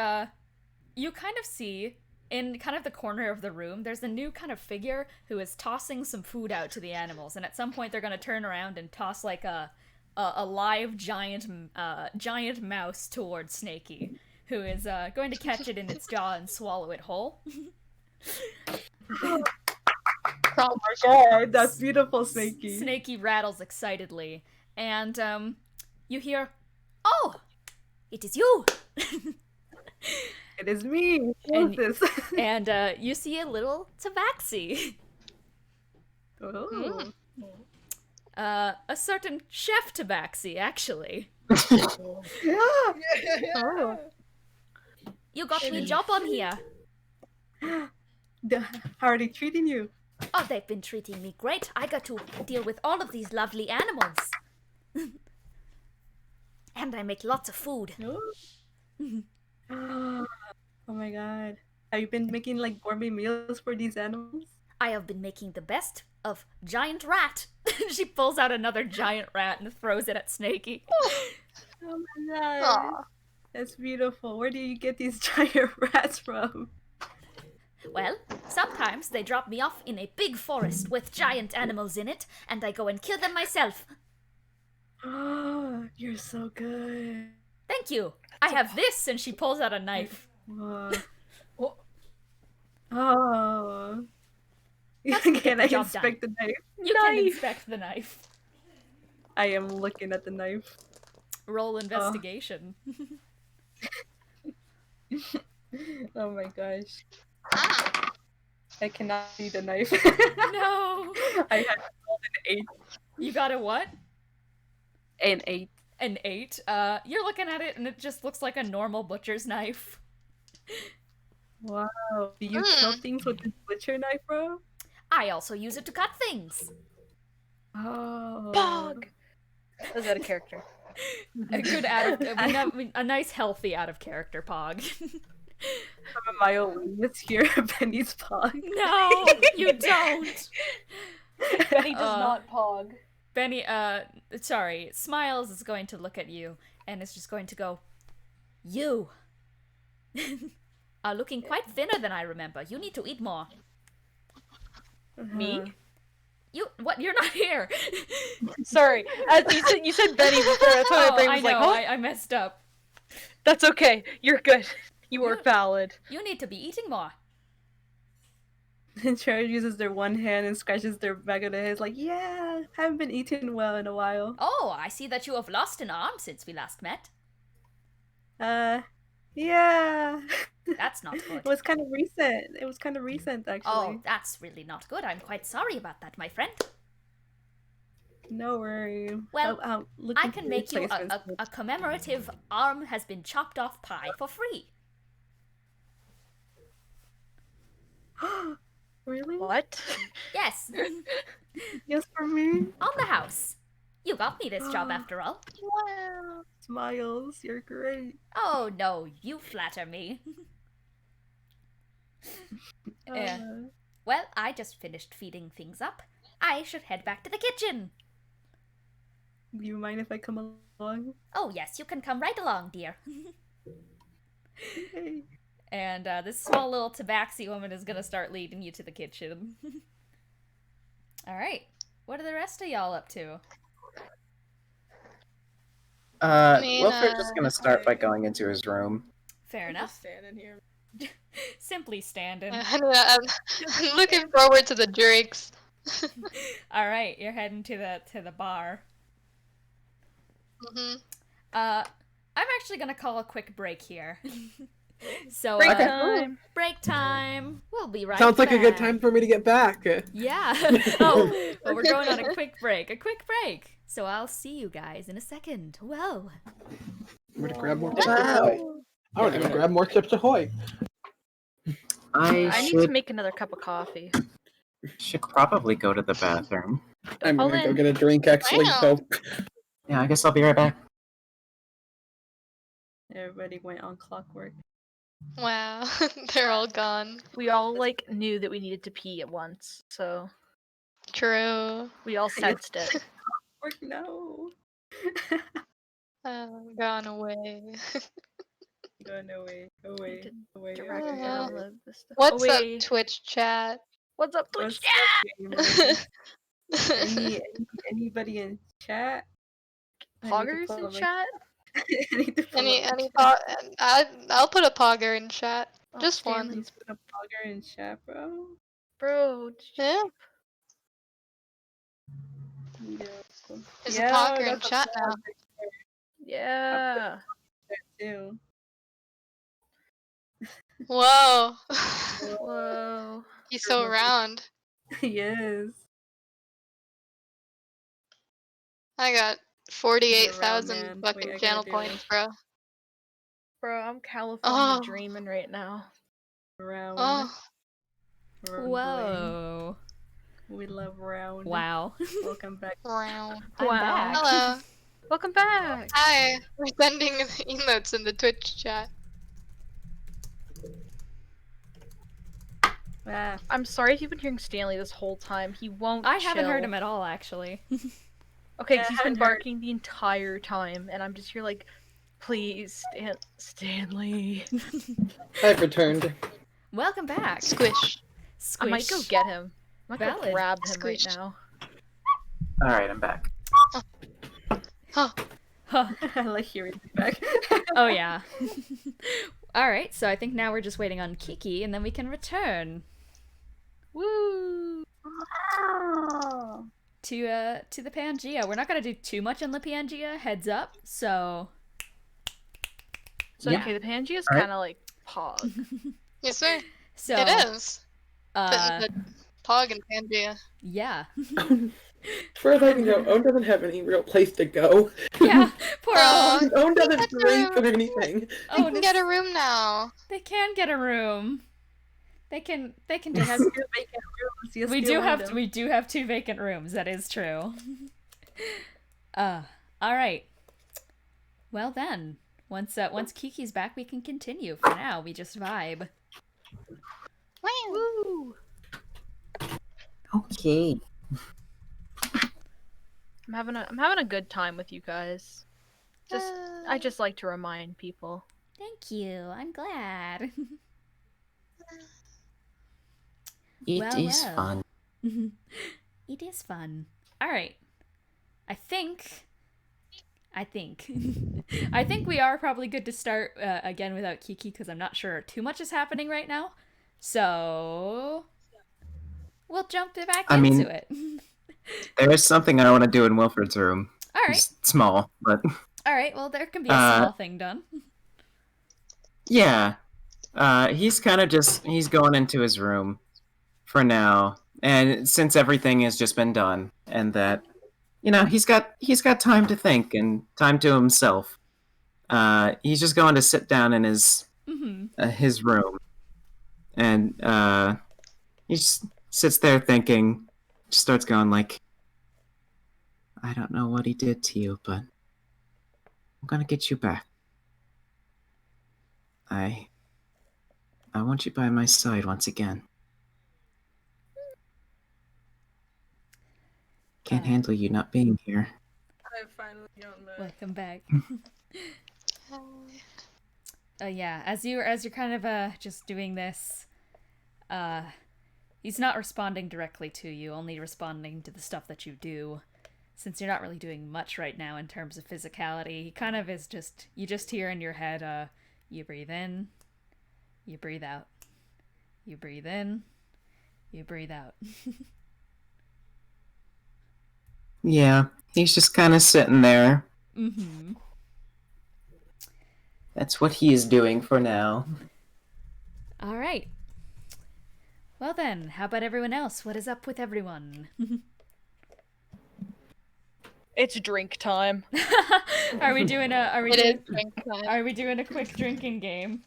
Speaker 1: you kind of see, in kind of the corner of the room, there's a new kind of figure who is tossing some food out to the animals, and at some point they're gonna turn around and toss like a live giant mouse towards Snaky, who is going to catch it in its jaw and swallow it whole.
Speaker 2: Oh my god, that's beautiful, Snaky.
Speaker 1: Snaky rattles excitedly, and you hear, "Oh, it is you!"
Speaker 2: It is me.
Speaker 1: And-
Speaker 2: What's this?
Speaker 1: And you see a little tabaxi.
Speaker 2: Oh.
Speaker 1: A certain chef tabaxi, actually.
Speaker 2: Yeah.
Speaker 8: Oh.
Speaker 1: You got me a job on here.
Speaker 2: How are they treating you?
Speaker 1: Oh, they've been treating me great. I got to deal with all of these lovely animals. And I make lots of food.
Speaker 2: Oh my god. Have you been making like gourmet meals for these animals?
Speaker 1: I have been making the best of giant rat. She pulls out another giant rat and throws it at Snaky.
Speaker 2: Oh my god.
Speaker 4: Aw.
Speaker 2: That's beautiful. Where do you get these giant rats from?
Speaker 1: Well, sometimes they drop me off in a big forest with giant animals in it, and I go and kill them myself.
Speaker 2: Oh, you're so good.
Speaker 1: Thank you. I have this, and she pulls out a knife.
Speaker 2: Whoa.
Speaker 1: Oh,
Speaker 2: Oh.
Speaker 1: That's
Speaker 2: Can I
Speaker 1: job
Speaker 2: inspect the knife?
Speaker 1: you can inspect the knife.
Speaker 2: I am looking at the knife.
Speaker 1: Roll investigation.
Speaker 2: Oh my gosh.
Speaker 4: Ah.
Speaker 2: I cannot see the knife.
Speaker 1: No.
Speaker 2: I had rolled an 8.
Speaker 1: You got a what?
Speaker 2: An 8.
Speaker 1: An 8. You're looking at it, and it just looks like a normal butcher's knife.
Speaker 2: Wow. Do you kill things with the butcher knife, bro?
Speaker 1: I also use it to cut things.
Speaker 2: Oh.
Speaker 8: Pog! Was that a character?
Speaker 1: A good a nice healthy out of character pog.
Speaker 2: My let's hear Benny's pog.
Speaker 1: No, you don't.
Speaker 8: Benny does not pog.
Speaker 1: Benny, sorry, Smiles is going to look at you and is just going to go, you are looking quite thinner than I remember. You need to eat more.
Speaker 8: Me?
Speaker 1: What? You're not here.
Speaker 8: Sorry, you said Benny before. That's why my brain was
Speaker 1: I know,
Speaker 8: like, huh?
Speaker 1: I messed up.
Speaker 8: That's okay. You're good. You are valid.
Speaker 1: You need to be eating more.
Speaker 2: And Triao uses their one hand and scratches their back of the head. Like, yeah, haven't been eating well in a while.
Speaker 1: Oh, I see that you have lost an arm since we last met.
Speaker 2: Yeah.
Speaker 1: That's not good.
Speaker 2: It was kind of recent. It was kind of recent, actually.
Speaker 1: Oh, that's really not good. I'm quite sorry about that, my friend.
Speaker 2: No worry.
Speaker 1: Well,
Speaker 2: look
Speaker 1: I
Speaker 2: into
Speaker 1: can make you
Speaker 2: replacements.
Speaker 1: a commemorative arm has been chopped off pie for free.
Speaker 2: Really?
Speaker 8: What?
Speaker 1: Yes,
Speaker 2: Yes, for me.
Speaker 1: on the house. You got me this job after all.
Speaker 2: Wow. Smiles, you're great.
Speaker 1: Oh no, you flatter me. Yeah. Well, I just finished feeding things up. I should head back to the kitchen.
Speaker 2: Do you mind if I come along?
Speaker 1: Oh yes, you can come right along, dear.
Speaker 2: Hey.
Speaker 1: And this small little tabaxi woman is gonna start leading you to the kitchen. Alright, what are the rest of y'all up to?
Speaker 3: Wilfred's just gonna start by going into his room.
Speaker 1: Fair
Speaker 7: I'm
Speaker 1: enough.
Speaker 7: just standing here.
Speaker 1: Simply standing.
Speaker 4: I'm looking forward to the drinks.
Speaker 1: Alright, you're heading to the bar.
Speaker 4: hmm
Speaker 1: I'm actually gonna call a quick break here. So
Speaker 8: Break
Speaker 3: Okay.
Speaker 8: time.
Speaker 1: break time. We'll be right
Speaker 6: Sounds like a good
Speaker 1: back.
Speaker 6: time for me to get back.
Speaker 1: Yeah. Oh, but we're going on a quick break. A quick break. So I'll see you guys in a second. Whoa.
Speaker 6: I'm gonna grab more chips ahoy. I'm gonna grab more chips ahoy.
Speaker 8: I
Speaker 5: I
Speaker 8: need to
Speaker 5: should,
Speaker 8: make another cup of coffee.
Speaker 5: should probably go to the bathroom.
Speaker 6: I'm
Speaker 8: Hold
Speaker 6: gonna go
Speaker 8: in.
Speaker 6: get a drink actually.
Speaker 4: Wow.
Speaker 6: So
Speaker 5: Yeah, I guess I'll be right back.
Speaker 2: Everybody went on clockwork.
Speaker 4: Wow, they're all gone.
Speaker 8: We all like knew that we needed to pee at once, so
Speaker 4: True.
Speaker 8: we all sensed it.
Speaker 2: Work, no.
Speaker 4: Gone away.
Speaker 2: Going away, away,
Speaker 8: to
Speaker 2: away.
Speaker 8: Direct
Speaker 2: away.
Speaker 8: download this stuff.
Speaker 4: What's
Speaker 8: Oh,
Speaker 4: up,
Speaker 8: wait.
Speaker 4: Twitch chat?
Speaker 8: What's up,
Speaker 2: What's
Speaker 8: Twitch?
Speaker 2: up, gamers? Anybody in chat? I need to
Speaker 8: Poggers
Speaker 2: pull
Speaker 8: in
Speaker 2: up my-
Speaker 8: chat?
Speaker 2: I need to pull
Speaker 4: Any
Speaker 2: up my
Speaker 4: any
Speaker 2: chat.
Speaker 4: I'll put a pogger in chat.
Speaker 8: Oh,
Speaker 4: Just
Speaker 8: Stanley.
Speaker 4: one.
Speaker 2: Please put a blogger in chat, bro.
Speaker 8: Bro,
Speaker 4: Yeah.
Speaker 2: Yeah.
Speaker 4: There's a pogger in
Speaker 2: that's a
Speaker 4: chat now.
Speaker 2: blogger
Speaker 8: yeah.
Speaker 2: too.
Speaker 4: Whoa.
Speaker 8: Whoa.
Speaker 4: He's so round.
Speaker 2: Yes.
Speaker 4: I got
Speaker 2: You're around,
Speaker 4: 48,000
Speaker 2: man.
Speaker 4: fucking
Speaker 2: Wait, I gotta
Speaker 4: channel
Speaker 2: do
Speaker 4: points,
Speaker 2: this.
Speaker 4: bro.
Speaker 8: Bro, I'm California
Speaker 4: Oh.
Speaker 8: dreaming right now.
Speaker 2: Round.
Speaker 4: Oh.
Speaker 2: Round
Speaker 1: Whoa.
Speaker 2: Blaine. We love round.
Speaker 1: Wow.
Speaker 2: Welcome back.
Speaker 4: Round.
Speaker 1: I'm
Speaker 8: Wow.
Speaker 1: back.
Speaker 4: Hello.
Speaker 8: Welcome back.
Speaker 4: Hi, we're sending emotes in the Twitch chat.
Speaker 8: I'm sorry if you've been hearing Stanley this whole time. He won't.
Speaker 1: I haven't heard
Speaker 8: chill.
Speaker 1: him at all, actually.
Speaker 8: Okay,
Speaker 2: Yeah,
Speaker 8: 'cause he's
Speaker 2: I
Speaker 8: been
Speaker 2: haven't heard.
Speaker 8: barking the entire time, and I'm just here like, please, Stanley.
Speaker 6: I've returned.
Speaker 1: Welcome back.
Speaker 4: Squish.
Speaker 8: I might go get him. I might go
Speaker 1: Valid.
Speaker 8: grab him right
Speaker 4: Squished.
Speaker 8: now.
Speaker 5: All right, I'm back.
Speaker 4: Huh.
Speaker 1: Huh.
Speaker 2: I like hearing you back.
Speaker 1: Oh yeah. Alright, so I think now we're just waiting on Kiki, and then we can return
Speaker 8: Woo!
Speaker 1: to the Pangea. We're not gonna do too much on the Pangea, heads up, so...
Speaker 8: So
Speaker 5: Yeah.
Speaker 8: okay, the Pangea's
Speaker 5: Alright.
Speaker 8: kind of like pog.
Speaker 4: Yes, sir.
Speaker 1: So,
Speaker 4: It is. The Pog and Pangea.
Speaker 1: yeah.
Speaker 6: As far as I know, Owen doesn't have any real place to go.
Speaker 1: Yeah, poor
Speaker 4: Oh,
Speaker 1: Owen.
Speaker 6: Owen doesn't
Speaker 4: That's
Speaker 6: drink
Speaker 4: true.
Speaker 6: or anything.
Speaker 4: They
Speaker 1: Oh,
Speaker 4: can get a room now.
Speaker 1: They can get a room. They can
Speaker 2: They
Speaker 1: just...
Speaker 2: have 2 vacant rooms. You
Speaker 1: We
Speaker 2: steal
Speaker 1: do
Speaker 2: one of
Speaker 1: have
Speaker 2: them.
Speaker 1: we do have 2 vacant rooms. That is true. All right. Well then, once Kiki's back, we can continue. For now, we just vibe.
Speaker 8: Woo!
Speaker 5: Okay.
Speaker 8: I'm having a good time with you guys. I just like to remind people.
Speaker 1: Thank you. I'm glad.
Speaker 5: It is
Speaker 1: Well.
Speaker 5: fun.
Speaker 1: It is fun. All right. I think I think we are probably good to start again without Kiki because I'm not sure too much is happening right now. So we'll jump back
Speaker 5: I
Speaker 1: into
Speaker 5: mean-
Speaker 1: it.
Speaker 5: There is something I want to do in Wilfred's room.
Speaker 1: All right.
Speaker 5: It's small, but
Speaker 1: All right. Well, there can be a small thing done.
Speaker 5: yeah. He's kind of he's going into his room for now, and since everything has just been done, and that he's got time to think and time to himself. He's just going to sit down in his room, and he just sits there thinking. Just starts going like, I don't know what he did to you, but I'm gonna get you back. I want you by my side once again. Can't handle you not being here.
Speaker 7: I've finally gone back.
Speaker 1: Welcome back. Yeah, as you're kind of just doing this, he's not responding directly to you, only responding to the stuff that you do. Since you're not really doing much right now in terms of physicality, he kind of is you just hear in your head, you breathe in, you breathe out. You breathe in, you breathe out.
Speaker 5: Yeah, he's just kind of sitting there.
Speaker 1: Mm-hmm.
Speaker 5: That's what he is doing for now.
Speaker 1: All right. Well then, how about everyone else? What is up with everyone?
Speaker 8: It's drink time.
Speaker 1: Are we doing a quick drinking game?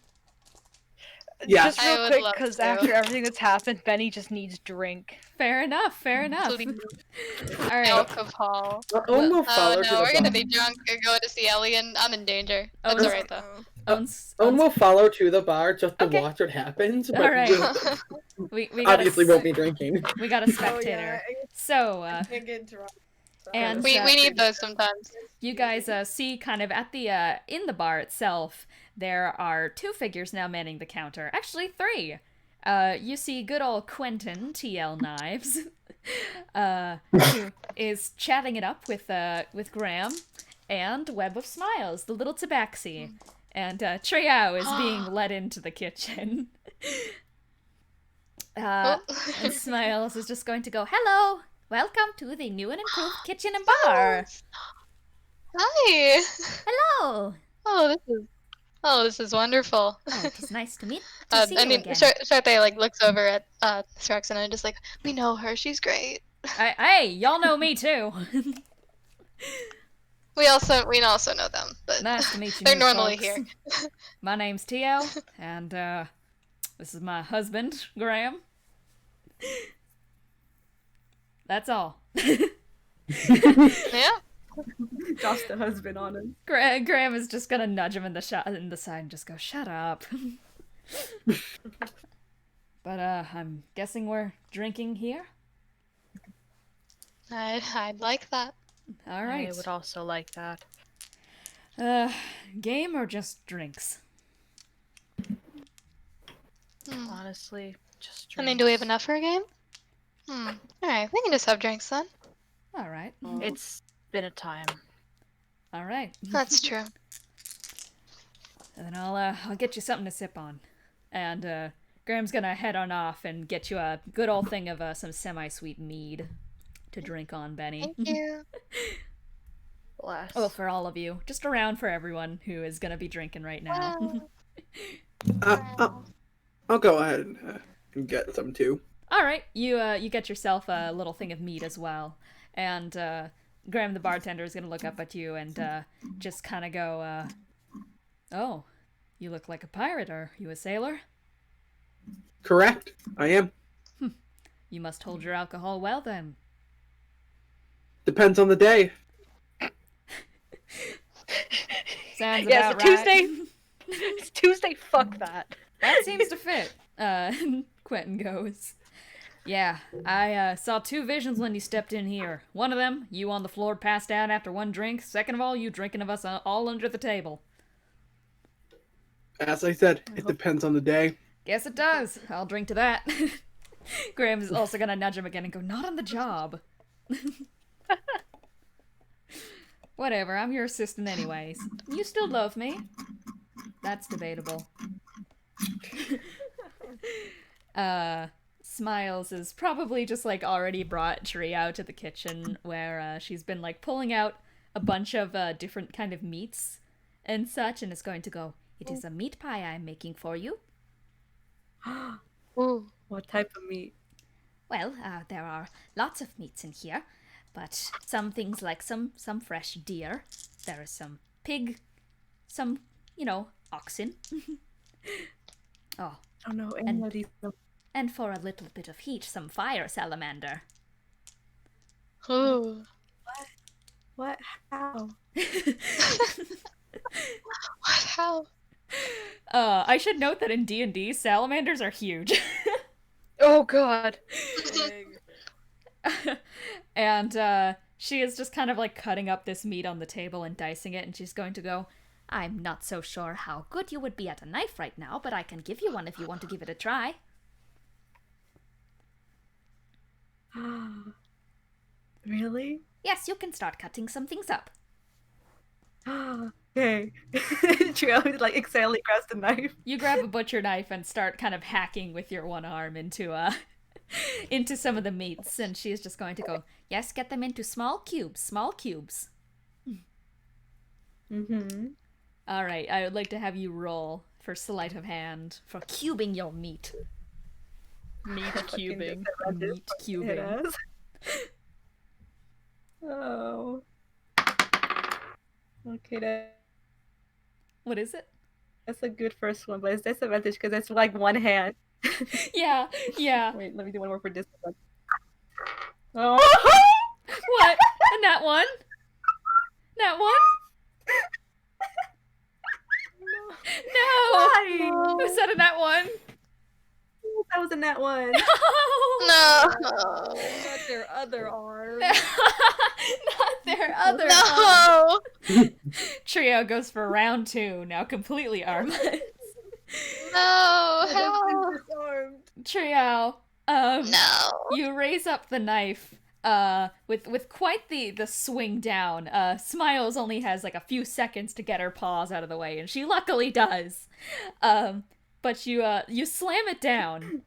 Speaker 6: Yeah.
Speaker 8: Just
Speaker 4: I
Speaker 8: real
Speaker 4: would
Speaker 8: quick,
Speaker 4: love
Speaker 8: because
Speaker 4: to.
Speaker 8: after everything that's happened, Benny just needs drink.
Speaker 1: Fair enough.
Speaker 4: Please.
Speaker 1: All right.
Speaker 4: Alcohol.
Speaker 6: Owen will
Speaker 4: Oh
Speaker 6: follow to
Speaker 4: no,
Speaker 6: the
Speaker 4: we're gonna
Speaker 6: bar.
Speaker 4: be drunk and going to see Ellie, and I'm in danger.
Speaker 1: Oh,
Speaker 4: That's
Speaker 1: no.
Speaker 4: alright though.
Speaker 6: Owen will follow to the bar just to
Speaker 1: Okay.
Speaker 6: watch what happens, but
Speaker 1: All right. We got
Speaker 6: obviously won't be drinking.
Speaker 1: We got a
Speaker 7: Oh
Speaker 1: spectator.
Speaker 7: yeah,
Speaker 1: So
Speaker 7: I can't get drunk.
Speaker 1: and
Speaker 4: we need those sometimes.
Speaker 1: you guys see kind of at the in the bar itself, there are 2 figures now manning the counter. Actually 3. You see good old Quentin TL Knives, who is chatting it up with Graham, and Web of Smiles, the little tabaxi, and Triao is being led into the kitchen. And Smiles is just going to go, "Hello, welcome to the new and improved kitchen and bar.
Speaker 4: Hi.
Speaker 1: Hello.
Speaker 4: This is wonderful.
Speaker 1: Oh, it is nice to see you again.
Speaker 4: Charpay like looks over at Thrux and I'm just like, we know her. She's great.
Speaker 1: Hey, y'all know me too.
Speaker 4: We also know them, but
Speaker 1: Nice to meet you.
Speaker 4: they're
Speaker 1: new
Speaker 4: normally
Speaker 1: folks.
Speaker 4: here.
Speaker 1: My name's Tio, and this is my husband, Graham. That's all.
Speaker 4: Yeah.
Speaker 2: Drops the husband on him.
Speaker 1: Graham is just gonna nudge him in the side and just go, "Shut up." But I'm guessing we're drinking here.
Speaker 4: I'd like that.
Speaker 1: All right.
Speaker 8: I would also like that.
Speaker 1: Game or just drinks?
Speaker 8: Honestly, just
Speaker 4: I mean, do we have
Speaker 8: drinks.
Speaker 4: enough for a game? Alright, we can just have drinks then.
Speaker 1: All right.
Speaker 8: It's been a time.
Speaker 1: All right.
Speaker 4: That's true.
Speaker 1: And then I'll get you something to sip on. And Graham's gonna head on off and get you a good old thing of some semi-sweet mead to drink on, Benny.
Speaker 4: Thank you.
Speaker 8: Bless.
Speaker 1: Well, for all of you. Just around for everyone who is gonna be drinking right now.
Speaker 6: I'll go ahead and get some too.
Speaker 1: All right, you get yourself a little thing of meat as well, and Graham the bartender is gonna look up at you and just kind of go, "Oh, you look like a pirate. Are you a sailor?
Speaker 6: Correct, I am.
Speaker 1: You must hold your alcohol well then."
Speaker 6: Depends on the day.
Speaker 1: Sounds
Speaker 8: Yeah,
Speaker 1: about
Speaker 8: so
Speaker 1: right.
Speaker 8: Tuesday. It's Tuesday. Fuck that.
Speaker 1: That seems to fit. Quentin goes, "Yeah, I saw two visions when you stepped in here. One of them, you on the floor passed out after one drink. Second of all, you drinking of us all under the table."
Speaker 6: As I said, it depends on the day.
Speaker 1: Guess it does. I'll drink to that. Graham is also gonna nudge him again and go, "Not on the job." Whatever, I'm your assistant anyways. You still love me. That's debatable. Smiles is probably just like already brought Triao to the kitchen where she's been like pulling out a bunch of different kind of meats and such, and is going to go, "It is a meat pie I'm making for you."
Speaker 4: Ooh.
Speaker 2: What type of meat?
Speaker 1: Well, there are lots of meats in here, but some things like some fresh deer. There is some pig, some, oxen. Oh,
Speaker 2: I don't know any of these.
Speaker 1: and for a little bit of heat, some fire salamander.
Speaker 4: Ooh.
Speaker 2: What? How?
Speaker 4: What? How?
Speaker 1: I should note that in D&D, salamanders are huge.
Speaker 8: Oh god.
Speaker 7: Egg.
Speaker 1: And she is just kind of like cutting up this meat on the table and dicing it, and she's going to go, "I'm not so sure how good you would be at a knife right now, but I can give you one if you want to give it a try."
Speaker 2: Really?
Speaker 1: Yes, you can start cutting some things up.
Speaker 2: Okay. Triao like excitedly grabs the knife.
Speaker 1: You grab a butcher knife and start kind of hacking with your one arm into into some of the meats, and she's just going to go, "Yes, get them into small cubes, small cubes."
Speaker 2: Mm-hmm.
Speaker 1: All right, I would like to have you roll for sleight of hand for cubing your meat. Meat cubing. Meat cubing.
Speaker 2: Oh. Okay,
Speaker 1: What is it?
Speaker 2: that's a good first one, but it's disadvantage because it's like one hand.
Speaker 1: Yeah.
Speaker 2: Wait, let me do one more for disadvantage. Oh!
Speaker 1: What? A nat one? Nat one? No!
Speaker 2: Why?
Speaker 1: Who said a nat one?
Speaker 2: That was a nat one.
Speaker 4: No.
Speaker 7: Not their other arm.
Speaker 1: Not their other arm.
Speaker 4: No.
Speaker 1: Trio goes for round 2, now completely armless.
Speaker 4: No.
Speaker 7: That's
Speaker 4: How?
Speaker 7: been disarmed.
Speaker 1: Trio,
Speaker 4: No.
Speaker 1: you raise up the knife, with quite the swing down. Smiles only has like a few seconds to get her paws out of the way, and she luckily does. But you slam it down,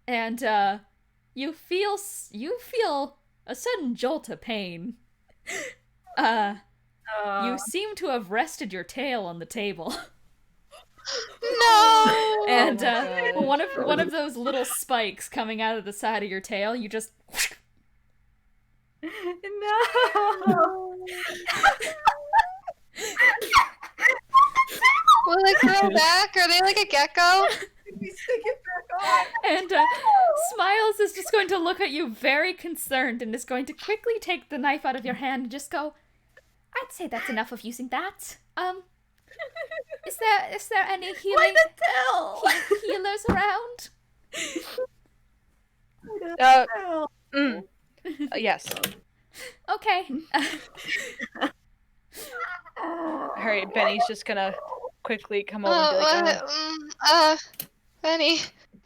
Speaker 1: and you feel a sudden jolt of pain. You seem to have rested your tail on the table.
Speaker 4: No.
Speaker 1: And
Speaker 7: Oh my God.
Speaker 1: one of those little spikes coming out of the side of your tail, you just
Speaker 2: No.
Speaker 4: Will they grow back? Are they like a gecko?
Speaker 7: We stick it back on.
Speaker 1: and Smiles is just going to look at you very concerned and is going to quickly take the knife out of your hand and just go, I'd say that's enough of using that. Is there any healing
Speaker 2: Why the tail?
Speaker 1: healers around?
Speaker 8: Yes.
Speaker 1: Okay.
Speaker 8: Alright, Benny's just gonna quickly come over and be like,
Speaker 4: Benny,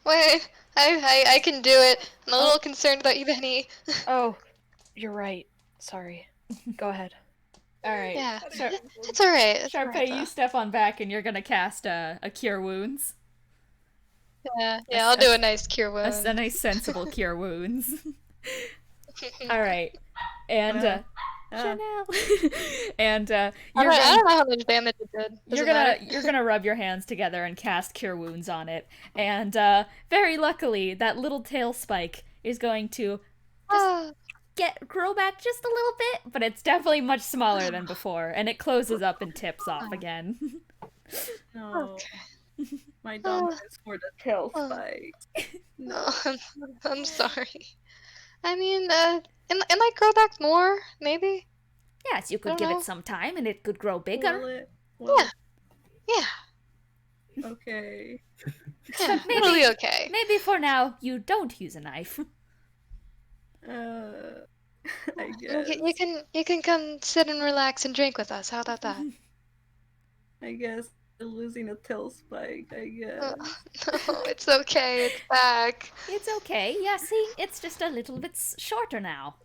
Speaker 4: wait, I can do it. I'm a little concerned about you, Benny.
Speaker 8: oh, you're right. Sorry. Go ahead.
Speaker 1: Alright.
Speaker 4: Yeah,
Speaker 1: Char-
Speaker 4: it's alright. It's
Speaker 1: Charpay,
Speaker 4: alright,
Speaker 1: you
Speaker 4: though.
Speaker 1: step on back and you're gonna cast a Cure Wounds.
Speaker 4: Yeah, I'll do a nice cure wound.
Speaker 1: A nice sensible Cure Wounds. Alright. And, Chanel. And,
Speaker 4: I
Speaker 1: you're
Speaker 4: don't know how much damage it did.
Speaker 1: you're gonna rub your hands together and cast Cure Wounds on it. And, very luckily, that little tail spike is going to grow back just a little bit, but it's definitely much smaller than before, and it closes up and tips off again.
Speaker 2: No. My dog is for the tail spike.
Speaker 4: No, I'm sorry. I mean, it might grow back more, maybe?
Speaker 1: Yes, you could
Speaker 4: Don't
Speaker 1: give
Speaker 4: know.
Speaker 1: it some time, and it could grow
Speaker 2: Will
Speaker 1: bigger.
Speaker 2: it?
Speaker 4: Yeah.
Speaker 2: Okay.
Speaker 4: Yeah,
Speaker 1: maybe-
Speaker 4: it'll be okay.
Speaker 1: Maybe for now, you don't use a knife.
Speaker 2: I guess.
Speaker 4: You can come sit and relax and drink with us. How about that?
Speaker 2: I guess losing a tail spike. I guess.
Speaker 4: No, it's okay. It's back.
Speaker 1: It's okay. Yeah, see, it's just a little bit shorter now.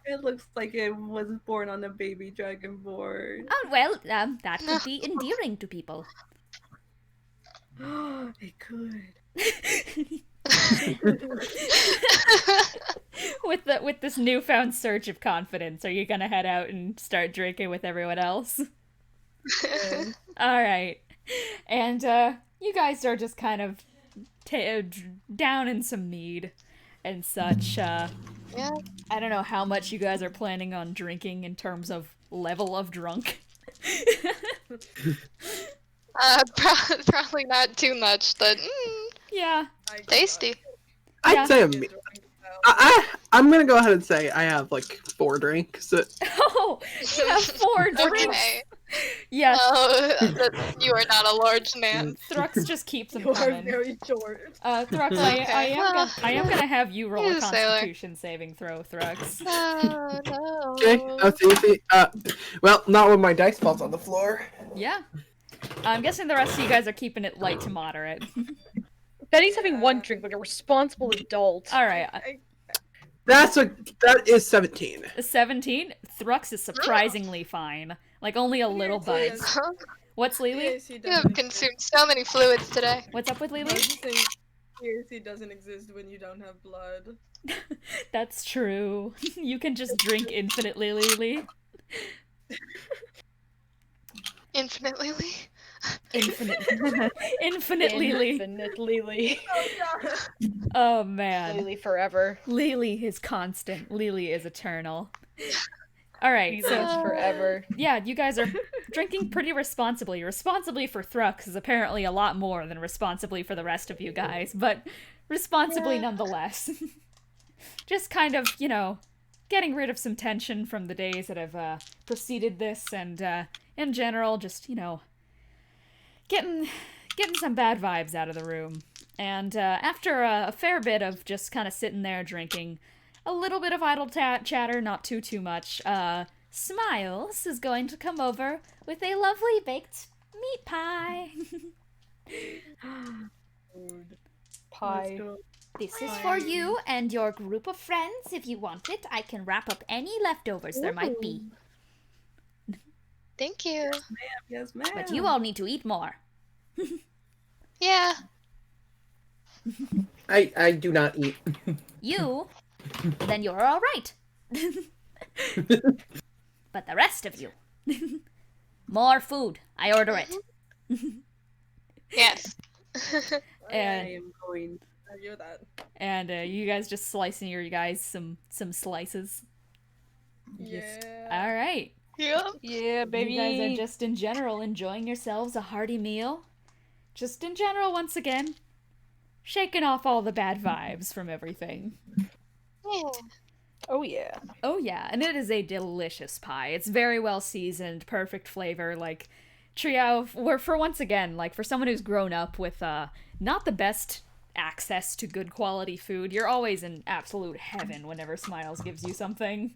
Speaker 2: It looks like it was born on a baby dragonborn.
Speaker 1: Oh, well, that could be endearing to people.
Speaker 2: It could.
Speaker 1: With this newfound surge of confidence, are you gonna head out and start drinking with everyone else? All right, and you guys are just kind of down in some mead and such.
Speaker 4: Yeah.
Speaker 1: I don't know how much you guys are planning on drinking in terms of level of drunk.
Speaker 4: Probably not too much, but
Speaker 1: Yeah.
Speaker 4: tasty.
Speaker 1: Yeah.
Speaker 6: I'd say I'm gonna go ahead and say I have like 4 drinks.
Speaker 1: Oh, you have 4 drinks.
Speaker 4: Okay.
Speaker 1: Yes.
Speaker 4: You are not a large man.
Speaker 1: Thrux just keeps them
Speaker 7: You are
Speaker 1: coming.
Speaker 7: very short.
Speaker 1: Thrux,
Speaker 4: Okay,
Speaker 1: I am gonna have you roll a
Speaker 4: He's a sailor.
Speaker 1: Constitution saving throw, Thrux.
Speaker 4: Oh no.
Speaker 6: Okay, that's easy. Well, not when my dice falls on the floor.
Speaker 1: Yeah. I'm guessing the rest of you guys are keeping it light to moderate.
Speaker 8: Benny's having 1 drink like a responsible adult.
Speaker 1: All right,
Speaker 6: That is 17.
Speaker 1: 17. Thrux is surprisingly fine. Like only a little buzz. What's Lelee?
Speaker 7: PAC
Speaker 4: You
Speaker 7: doesn't
Speaker 4: have
Speaker 7: exist.
Speaker 4: consumed so many fluids today.
Speaker 1: What's up with
Speaker 7: I was
Speaker 1: Lelee?
Speaker 7: just saying, PAC doesn't exist when you don't have blood.
Speaker 1: That's true. You can just drink infinitely, Lelee.
Speaker 4: Infinitely.
Speaker 1: Infinite Lelee.
Speaker 8: Infinite Lelee.
Speaker 1: Oh man.
Speaker 8: Lelee forever.
Speaker 1: Lelee is constant. Lelee is eternal. All right,
Speaker 8: Jesus
Speaker 1: so
Speaker 8: forever.
Speaker 1: yeah, you guys are drinking pretty responsibly. Responsibly for Thrux is apparently a lot more than responsibly for the rest of you guys, but responsibly nonetheless. Just kind of, getting rid of some tension from the days that have preceded this, and in general, just, getting some bad vibes out of the room. And after a fair bit of just kind of sitting there drinking, a little bit of idle chatter, not too much, Smiles is going to come over with a lovely baked meat pie.
Speaker 8: Pie.
Speaker 1: This is for you and your group of friends. If you want it, I can wrap up any leftovers there might be.
Speaker 4: Thank you.
Speaker 2: Yes, ma'am.
Speaker 1: But you all need to eat more.
Speaker 4: Yeah.
Speaker 6: I do not eat.
Speaker 1: You? Then you're all right. But the rest of you. More food. I order it.
Speaker 4: Yes.
Speaker 2: I
Speaker 1: And
Speaker 2: am going.
Speaker 7: I hear that.
Speaker 1: and you guys just slicing your guys some slices.
Speaker 7: Yeah.
Speaker 1: All right.
Speaker 4: Yep.
Speaker 8: Yeah, baby.
Speaker 1: You guys are just in general enjoying yourselves a hearty meal. Just in general, once again, shaking off all the bad vibes from everything.
Speaker 4: Yeah.
Speaker 8: Oh yeah.
Speaker 1: Oh yeah, and it is a delicious pie. It's very well seasoned, perfect flavor. Like Triao, for once again, like for someone who's grown up with not the best access to good quality food, you're always in absolute heaven whenever Smiles gives you something.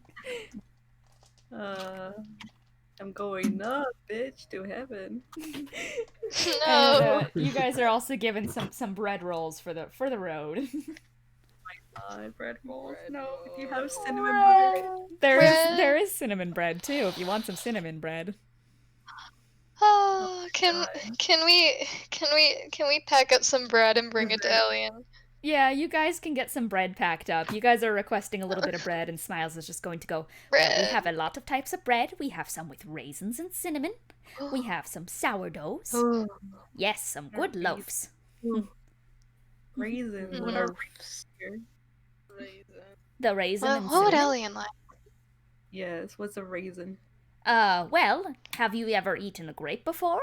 Speaker 2: I'm going up, bitch, to heaven.
Speaker 4: No.
Speaker 1: And you guys are also given some bread rolls for the road.
Speaker 2: Bread rolls.
Speaker 7: Bread
Speaker 2: No,
Speaker 7: rolls.
Speaker 2: you have cinnamon bread.
Speaker 4: Bread.
Speaker 1: There is cinnamon bread too if you want some cinnamon bread.
Speaker 4: Oh,
Speaker 2: God.
Speaker 4: can we pack up some bread and bring it to Alien?
Speaker 1: Yeah, you guys can get some bread packed up. You guys are requesting a little bit of bread, and Smiles is just going to go, well, we
Speaker 4: Bread.
Speaker 1: have a lot of types of bread. We have some with raisins and cinnamon. We have some sourdoughs.
Speaker 2: Oh,
Speaker 1: Yes, some good
Speaker 2: Raisins.
Speaker 1: loaves.
Speaker 2: raisins. What are raisins here?
Speaker 7: Raisin.
Speaker 1: The raisin and
Speaker 4: What would
Speaker 1: cinnamon.
Speaker 4: Alien like?
Speaker 2: Yes, what's a raisin?
Speaker 1: Well, have you ever eaten a grape before?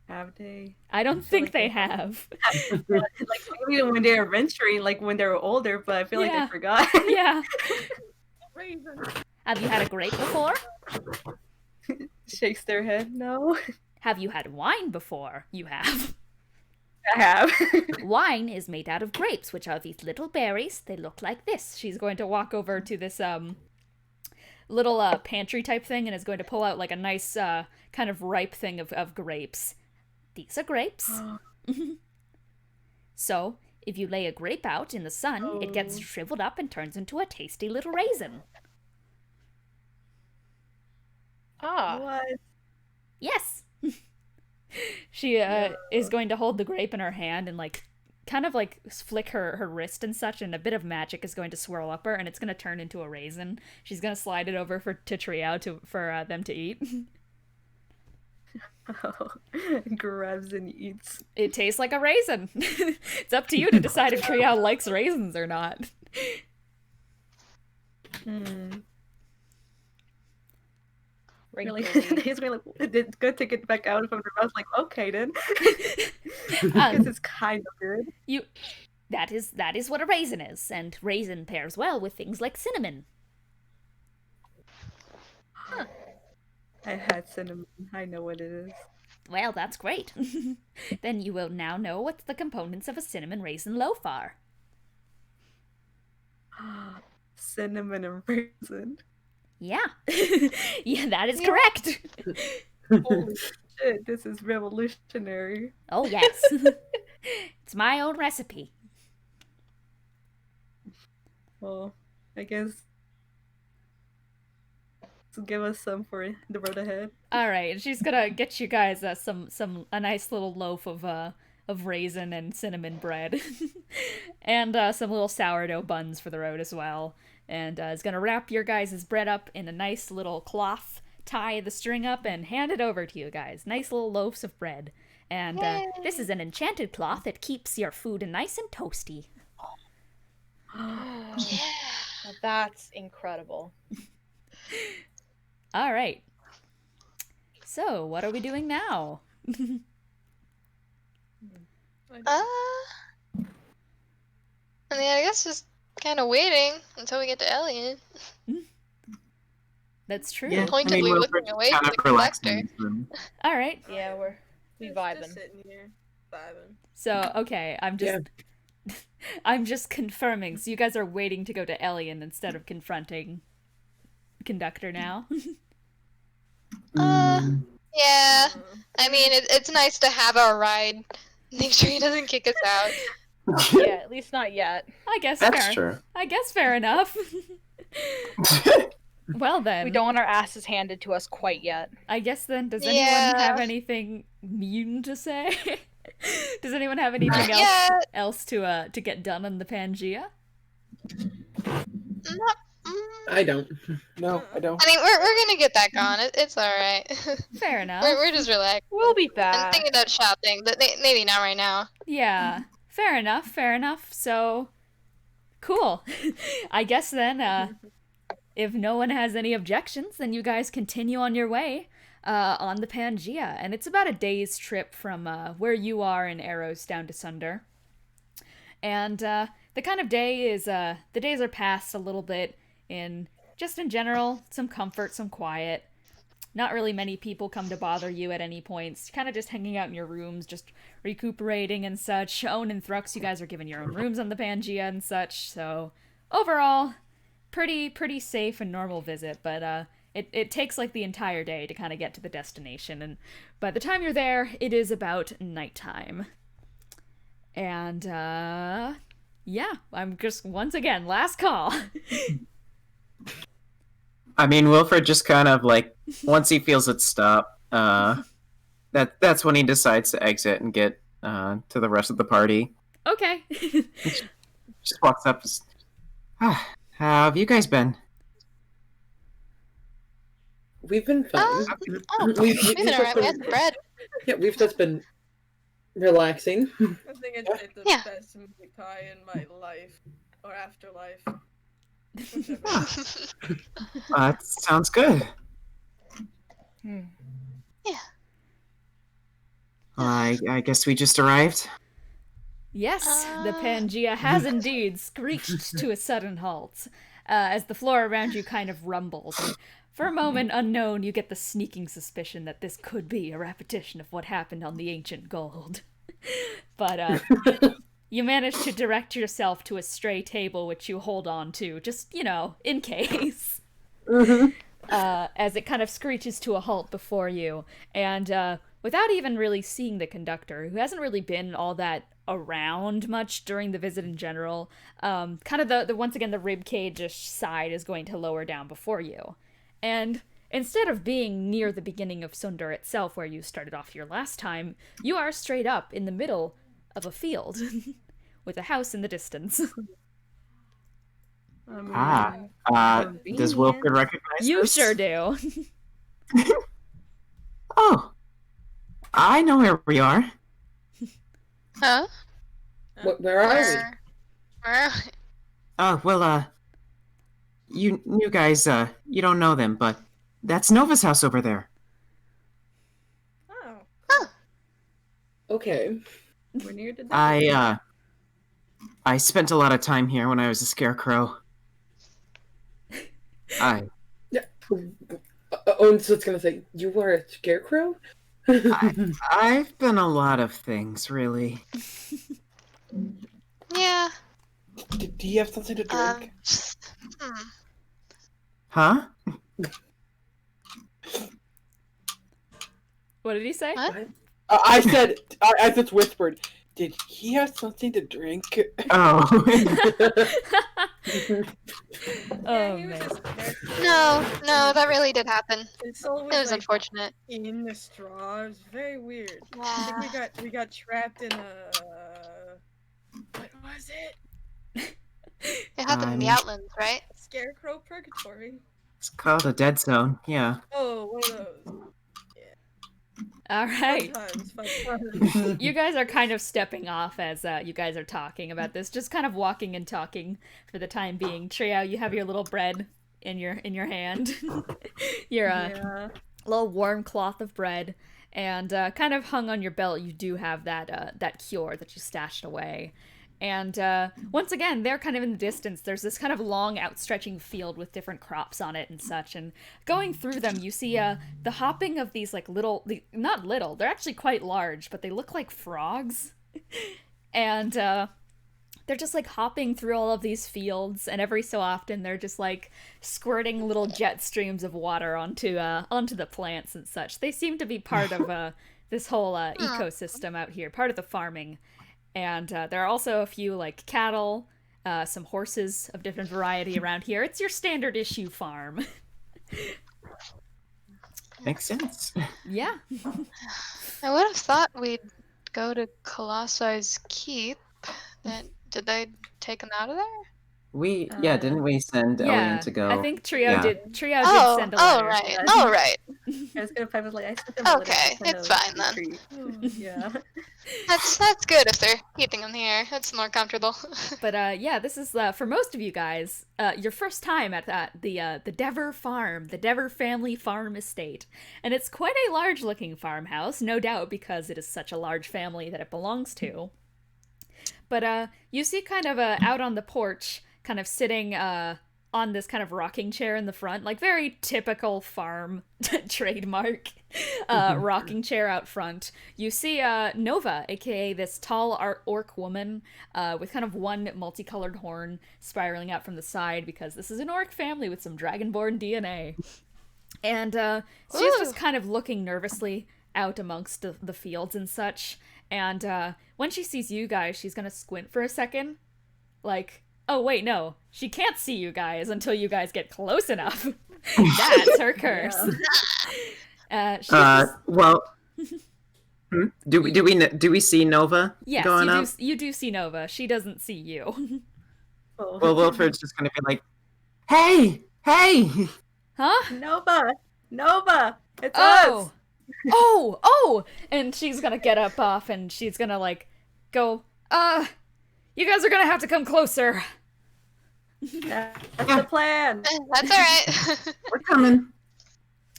Speaker 2: Have they?
Speaker 1: I don't
Speaker 2: feel
Speaker 1: think
Speaker 2: like
Speaker 1: they
Speaker 2: they have.
Speaker 1: have.
Speaker 2: Like maybe when they're venturing, like when they're older, but I feel like
Speaker 1: Yeah.
Speaker 2: I forgot.
Speaker 1: Yeah.
Speaker 7: Raisin.
Speaker 1: Have you had a grape before?
Speaker 2: Shakes their head. No,
Speaker 1: Have you had wine before? You have.
Speaker 2: I have.
Speaker 1: Wine is made out of grapes, which are these little berries. They look like this. She's going to walk over to this little pantry type thing and is going to pull out like a nice kind of ripe thing of grapes. These are grapes. So, if you lay a grape out in the sun, it gets
Speaker 2: Oh.
Speaker 1: shriveled up and turns into a tasty little raisin.
Speaker 8: Ah.
Speaker 2: What?
Speaker 1: Yes. She is going to hold the grape in her hand and like kind of like flick her wrist and such, and a bit of magic is going to swirl up her and it's going to turn into a raisin. She's going to slide it over to Triao for them to eat.
Speaker 2: Oh, grabs and eats.
Speaker 1: It tastes like a raisin. It's up to you to decide if Triao likes raisins or not.
Speaker 2: Really?
Speaker 8: Wrinkly.
Speaker 2: He's gonna like, go take it back out from her mouth. Like, okay then,
Speaker 1: Um,
Speaker 2: because it's kind of good.
Speaker 1: That is what a raisin is, and raisin pairs well with things like cinnamon.
Speaker 2: I had cinnamon. I know what it is.
Speaker 1: Well, that's great. Then you will now know what the components of a cinnamon raisin loaf are.
Speaker 2: Cinnamon and raisin.
Speaker 1: Yeah. Yeah, that is correct.
Speaker 2: Holy shit! This is revolutionary.
Speaker 1: Oh, yes. It's my own recipe.
Speaker 2: Well, I guess give us some for the road ahead.
Speaker 1: All right, she's gonna get you guys a nice little loaf of raisin and cinnamon bread, and some little sourdough buns for the road as well. And is gonna wrap your guys' bread up in a nice little cloth, tie the string up, and hand it over to you guys. Nice little loaves of bread. And this is an enchanted cloth that keeps your food nice and toasty.
Speaker 4: Yeah.
Speaker 8: That's incredible.
Speaker 1: All right. So, what are we doing now?
Speaker 4: I mean, I guess just kind of waiting until we get to Alien.
Speaker 1: That's true.
Speaker 5: Yeah,
Speaker 4: Pointedly
Speaker 5: Wilfred's
Speaker 4: looking away
Speaker 5: kind
Speaker 4: from
Speaker 5: of
Speaker 4: the
Speaker 5: relaxing in
Speaker 4: collector.
Speaker 5: his room.
Speaker 1: All right.
Speaker 8: Yeah, we
Speaker 7: Just
Speaker 8: vibing.
Speaker 7: sitting here, vibing.
Speaker 1: So, okay, I'm just confirming. So you guys are waiting to go to Alien instead of confronting Conductor now?
Speaker 4: Yeah. I mean, it's nice to have our ride. Make sure he doesn't kick us out.
Speaker 8: Yeah, at least not yet.
Speaker 1: I guess
Speaker 3: That's
Speaker 1: fair.
Speaker 3: true.
Speaker 1: I guess fair enough. Well then,
Speaker 8: We don't want our asses handed to us quite yet.
Speaker 1: I guess then, does anyone
Speaker 4: Yeah.
Speaker 1: have anything mean to say? Does anyone have anything else to get done on the Pangea?
Speaker 4: Not,
Speaker 6: I don't. No, I don't.
Speaker 4: I mean, we're gonna get back on. It's all right.
Speaker 1: Fair enough.
Speaker 4: we're just relaxed.
Speaker 8: We'll be
Speaker 4: I'm
Speaker 8: back.
Speaker 4: thinking about shopping, but maybe not right now.
Speaker 1: Yeah, fair enough, fair enough. So, cool. I guess then, if no one has any objections, then you guys continue on your way on the Pangea. And it's about a day's trip from where you are in Arrows down to Sunder. And the kind of day is the days are passed a little bit in general, some comfort, some quiet. Not really many people come to bother you at any points. Kind of just hanging out in your rooms, just recuperating and such. Owen and Thrux, you guys are given your own rooms on the Pangea and such. So overall, pretty safe and normal visit. But it takes like the entire day to kind of get to the destination. And by the time you're there, it is about nighttime. And yeah, I'm just once again last call.
Speaker 5: I mean, Wilfred just kind of like, once he feels it stop, that's when he decides to exit and get to the rest of the party.
Speaker 1: Okay.
Speaker 5: Just walks up. How have you guys been?
Speaker 6: We've been fine.
Speaker 4: We've been alright. We had some bread.
Speaker 6: Yeah, we've just been relaxing.
Speaker 7: I think it's the best movie pie in my life or afterlife.
Speaker 5: That sounds good.
Speaker 4: Yeah.
Speaker 5: I guess we just arrived.
Speaker 1: Yes, the Pangea has indeed screeched to a sudden halt, as the floor around you kind of rumbles. And for a moment unknown, you get the sneaking suspicion that this could be a repetition of what happened on the Ancient Gold. But, you manage to direct yourself to a stray table which you hold on to, just, in case. As it kind of screeches to a halt before you. And without even really seeing the conductor, who hasn't really been all that around much during the visit in general, kind of the once again, the ribcage-ish side is going to lower down before you. And instead of being near the beginning of Sundar itself, where you started off your last time, you are straight up in the middle of a field. With a house in the distance.
Speaker 5: Does Wilfred recognize
Speaker 1: You
Speaker 5: this?
Speaker 1: sure do.
Speaker 5: Oh, I know where we are.
Speaker 4: Huh?
Speaker 6: Where are we?
Speaker 4: Where are we?
Speaker 5: Oh, well, you guys, you don't know them, but that's Nova's house over there.
Speaker 7: Oh.
Speaker 6: Okay.
Speaker 2: We're near the desert.
Speaker 5: I spent a lot of time here when I was a scarecrow.
Speaker 6: Yeah. Oh, so it's gonna say, you were a scarecrow?
Speaker 5: I've been a lot of things, really.
Speaker 4: Yeah.
Speaker 6: Do you have something to drink?
Speaker 5: Huh?
Speaker 1: What did he say?
Speaker 4: What?
Speaker 6: I said, I just whispered, did he have something to drink?
Speaker 5: Oh.
Speaker 1: Oh,
Speaker 7: He was
Speaker 1: man.
Speaker 7: just there.
Speaker 4: No, that really did happen.
Speaker 7: It's always
Speaker 4: It was
Speaker 7: like
Speaker 4: unfortunate.
Speaker 7: in the straw. It was very weird.
Speaker 4: Yeah.
Speaker 7: I think we got trapped in a. What was it?
Speaker 4: It happened in the Outlands, right?
Speaker 7: Scarecrow Purgatory.
Speaker 5: It's called a dead zone, yeah.
Speaker 7: Oh, one of those.
Speaker 1: All right.
Speaker 7: Fun times.
Speaker 1: You guys are kind of stepping off as you guys are talking about this, just kind of walking and talking for the time being. Triao, you have your little bread in your hand. Your little warm cloth of bread, and kind of hung on your belt, you do have that cure that you stashed away. And once again, they're kind of in the distance. There's this kind of long, outstretching field with different crops on it and such. And going through them, you see the hopping of these, like, not little, they're actually quite large, but they look like frogs. And they're just, like, hopping through all of these fields. And every so often, they're just, like, squirting little jet streams of water onto the plants and such. They seem to be part of this whole ecosystem out here, part of the farming. And there are also a few, like, cattle, some horses of different variety around here. It's your standard issue farm.
Speaker 5: Makes sense.
Speaker 1: Yeah.
Speaker 4: I would have thought we'd go to Colosse's Keep. Did they take him out of there?
Speaker 5: Didn't we send Elian to go?
Speaker 1: I think Triao did. Triao
Speaker 4: Oh,
Speaker 1: did send a letter.
Speaker 4: right. Oh, right.
Speaker 2: I was gonna probably like, I sent them a letter
Speaker 4: Okay,
Speaker 2: to
Speaker 4: it's
Speaker 2: the
Speaker 4: fine then.
Speaker 2: retreat. Yeah.
Speaker 4: That's good if they're keeping him here. It's more comfortable.
Speaker 1: But yeah, this is for most of you guys your first time at the Dever Farm, the Dever family farm estate, and it's quite a large-looking farmhouse, no doubt because it is such a large family that it belongs to. But you see kind of out on the porch, kind of sitting on this kind of rocking chair in the front, like very typical farm trademark rocking chair out front. You see Nova, aka this tall orc woman with kind of one multicolored horn spiraling out from the side, because this is an orc family with some dragonborn DNA. And she's just kind of looking nervously out amongst the fields and such. And when she sees you guys, she's gonna squint for a second, like, oh, wait, no. She can't see you guys until you guys get close enough. That's her curse.
Speaker 3: Well, do we see Nova
Speaker 1: yes,
Speaker 3: going up?
Speaker 1: You do see Nova. She doesn't see you.
Speaker 2: Oh.
Speaker 3: Well, Wilfred's just going to be like, hey!
Speaker 1: Huh?
Speaker 2: Nova! It's
Speaker 1: Oh!
Speaker 2: us!
Speaker 1: Oh! And she's gonna get up off and she's gonna, like, go, you guys are gonna have to come closer.
Speaker 2: That's the plan.
Speaker 4: That's alright.
Speaker 3: We're coming.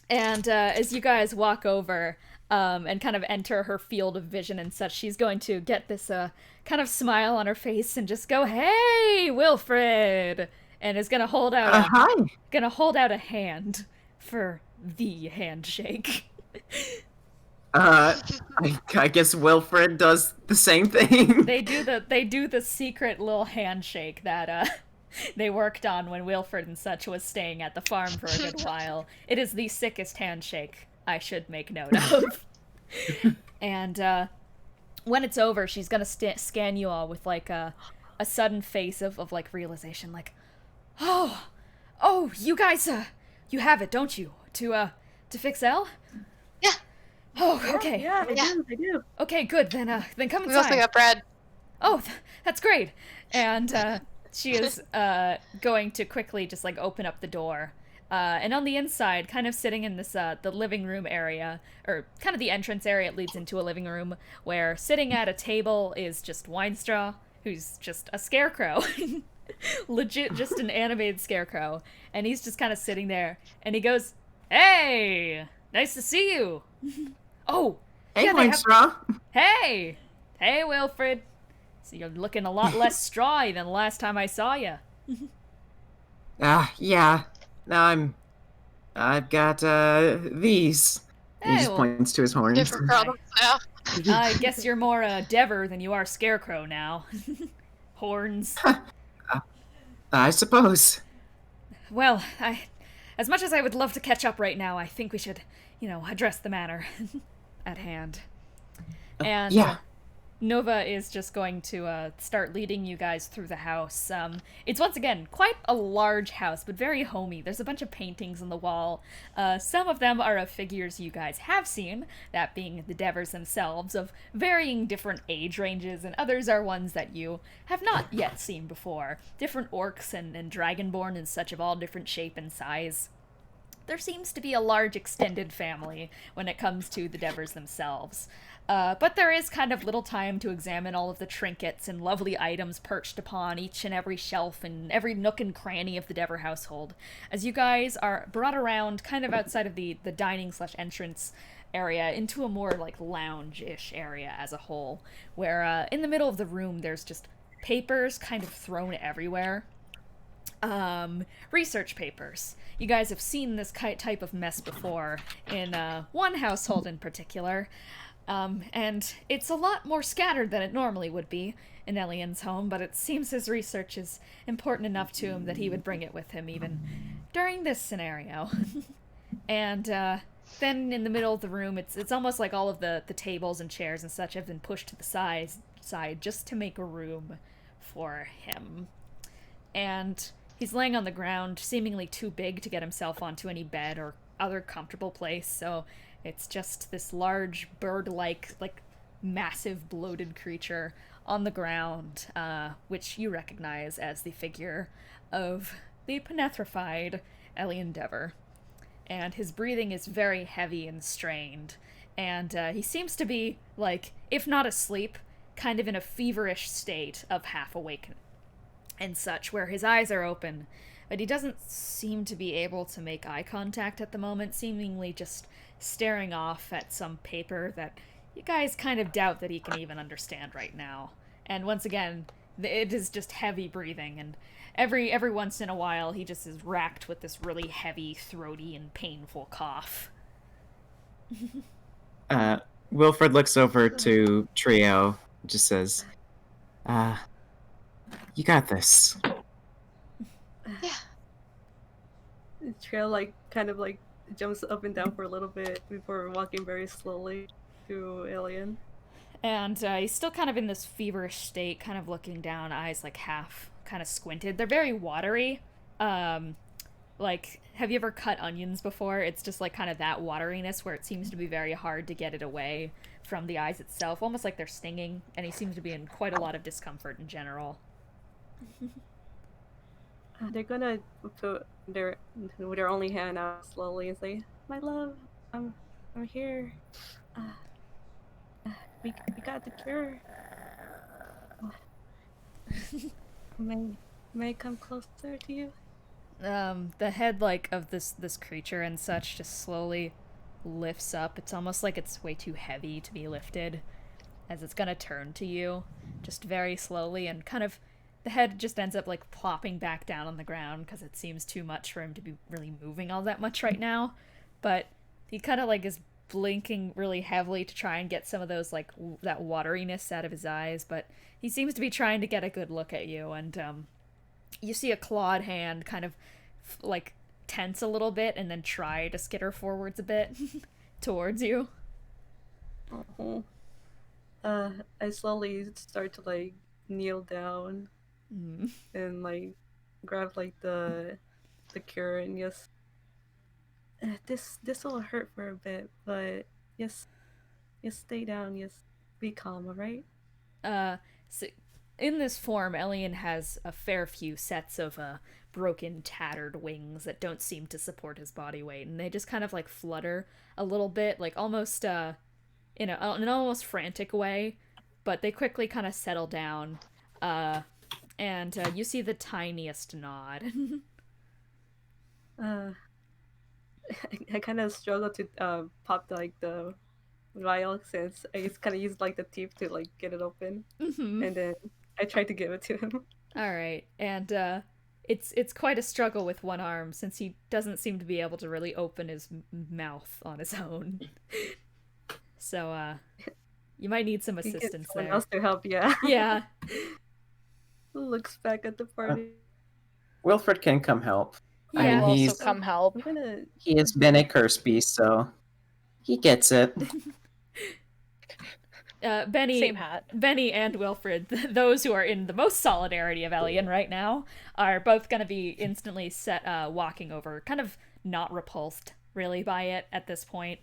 Speaker 1: And as you guys walk over and kind of enter her field of vision and such, she's going to get this kind of smile on her face and just go, "Hey, Wilfred!" And is gonna hold out a hand for the handshake.
Speaker 3: I guess Wilfred does the same thing.
Speaker 1: They do the secret little handshake that they worked on when Wilfred and such was staying at the farm for a good while. It is the sickest handshake, I should make note of. And when it's over, she's gonna scan you all with like a sudden face of like realization, like, oh, you guys, you have it, don't you? To fix Elle?
Speaker 4: Yeah.
Speaker 1: Oh, okay.
Speaker 2: Yeah, I do.
Speaker 1: Okay, good. Then come inside.
Speaker 4: We also got bread.
Speaker 1: Oh, that's great. And she is going to quickly just like open up the door. And on the inside, kind of sitting in this the living room area, or kind of the entrance area, it leads into a living room, where sitting at a table is just Winestraw, who's just a scarecrow. Legit just an animated scarecrow. And he's just kind of sitting there, and he goes, "Hey! Nice to see you!" Oh!
Speaker 3: Hey,
Speaker 1: yeah,
Speaker 3: Winestraw.
Speaker 1: Hey! Hey, Wilfred! So you're looking a lot less strawy than the last time I saw you.
Speaker 3: Yeah. Now I've got, these.
Speaker 1: Hey,
Speaker 3: He just
Speaker 1: well,
Speaker 3: points to his horns.
Speaker 4: Different problems now.
Speaker 1: I guess you're more Dever than you are Scarecrow now. Horns.
Speaker 3: I suppose.
Speaker 1: Well, as much as I would love to catch up right now, I think we should, address the matter at hand. And
Speaker 3: yeah.
Speaker 1: Nova is just going to start leading you guys through the house. It's once again quite a large house, but very homey. There's a bunch of paintings on the wall. Some of them are of figures you guys have seen, that being the Devers themselves, of varying different age ranges, and others are ones that you have not yet seen before. Different orcs and dragonborn and such of all different shape and size. There seems to be a large extended family when it comes to the Devers themselves. But there is kind of little time to examine all of the trinkets and lovely items perched upon each and every shelf and every nook and cranny of the Dever household, as you guys are brought around kind of outside of the dining/entrance area into a more like lounge-ish area as a whole, where in the middle of the room there's just papers kind of thrown everywhere. Research papers. You guys have seen this type of mess before in one household in particular. And it's a lot more scattered than it normally would be in Elian's home, but it seems his research is important enough to him that he would bring it with him even during this scenario. And then in the middle of the room, it's almost like all of the tables and chairs and such have been pushed to the side just to make room for him. And he's laying on the ground, seemingly too big to get himself onto any bed or other comfortable place, so it's just this large, bird-like, like, massive, bloated creature on the ground, which you recognize as the figure of the penetrified Elian Dever. And his breathing is very heavy and strained, and he seems to be, like, if not asleep, kind of in a feverish state of half-awake and such, where his eyes are open, but he doesn't seem to be able to make eye contact at the moment, seemingly just staring off at some paper that you guys kind of doubt that he can even understand right now. And once again, it is just heavy breathing, and every once in a while he just is racked with this really heavy, throaty, and painful cough.
Speaker 5: Wilfred looks over to Triao, just says, you got this.
Speaker 4: Yeah.
Speaker 2: Trail kind of jumps up and down for a little bit before walking very slowly to Alien.
Speaker 1: And he's still kind of in this feverish state, kind of looking down, eyes half kind of squinted. They're very watery. Have you ever cut onions before? It's just kind of that wateriness where it seems to be very hard to get it away from the eyes itself, almost like they're stinging, and he seems to be in quite a lot of discomfort in general.
Speaker 2: They're gonna put their only hand out slowly and say, "My love, I'm here. We got the cure. May I come closer to you?"
Speaker 1: The head of this creature and such just slowly lifts up. It's almost like it's way too heavy to be lifted, as it's gonna turn to you, just very slowly, and kind of the head just ends up plopping back down on the ground because it seems too much for him to be really moving all that much right now. But he kind of is blinking really heavily to try and get some of those that wateriness out of his eyes, but he seems to be trying to get a good look at you, and you see a clawed hand kind of tense a little bit and then try to skitter forwards a bit towards you.
Speaker 2: Oh. I slowly start to kneel down and grab the cure and yes. This will hurt for a bit, but yes, stay down. Yes, be calm. All right.
Speaker 1: So in this form, Elian has a fair few sets of broken, tattered wings that don't seem to support his body weight, and they just kind of flutter a little bit, almost in an almost frantic way, but they quickly kind of settle down, and you see the tiniest nod.
Speaker 2: I kind of struggle to pop the vial since I just kind of used the teeth to get it open, and then I tried to give it to him.
Speaker 1: All right, and it's quite a struggle with one arm since he doesn't seem to be able to really open his mouth on his own. So you might need some assistance
Speaker 2: someone
Speaker 1: there.
Speaker 2: else to help, yeah.
Speaker 1: Yeah.
Speaker 2: Looks back at the party.
Speaker 3: Wilfred can come help.
Speaker 1: Yeah.
Speaker 3: I mean,
Speaker 8: Also
Speaker 3: he's
Speaker 8: come help.
Speaker 3: he has been a curse beast, so he gets it.
Speaker 1: Bennie,
Speaker 8: Same hat.
Speaker 1: Bennie and Wilfred, those who are in the most solidarity of Elian right now, are both going to be instantly walking over, kind of not repulsed, really, by it at this point.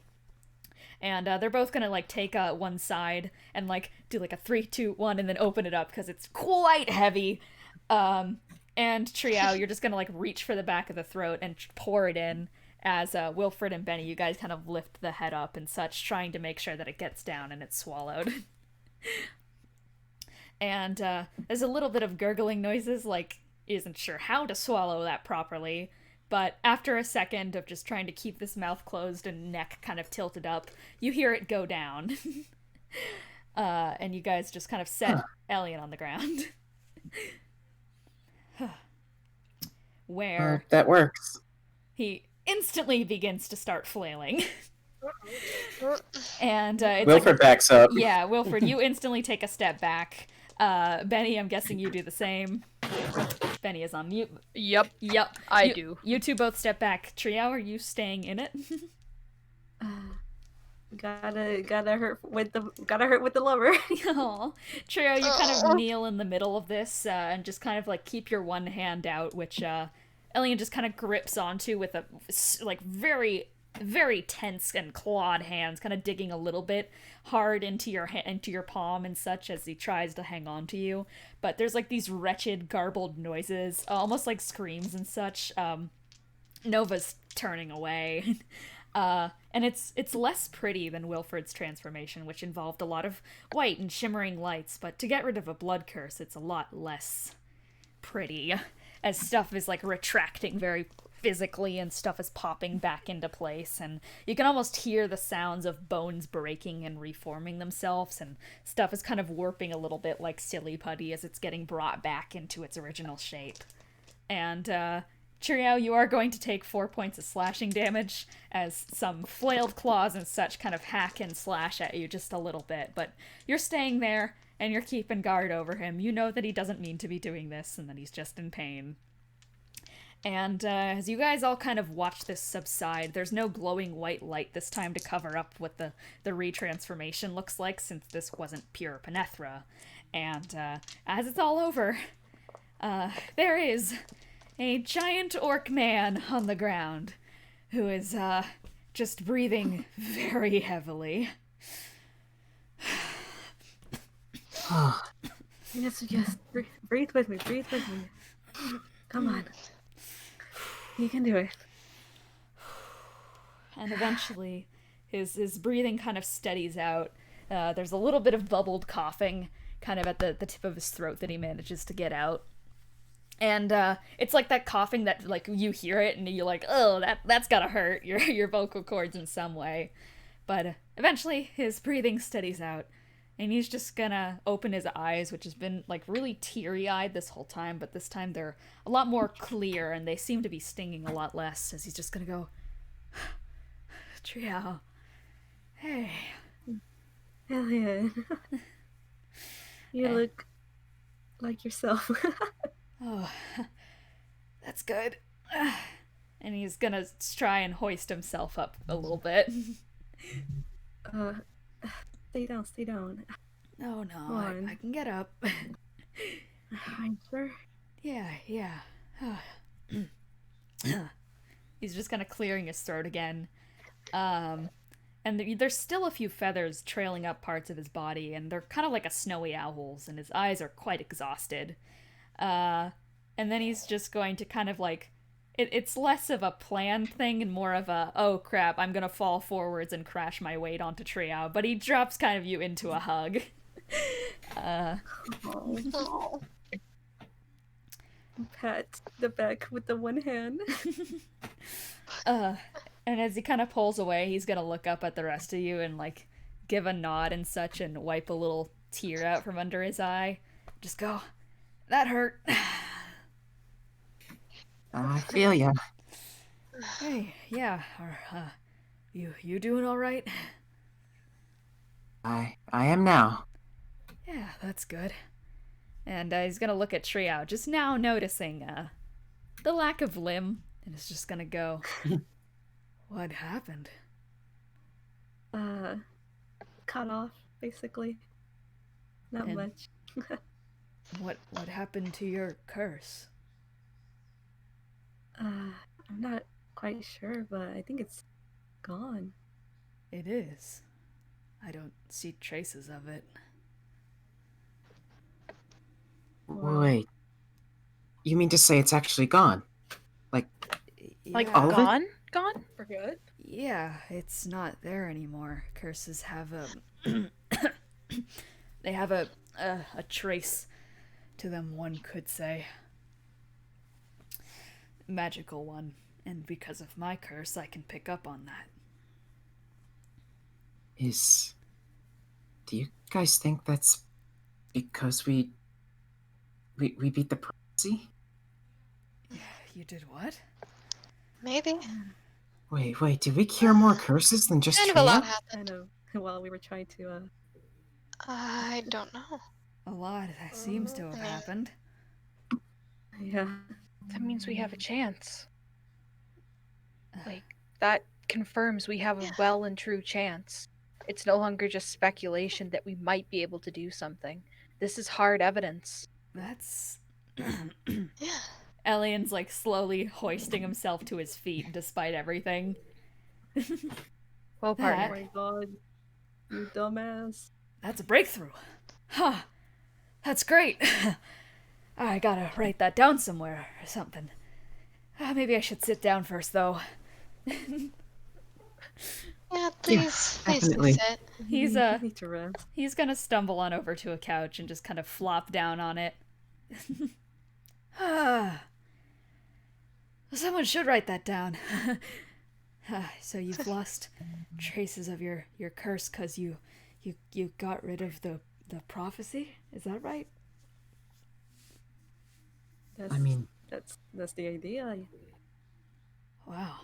Speaker 1: And they're both going to, take one side and, do, a 3, 2, 1, and then open it up, because it's quite heavy. And Triao, you're just going to, reach for the back of the throat and pour it in, as Wilfred and Bennie, you guys kind of lift the head up and such, trying to make sure that it gets down and it's swallowed. And there's a little bit of gurgling noises, isn't sure how to swallow that properly, but after a second of just trying to keep this mouth closed and neck kind of tilted up, you hear it go down. And you guys just kind of set Elian on the ground. Where
Speaker 3: That works.
Speaker 1: he instantly begins to start flailing. And it's
Speaker 3: Wilfred backs up.
Speaker 1: yeah, Wilfred, you instantly take a step back. Bennie, I'm guessing you do the same. Bennie is on mute.
Speaker 8: Yep.
Speaker 1: Yep,
Speaker 8: I
Speaker 1: you,
Speaker 8: do.
Speaker 1: You two both step back. Triao, are you staying in it?
Speaker 2: Gotta hurt with the lover.
Speaker 1: Aw. Triao, you kind of kneel in the middle of this and just kind of keep your one hand out, which Elian just kind of grips onto with a very, very tense and clawed hands, kind of digging a little bit hard into your palm and such as he tries to hang on to you. But there's these wretched, garbled noises, almost like screams and such. Nova's turning away. And it's less pretty than Wilfred's transformation, which involved a lot of white and shimmering lights, but to get rid of a blood curse, it's a lot less pretty, as stuff is retracting very physically, and stuff is popping back into place, and you can almost hear the sounds of bones breaking and reforming themselves, and stuff is kind of warping a little bit like silly putty as it's getting brought back into its original shape. And Triao, you are going to take 4 points of slashing damage as some flailed claws and such kind of hack and slash at you just a little bit, but you're staying there and you're keeping guard over him. You know that he doesn't mean to be doing this and that he's just in pain. And as you guys all kind of watch this subside, there's no glowing white light this time to cover up what the retransformation looks like, since this wasn't pure Penethra. And as it's all over, there is a giant orc man on the ground who is just breathing very heavily.
Speaker 2: Yes, breathe with me, Come on. You can do it.
Speaker 1: And eventually, his breathing kind of steadies out. There's a little bit of bubbled coughing kind of at the tip of his throat that he manages to get out. And it's like that coughing that, like, you hear it and you're like, oh, that's gotta hurt your vocal cords in some way. But eventually, his breathing steadies out. And he's just gonna open his eyes, which has been, like, really teary-eyed this whole time, but this time they're a lot more clear, and they seem to be stinging a lot less, as he's just gonna go, Triao, hey.
Speaker 2: Alien. You look like yourself.
Speaker 1: Oh, that's good. And he's gonna try and hoist himself up a little bit.
Speaker 2: Stay down.
Speaker 1: Oh, no, I can get up.
Speaker 2: I'm sure.
Speaker 1: Yeah. He's just kind of clearing his throat again. And there's still a few feathers trailing up parts of his body, and they're kind of like a snowy owl's, and his eyes are quite exhausted. And then he's just going to kind of like... It's less of a planned thing and more of a, oh crap, I'm gonna fall forwards and crash my weight onto Triao, but he drops kind of you into a hug.
Speaker 2: Pat the back with the one hand.
Speaker 1: And as he kind of pulls away, he's gonna look up at the rest of you and, like, give a nod and such and wipe a little tear out from under his eye. Just go, that hurt.
Speaker 5: I feel ya.
Speaker 1: Hey, yeah, you doing all right?
Speaker 5: I am now.
Speaker 1: Yeah, that's good. And he's gonna look at Triao, just now noticing the lack of limb, and is just gonna go, what happened?
Speaker 2: Cut off, basically. Not much.
Speaker 1: What happened to your curse?
Speaker 2: I'm not quite sure, but I think it's gone.
Speaker 1: It is. I don't see traces of it.
Speaker 5: Wait. You mean to say it's actually gone? Like all
Speaker 8: gone?
Speaker 5: of it?
Speaker 8: Gone?
Speaker 7: For good?
Speaker 1: Yeah, it's not there anymore. Curses have a... they have a trace to them, one could say. Magical one, and because of my curse, I can pick up on that.
Speaker 5: Do you guys think that's because we beat the prophecy?
Speaker 1: You did what?
Speaker 4: Maybe.
Speaker 5: Wait, did we cure more curses than just
Speaker 4: Kind of a lot
Speaker 5: Triao?
Speaker 4: happened.
Speaker 2: I know. While we were trying to,
Speaker 4: I don't know.
Speaker 1: A lot that seems to have happened.
Speaker 2: yeah.
Speaker 8: That means we have a chance. Like, that confirms we have a well and true chance. It's no longer just speculation that we might be able to do something. This is hard evidence.
Speaker 1: That's...
Speaker 4: Yeah.
Speaker 1: Elian's, like, slowly hoisting himself to his feet despite everything.
Speaker 8: Well,
Speaker 2: Oh
Speaker 8: partner.
Speaker 2: my god. You dumbass.
Speaker 1: That's a breakthrough. Huh. That's great. I gotta write that down somewhere or something. Maybe I should sit down first, though.
Speaker 4: Yeah, please do
Speaker 5: definitely.
Speaker 4: sit.
Speaker 1: He's,
Speaker 2: You need to rest.
Speaker 1: He's gonna stumble on over to a couch and just kind of flop down on it. Someone should write that down. So you've lost traces of your curse because you got rid of the prophecy? Is that right?
Speaker 2: That's,
Speaker 5: I mean,
Speaker 2: that's the idea.
Speaker 1: Wow.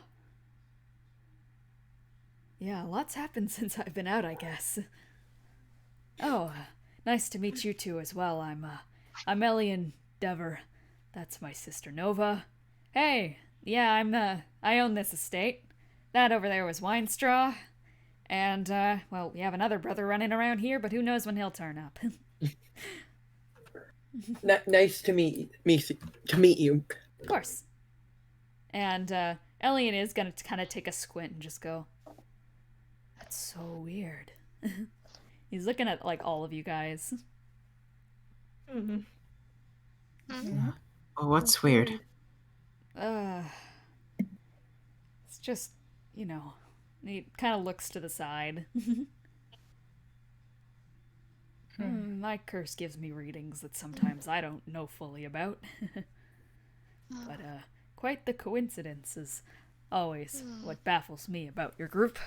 Speaker 1: Yeah, lots happened since I've been out, I guess. Oh, nice to meet you two as well. I'm Ellie Dever. That's my sister Nova. Hey, yeah, I own this estate. That over there was Wine Straw. And, well, we have another brother running around here, but who knows when he'll turn up.
Speaker 6: Nice to meet you.
Speaker 1: Of course. And, Elliot is gonna kind of take a squint and just go, that's so weird. He's looking at, like, all of you guys.
Speaker 2: Mm-hmm.
Speaker 5: Oh, what's weird?
Speaker 1: It's just, you know, he kind of looks to the side. My curse gives me readings that sometimes I don't know fully about. But, quite the coincidence is always what baffles me about your group.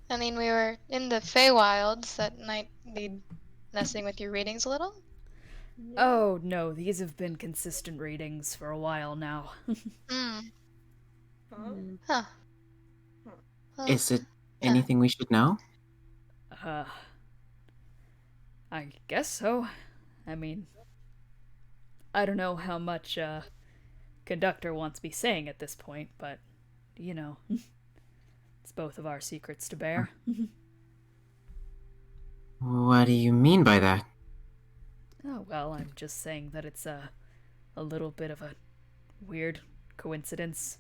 Speaker 4: I mean, we were in the Feywilds. That might be messing with your readings a little.
Speaker 1: Oh, no, these have been consistent readings for a while now.
Speaker 4: Huh. Well,
Speaker 5: Is it anything we should know?
Speaker 1: I guess so. I mean, I don't know how much, Conductor wants me saying at this point, but, you know, it's both of our secrets to bear.
Speaker 5: What do you mean by that?
Speaker 1: Oh, well, I'm just saying that it's a little bit of a weird coincidence,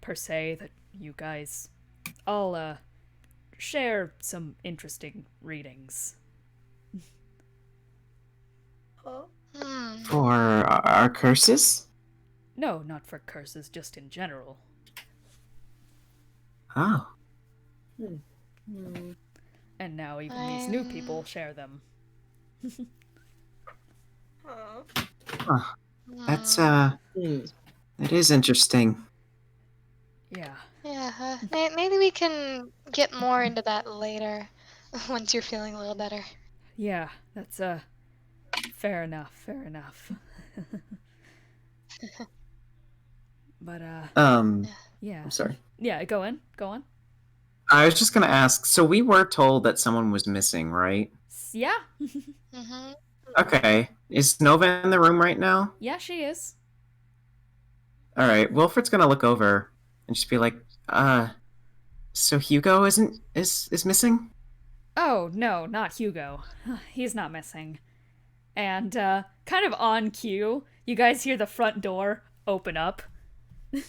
Speaker 1: per se, that you guys all, share some interesting readings.
Speaker 5: For our curses?
Speaker 1: No, not for curses, just in general.
Speaker 5: Oh.
Speaker 1: And now even these new people share them.
Speaker 5: Huh. That's, that is interesting.
Speaker 1: Yeah.
Speaker 4: Yeah, maybe we can get more into that later, once you're feeling a little better.
Speaker 1: Yeah, that's, fair enough. But, yeah.
Speaker 3: I'm sorry.
Speaker 1: Yeah, go on.
Speaker 3: I was just gonna ask, so we were told that someone was missing, right?
Speaker 1: Yeah.
Speaker 3: Okay. Is Nova in the room right now?
Speaker 1: Yeah, she is.
Speaker 3: Alright, Wilfred's gonna look over and just be like, so Hugo is missing?
Speaker 1: Oh, no, not Hugo. He's not missing. And, kind of on cue, you guys hear the front door open up. With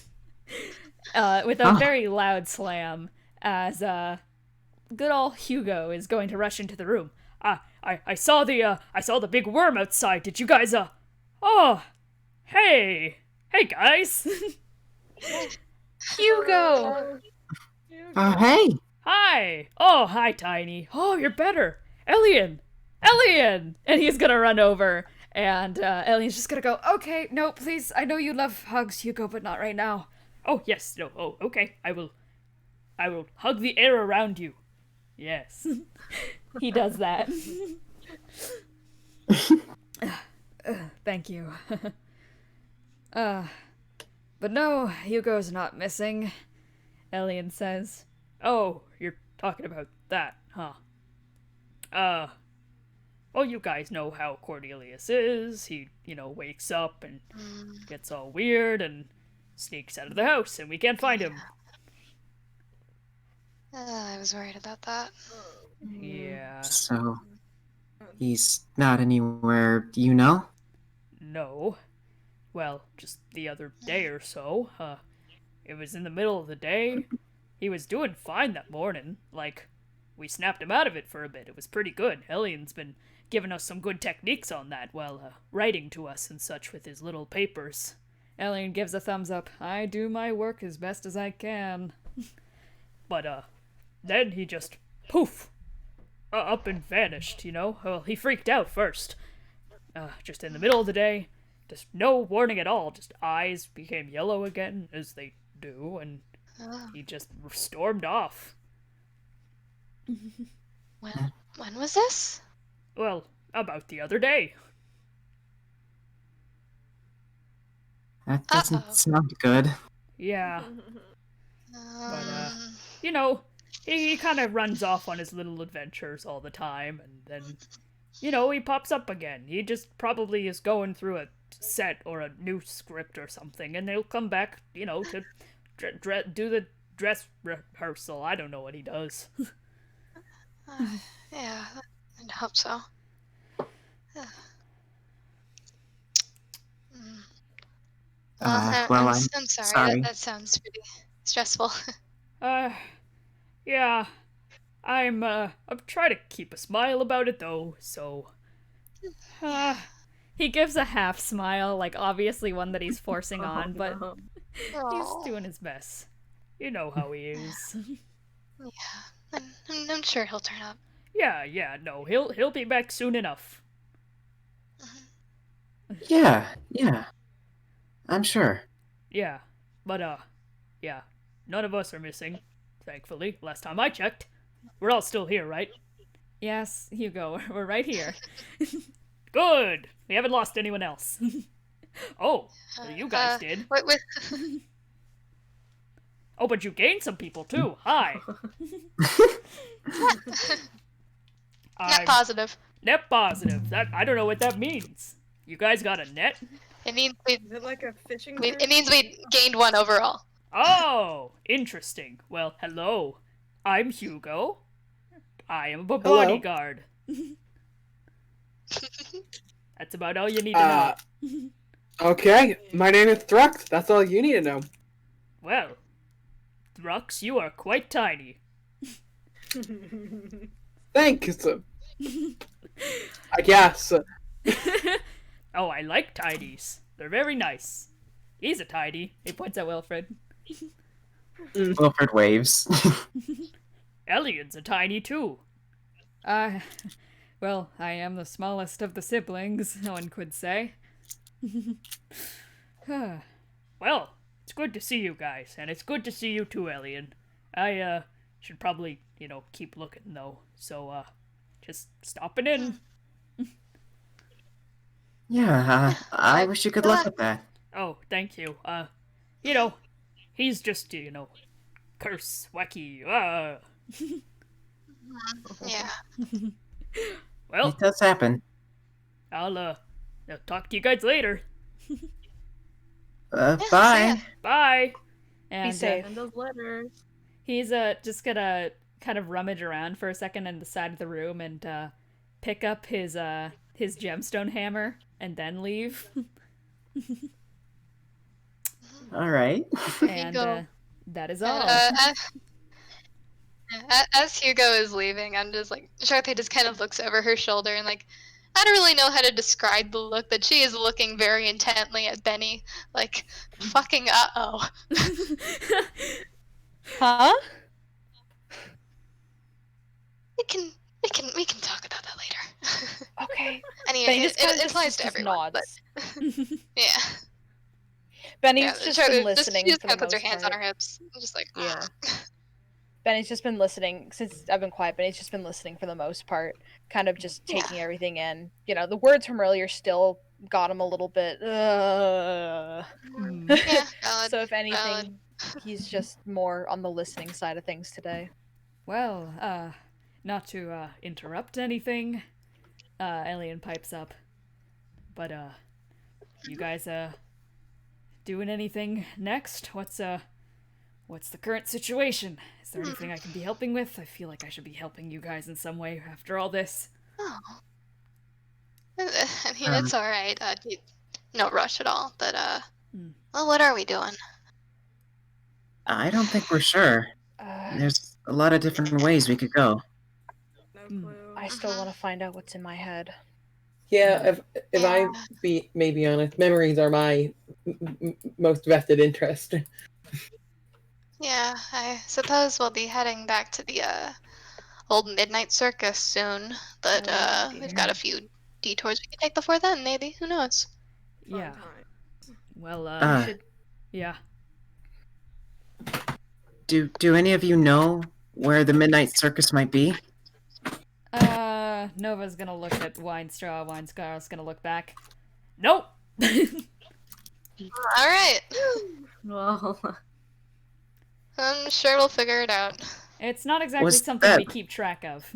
Speaker 1: a very loud slam, as, good old Hugo is going to rush into the room. I saw the big worm outside. Did you guys, oh, hey guys.
Speaker 8: Hugo!
Speaker 5: Hey!
Speaker 1: Hi! Oh, hi, Tiny. Oh, you're better. Elian! And he's gonna run over, and Elian's just gonna go, okay, no, please, I know you love hugs, Hugo, but not right now. Oh, yes, no, oh, okay, I will hug the air around you. Yes. He does that. Thank you. But no, Hugo's not missing, Elian says. Oh, you're talking about that, huh? Well, you guys know how Cornelius is. He, wakes up and gets all weird and sneaks out of the house, and we can't find him.
Speaker 4: I was worried about that.
Speaker 1: Yeah.
Speaker 5: So, he's not anywhere, you know?
Speaker 1: No. Well, just the other day or so. It was in the middle of the day. He was doing fine that morning. Like, we snapped him out of it for a bit. It was pretty good. Elian's been giving us some good techniques on that while writing to us and such with his little papers. Elian gives a thumbs up. I do my work as best as I can. But, then he just, poof, up and vanished, Well, he freaked out first. Just in the middle of the day, just no warning at all. Just eyes became yellow again, as they do, and
Speaker 4: Oh,
Speaker 1: he just stormed off.
Speaker 4: when was this?
Speaker 1: Well, about the other day.
Speaker 5: That doesn't
Speaker 4: Uh-oh.
Speaker 5: sound good.
Speaker 1: Yeah,
Speaker 4: Um,
Speaker 1: you know, he kind of runs off on his little adventures all the time, and then, he pops up again. He just probably is going through a set or a new script or something, and he'll come back, to do the dress rehearsal. I don't know what he does.
Speaker 4: yeah, I hope so. Mm.
Speaker 5: Well,
Speaker 4: I'm
Speaker 5: I'm
Speaker 4: sorry.
Speaker 5: sorry.
Speaker 4: That sounds pretty stressful.
Speaker 1: Yeah, I'm trying to keep a smile about it though, so, he gives a half smile, like obviously one that he's forcing on, but
Speaker 2: no.
Speaker 1: he's
Speaker 4: Aw.
Speaker 1: doing his best. You know how he is.
Speaker 4: Yeah, I'm sure he'll turn up.
Speaker 1: Yeah, no, he'll be back soon enough.
Speaker 5: Yeah, I'm sure.
Speaker 1: Yeah, but yeah, none of us are missing, thankfully. Last time I checked, we're all still here, right? Yes, Hugo, we're right here. Good. We haven't lost anyone else. Oh, you guys did.
Speaker 4: Wait.
Speaker 1: Oh, but you gained some people too. Hi.
Speaker 4: Net positive.
Speaker 1: Net positive. That I don't know what that means. You guys got a net?
Speaker 4: It means we.
Speaker 7: Is it like a fishing
Speaker 4: It
Speaker 7: tournament?
Speaker 4: means we gained one overall.
Speaker 1: Oh, interesting. Well, hello. I'm Hugo. I am a
Speaker 6: Hello.
Speaker 1: bodyguard. That's about all you need to know.
Speaker 6: Okay, my name is Thrux. That's all you need to know.
Speaker 1: Well, Thrux, you are quite tiny.
Speaker 6: Thanks. I guess.
Speaker 1: Oh, I like tidies. They're very nice. He's a tidy. He points at Wilfred.
Speaker 5: Wilfred waves.
Speaker 1: Ellion's a tiny too. Well, I am the smallest of the siblings, one could say. Well, it's good to see you guys, and it's good to see you too, Ellion. I, should probably, keep looking though, so, just stopping in.
Speaker 5: Yeah, I wish you good luck with that.
Speaker 1: Oh, thank you. He's just, curse, wacky,
Speaker 4: Yeah.
Speaker 1: Well,
Speaker 5: It does happen.
Speaker 1: I'll talk to you guys later.
Speaker 4: Yeah,
Speaker 5: Bye.
Speaker 4: see
Speaker 1: Bye! And,
Speaker 8: safe.
Speaker 2: And those letters.
Speaker 1: he's, just gonna kind of rummage around for a second on the side of the room and, pick up his gemstone hammer and then leave.
Speaker 5: All right.
Speaker 1: And,
Speaker 4: Hugo.
Speaker 1: that is all.
Speaker 4: As Hugo is leaving, I'm just like, Charpay just kind of looks over her shoulder and like, I don't really know how to describe the look, but she is looking very intently at Bennie, like, fucking uh-oh.
Speaker 8: Huh?
Speaker 4: We can talk about that later.
Speaker 8: Okay.
Speaker 4: I mean,
Speaker 8: Bennie
Speaker 4: it
Speaker 8: just kind of
Speaker 4: applies to everyone,
Speaker 8: nods.
Speaker 4: but yeah.
Speaker 8: Bennie's
Speaker 4: Yeah,
Speaker 8: just
Speaker 4: Charpay
Speaker 8: been listening
Speaker 4: she just
Speaker 8: for
Speaker 4: kind
Speaker 8: the
Speaker 4: of puts her
Speaker 8: most
Speaker 4: hands
Speaker 8: part.
Speaker 4: on her hips, just like,
Speaker 8: Yeah. Bennie's just been listening since I've been quiet. Bennie's just been listening for the most part, kind of just taking everything in. The words from earlier still got him a little bit.
Speaker 4: yeah, valid.
Speaker 8: So if anything,
Speaker 4: valid.
Speaker 8: he's just more on the listening side of things today.
Speaker 1: Well, not to, interrupt anything, Alien pipes up. But, you guys, doing anything next? What's the current situation? Is there anything I can be helping with? I feel like I should be helping you guys in some way after all this.
Speaker 4: Oh. I mean, it's alright. No rush at all, but, well, what are we doing?
Speaker 5: I don't think we're sure. There's a lot of different ways we could go.
Speaker 7: No clue.
Speaker 8: I still want to find out what's in my head.
Speaker 6: Yeah, if I may be honest, memories are my most vested interest.
Speaker 4: Yeah, I suppose we'll be heading back to the, old Midnight Circus soon, but,
Speaker 8: Oh,
Speaker 4: we've
Speaker 8: dear.
Speaker 4: got a few detours we can take before then, maybe. Who knows?
Speaker 1: Yeah.
Speaker 7: time.
Speaker 1: Well,
Speaker 3: Uh,
Speaker 1: yeah.
Speaker 3: do any of you know where the Midnight Circus might be?
Speaker 1: Nova's gonna look at Winestraw. Winestraw's gonna look back. Nope!
Speaker 4: Alright.
Speaker 2: Well,
Speaker 4: I'm sure we'll figure it out.
Speaker 1: It's not exactly
Speaker 3: Was
Speaker 1: something
Speaker 3: that-
Speaker 1: we keep track of.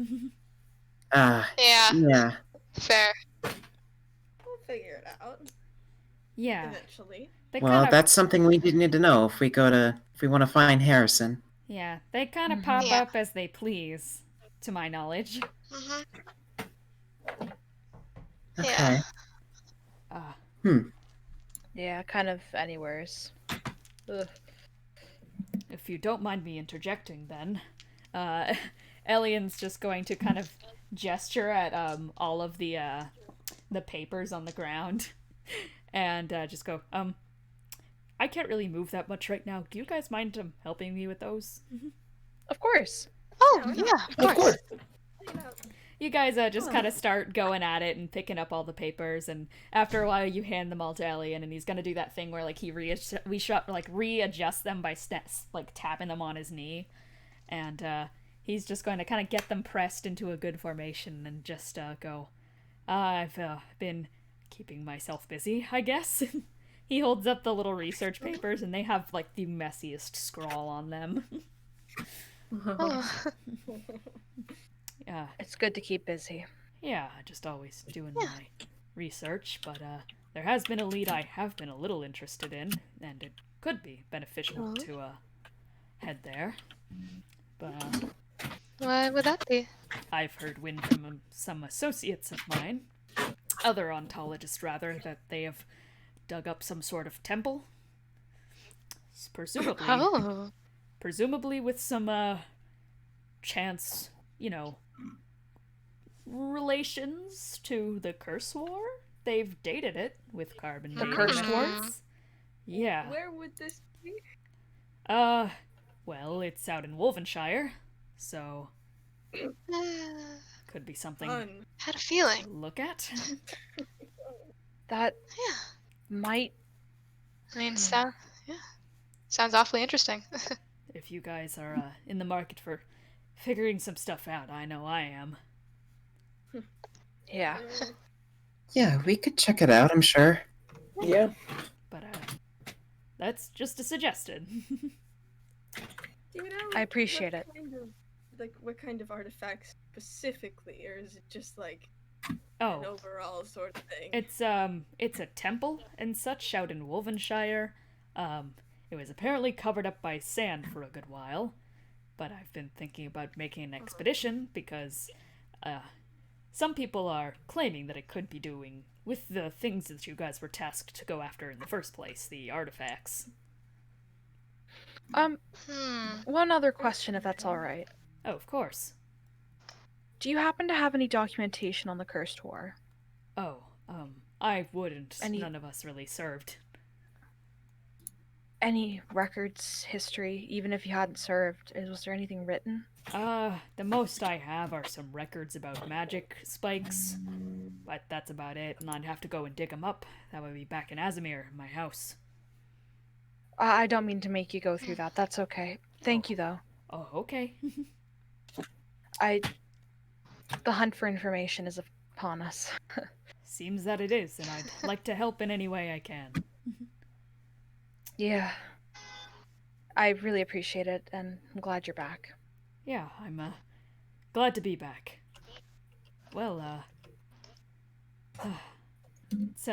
Speaker 4: Yeah,
Speaker 3: Yeah.
Speaker 4: fair.
Speaker 7: We'll figure it out
Speaker 1: Yeah.
Speaker 7: eventually.
Speaker 1: They
Speaker 3: Well,
Speaker 1: kinda,
Speaker 3: that's something we did need to know if we want to find Harrison.
Speaker 1: Yeah, they kind of
Speaker 8: Mhm.
Speaker 1: pop
Speaker 4: Yeah.
Speaker 1: up as they please, to my knowledge.
Speaker 4: hmm
Speaker 3: Okay.
Speaker 1: Uh,
Speaker 8: Yeah, kind of anywheres. Ugh.
Speaker 1: if you don't mind me interjecting, then, Elian's just going to kind of gesture at all of the papers on the ground, and just go, I can't really move that much right now. Do you guys mind helping me with those?
Speaker 8: Of course.
Speaker 4: Oh, yeah, of course.
Speaker 7: You know,
Speaker 1: You guys just kind of start going at it and picking up all the papers, and after a while you hand them all to Elian, and he's gonna do that thing where like he readjusts them by like tapping them on his knee, and he's just going to kind of get them pressed into a good formation and just go, I've been keeping myself busy, I guess. He holds up the little research papers, and they have like the messiest scrawl on them.
Speaker 4: Oh.
Speaker 1: Yeah.
Speaker 8: It's good to keep busy.
Speaker 1: Yeah, just always doing my research, but there has been a lead I have been a little interested in, and it could be beneficial to head there. But
Speaker 4: What would that be?
Speaker 1: I've heard wind from some associates of mine, other ontologists rather, that they have dug up some sort of temple. Presumably with some chance, relations to the Curse War. They've dated it with carbon
Speaker 8: The
Speaker 1: dating
Speaker 8: Curse
Speaker 1: methods. Yeah.
Speaker 7: where would this be?
Speaker 1: Well, it's out in Wolvenshire, so
Speaker 4: Uh,
Speaker 1: could be something
Speaker 7: Fun.
Speaker 4: had a
Speaker 1: to
Speaker 4: feeling.
Speaker 1: look at.
Speaker 8: That
Speaker 4: Yeah.
Speaker 8: might.
Speaker 4: I mean, sounds awfully interesting.
Speaker 1: If you guys are in the market for figuring some stuff out, I know I am.
Speaker 8: Yeah.
Speaker 3: Yeah, we could check it out, I'm sure.
Speaker 6: Yeah.
Speaker 1: But that's just a suggestion.
Speaker 7: Do you know?
Speaker 8: I appreciate it.
Speaker 7: What kind of artifacts specifically, or is it just like an
Speaker 1: Oh,
Speaker 7: overall sort of thing?
Speaker 1: it's a temple and such out in Wolvenshire. It was apparently covered up by sand for a good while, but I've been thinking about making an expedition because some people are claiming that it could be doing with the things that you guys were tasked to go after in the first place, the artifacts.
Speaker 8: One other question, if that's all right.
Speaker 1: Oh, of course.
Speaker 8: Do you happen to have any documentation on the Cursed War?
Speaker 1: Oh, I wouldn't.
Speaker 8: Any-
Speaker 1: None of us really served.
Speaker 8: Any records, history, even if you hadn't served? Was there anything written?
Speaker 1: The most I have are some records about magic spikes, but that's about it, and I'd have to go and dig them up. That would be back in Azimir, my house.
Speaker 8: I don't mean to make you go through that. That's okay. Thank you, though.
Speaker 1: Oh, okay.
Speaker 8: The hunt for information is upon us.
Speaker 1: Seems that it is, and I'd like to help in any way I can.
Speaker 8: Yeah. I really appreciate it, and I'm glad you're back.
Speaker 1: Yeah, I'm glad to be back. Well, it's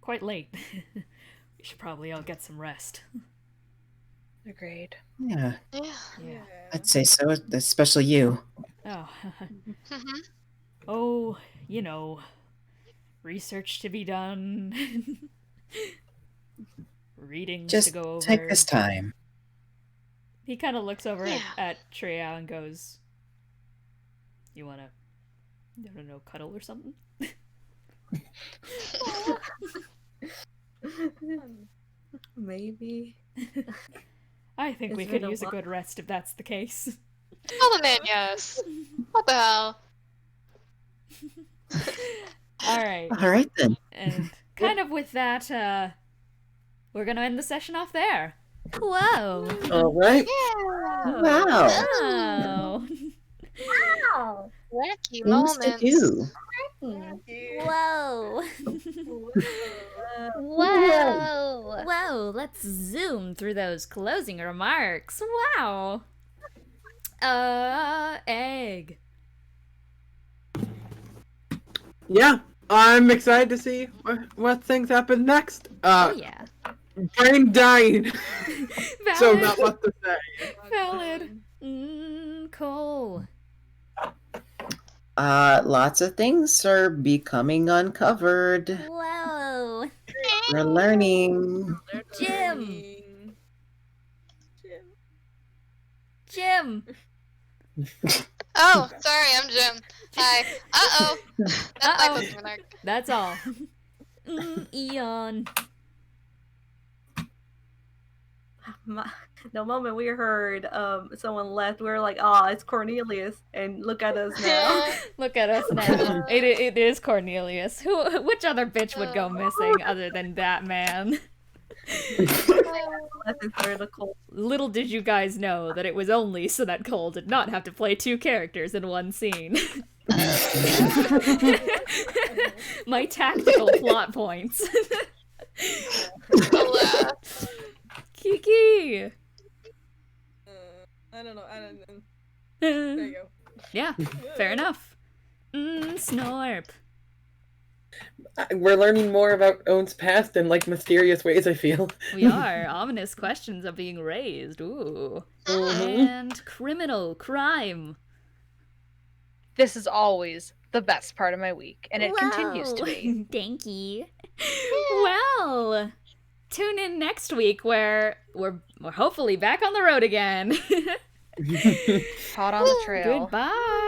Speaker 1: quite late. We should probably all get some rest.
Speaker 8: Agreed.
Speaker 3: Yeah,
Speaker 4: Yeah.
Speaker 1: Yeah.
Speaker 3: I'd say so, especially you.
Speaker 1: Oh.
Speaker 4: hmm
Speaker 1: Oh, research to be done. Readings
Speaker 3: Just
Speaker 1: to go over.
Speaker 3: take this time.
Speaker 1: He kind of looks over
Speaker 4: Yeah.
Speaker 1: at Triao and goes, You wanna cuddle or something?
Speaker 2: Maybe.
Speaker 1: I think we
Speaker 2: It's
Speaker 1: could
Speaker 2: been a
Speaker 1: use a
Speaker 2: while.
Speaker 1: good rest if that's the case.
Speaker 4: Solomon, yes. What the hell?
Speaker 1: All right.
Speaker 3: All right then.
Speaker 1: And kind of with that, we're gonna end the session off there. Whoa.
Speaker 6: All right.
Speaker 3: Wow.
Speaker 1: Wow.
Speaker 4: Wacky
Speaker 3: Things to
Speaker 4: moments.
Speaker 3: do.
Speaker 1: Whoa.
Speaker 8: Whoa!
Speaker 1: Whoa, let's zoom through those closing remarks. Wow. Egg.
Speaker 6: Yeah, I'm excited to see what things happen next.
Speaker 1: Oh yeah.
Speaker 6: Brain dying.
Speaker 1: Valid.
Speaker 6: So not what to say.
Speaker 1: Valid. Cole.
Speaker 3: Lots of things are becoming uncovered.
Speaker 1: Whoa.
Speaker 3: We're learning.
Speaker 1: Jim. Jim.
Speaker 4: Oh, sorry, I'm Jim. Hi. Uh-oh. That's my closing remark.
Speaker 1: That's all. Eon.
Speaker 2: The moment we heard someone left, we were like, "Oh, it's Cornelius," and look at us now.
Speaker 1: Look at us now. It is Cornelius. Which other bitch would go missing other than that man? Little did you guys know that it was only so that Cole did not have to play 2 characters in one scene. My tactical plot points. Kiki!
Speaker 7: I don't know. There you go.
Speaker 1: Yeah, fair enough. Snorp.
Speaker 6: We're learning more about Owen's past in like mysterious ways, I feel.
Speaker 1: We are. Ominous questions are being raised. Ooh. And criminal crime.
Speaker 8: This is always the best part of my week, and it continues to be.
Speaker 1: Thank you. Well, tune in next week where we're hopefully back on the road again.
Speaker 8: Hot on the trail.
Speaker 1: Goodbye.